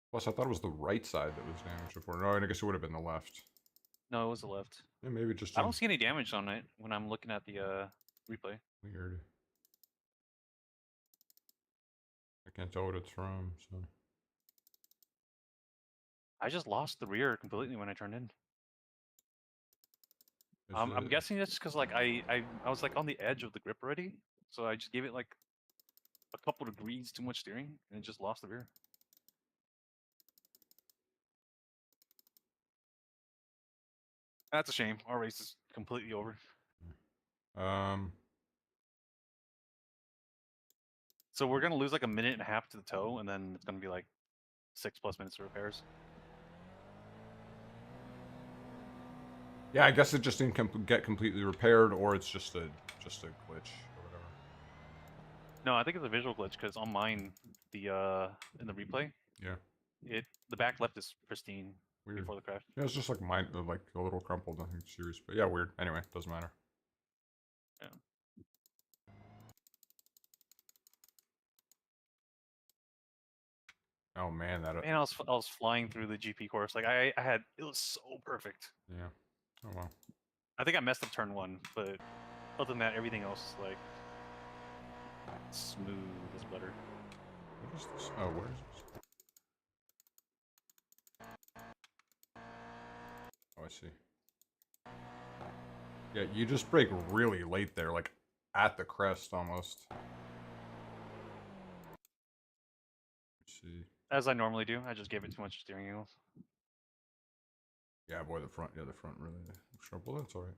Plus, I thought it was the right side that was damaged before. No, I guess it would have been the left. No, it was the left. Yeah, maybe just. I don't see any damage on it when I'm looking at the replay. Weird. I can't tell what it's from. So. I just lost the rear completely when I turned in. Is I'm it- guessing it's because like I was like on the edge of the grip already, so I just gave it like a couple degrees too much steering and it just lost the rear. That's a shame. Our race is completely over. So we're gonna lose like a minute and a half to the tow, and then it's gonna be like 6+ minutes of repairs. Yeah, I guess it just didn't get completely repaired, or it's just a glitch or whatever. No, I think it's a visual glitch because on mine, the in the replay, Yeah. the back left is pristine Weird. before the crash. Yeah, it's just like mine, like a little crumpled, nothing serious. But yeah, weird. Anyway, doesn't matter. Yeah. Oh man, that. Man, I was flying through the GP course. Like I had it was so perfect. Yeah. Oh well. I think I messed up turn 1, but other than that, everything else is like smooth as butter. What is this? Oh, where is this? Oh, I see. Yeah, you just brake really late there, like at the crest almost. Let's see. As I normally do, I just gave it too much steering angle. Yeah, boy, the front really sharp. Well, that's alright.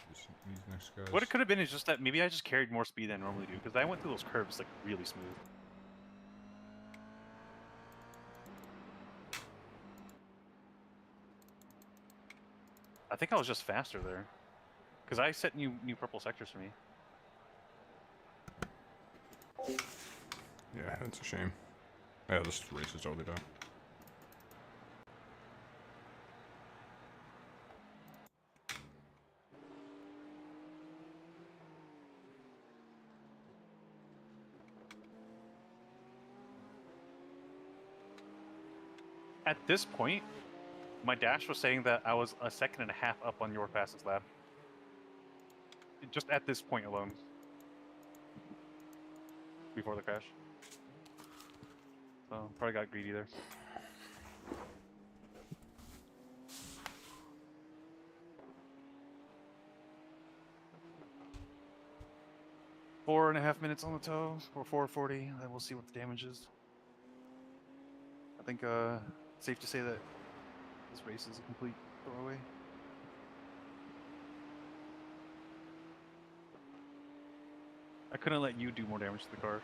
These next guys. What it could have been is just that maybe I just carried more speed than I normally do, because I went through those curves like really smooth. I think I was just faster there, because I set new purple sectors for me. Yeah, that's a shame. Yeah, this race is totally done. At this point, my dash was saying that I was a second and a half up on your fastest lap. Just at this point alone. Before the crash. So, probably got greedy there. .4.5 minutes on the toe, or 4:40, then we'll see what the damage is. I think, safe to say that this race is a complete throwaway. I couldn't let you do more damage to the car.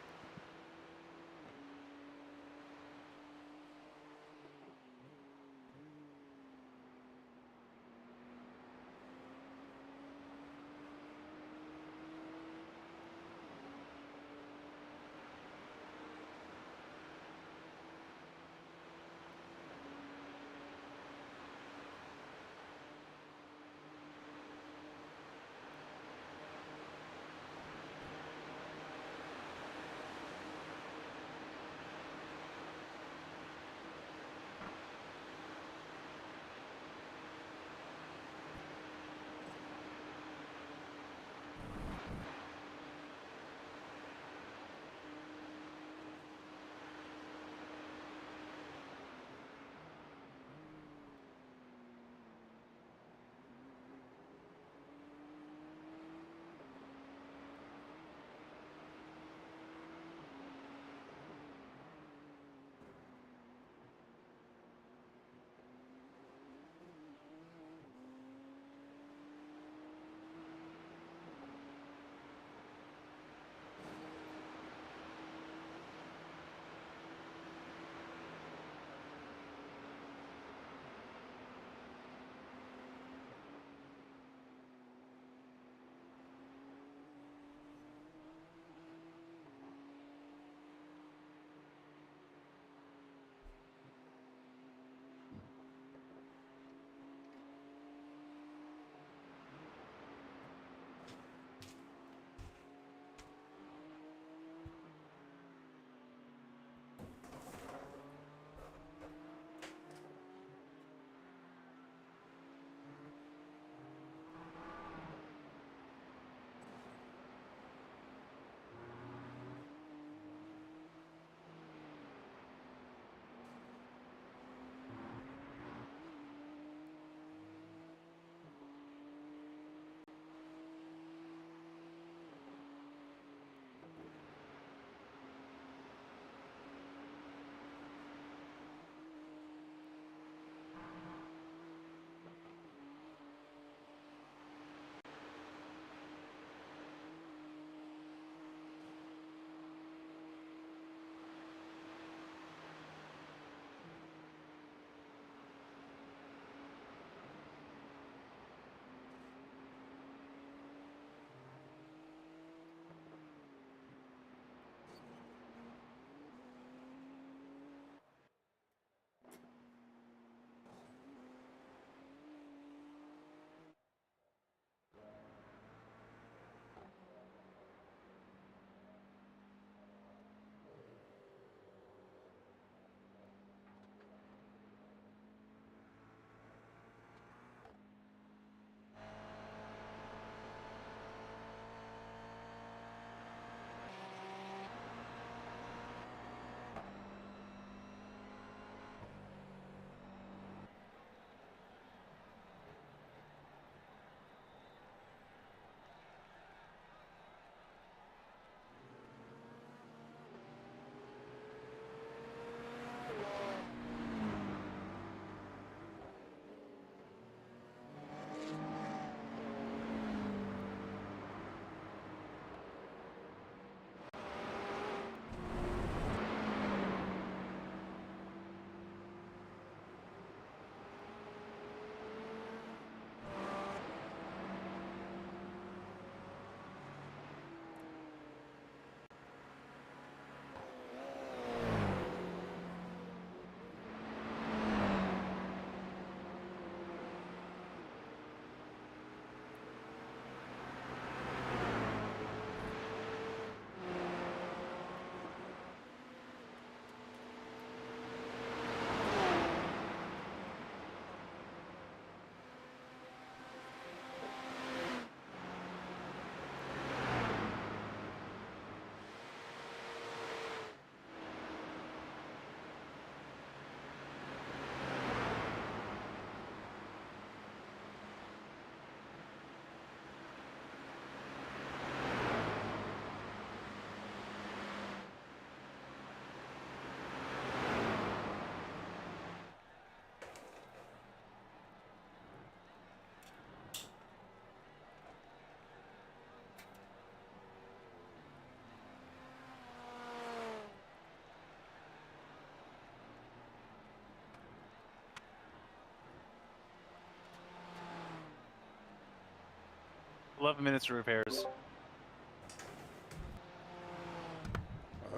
11 minutes of repairs.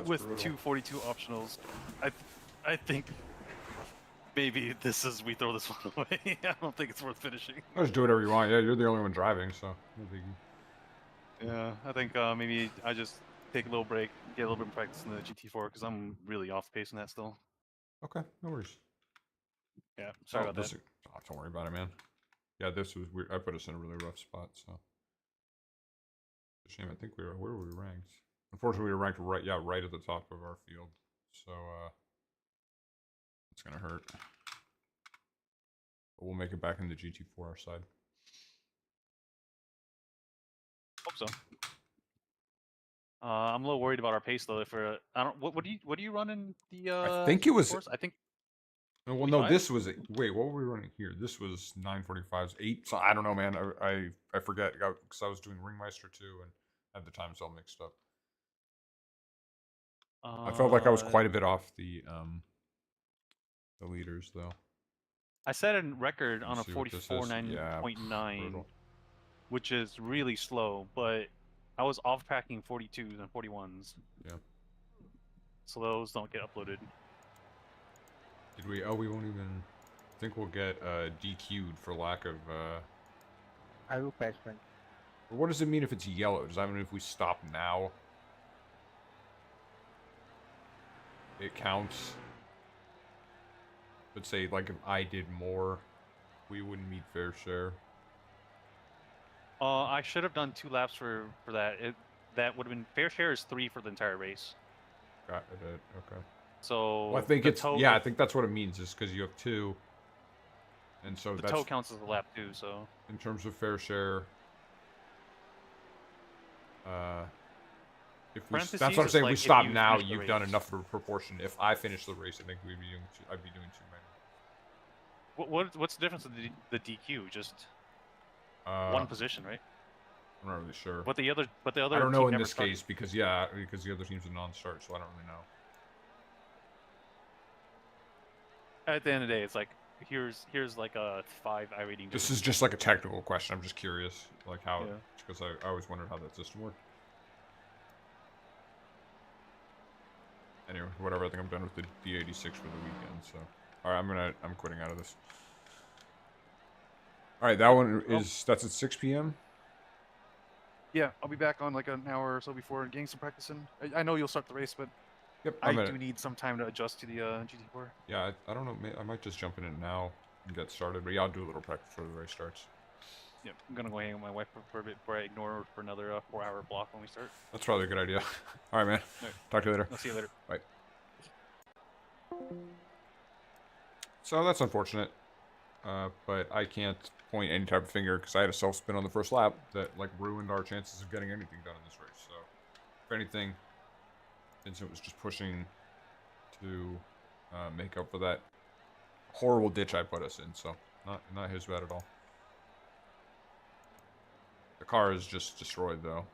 With brutal. 242 optionals. I think maybe we throw this one away. I don't think it's worth finishing. Just do whatever you want. Yeah, you're the only one driving, so no biggie. Yeah, I think maybe I just take a little break, get a little bit of practice in the GT4 because I'm really off pace in that still. Okay, no worries. Yeah, sorry about that. Don't worry about it, man. Yeah, this was weird. I put us in a really rough spot, so. It's a shame. I think where were we ranked? Unfortunately, we were ranked right at the top of our field. So, it's gonna hurt. But we'll make it back in the GT4 our side. Hope so. I'm a little worried about our pace though. If we're, I don't. What do you run in the? I think it was. course? I think. Well, no, this was. Wait, what were we running here? This was 9:45's 8. So I don't know, man. I forget because I was doing Ringmeister too and had the times all mixed up. I felt like I was quite a bit off the leaders though. I set a record on a See what this is? 44.9, which is really slow, but I was off tracking 42s and 41s. Yeah. So those don't get uploaded. Did we? Oh, we won't even. I think we'll get DQ'd for lack of. I will question. What does it mean if it's yellow? Does that mean if we stop now, it counts? But say like if I did more, we wouldn't meet fair share. I should have done 2 laps for that. That would have been fair share is 3 for the entire race. Got it. Okay. So well, I think it's yeah. I think that's what it means, is because you have 2, and so the that's toe counts as a lap too. So in terms of fair share, if we, that's what I'm saying. Like we stop you now. finish the You've race. done enough of a proportion. If I finish the race, I think we'd be doing. I'd be doing 2 minutes. what's the difference of the DQ? Just one position, right? I'm not really sure. But the other I don't know in this case because the other team's a non-start, so I don't really know. At the end of the day, it's like here's like a 5 iRating. This is just like a technical question. I'm just curious, like how, because I always wondered how that system worked. Anyway, whatever. I think I'm done with the GR86 for the weekend. So, all right, I'm quitting out of this. All right, that one is that's at 6 p.m. Yeah, I'll be back on like an hour or so before getting some practice in. I know you'll start the race, but Yep, I do need some time to adjust to the GT4. Yeah, I don't know. I might just jump in it now and get started. But yeah, I'll do a little practice before the race starts. Yep, I'm gonna go hang with my wife for a bit before I ignore her for another 4-hour block when we start. That's probably a good idea. All right, man. All right. Talk to you later. I'll see you later. Bye. So that's unfortunate, but I can't point any type of finger because I had a self-spin on the first lap that like ruined our chances of getting anything done in this race. So, if anything, Vincent was just pushing to make up for that horrible ditch I put us in. So, not his bad at all. The car is just destroyed though.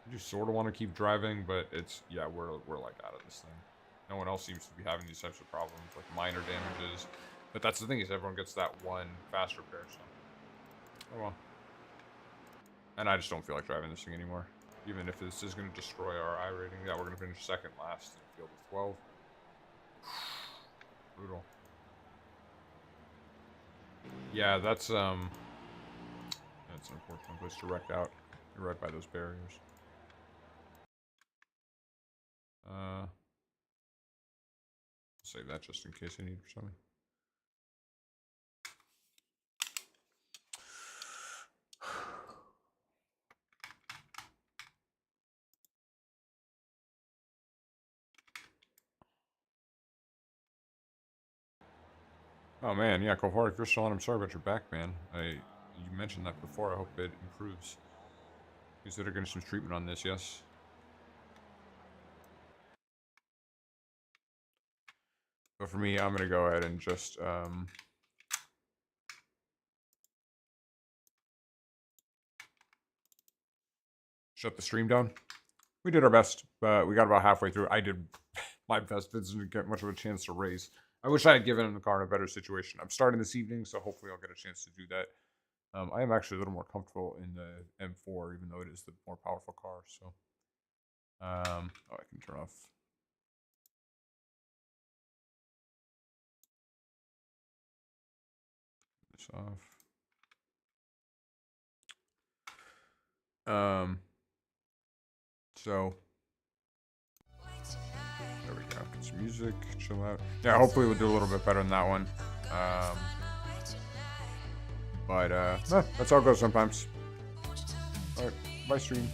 I do sort of want to keep driving, but it's we're like out of this thing. No one else seems to be having these types of problems, like minor damages. But that's the thing, is everyone gets that one fast repair, so. Oh well. And I just don't feel like driving this thing anymore. Even if this is going to destroy our iRating. Yeah, we're going to finish second last in the field of 12. Brutal. Yeah, that's an unfortunate place to wreck out. You're right by those barriers. Save that just in case I need it for something. Oh man, yeah, Kohar, if you're still on, I'm sorry about your back, man. You mentioned that before. I hope it improves. Consider getting some treatment on this, yes? But for me, I'm going to go ahead and just shut the stream down. We did our best, but we got about halfway through. I did my best. Vince didn't get much of a chance to race. I wish I had given him the car in a better situation. I'm starting this evening, so hopefully I'll get a chance to do that. I am actually a little more comfortable in the M4, even though it is the more powerful car. So, oh, I can turn off. This off. So there we go. Get some music, chill out. Yeah, hopefully we'll do a little bit better than that one. But that's how it goes sometimes. All right, bye stream.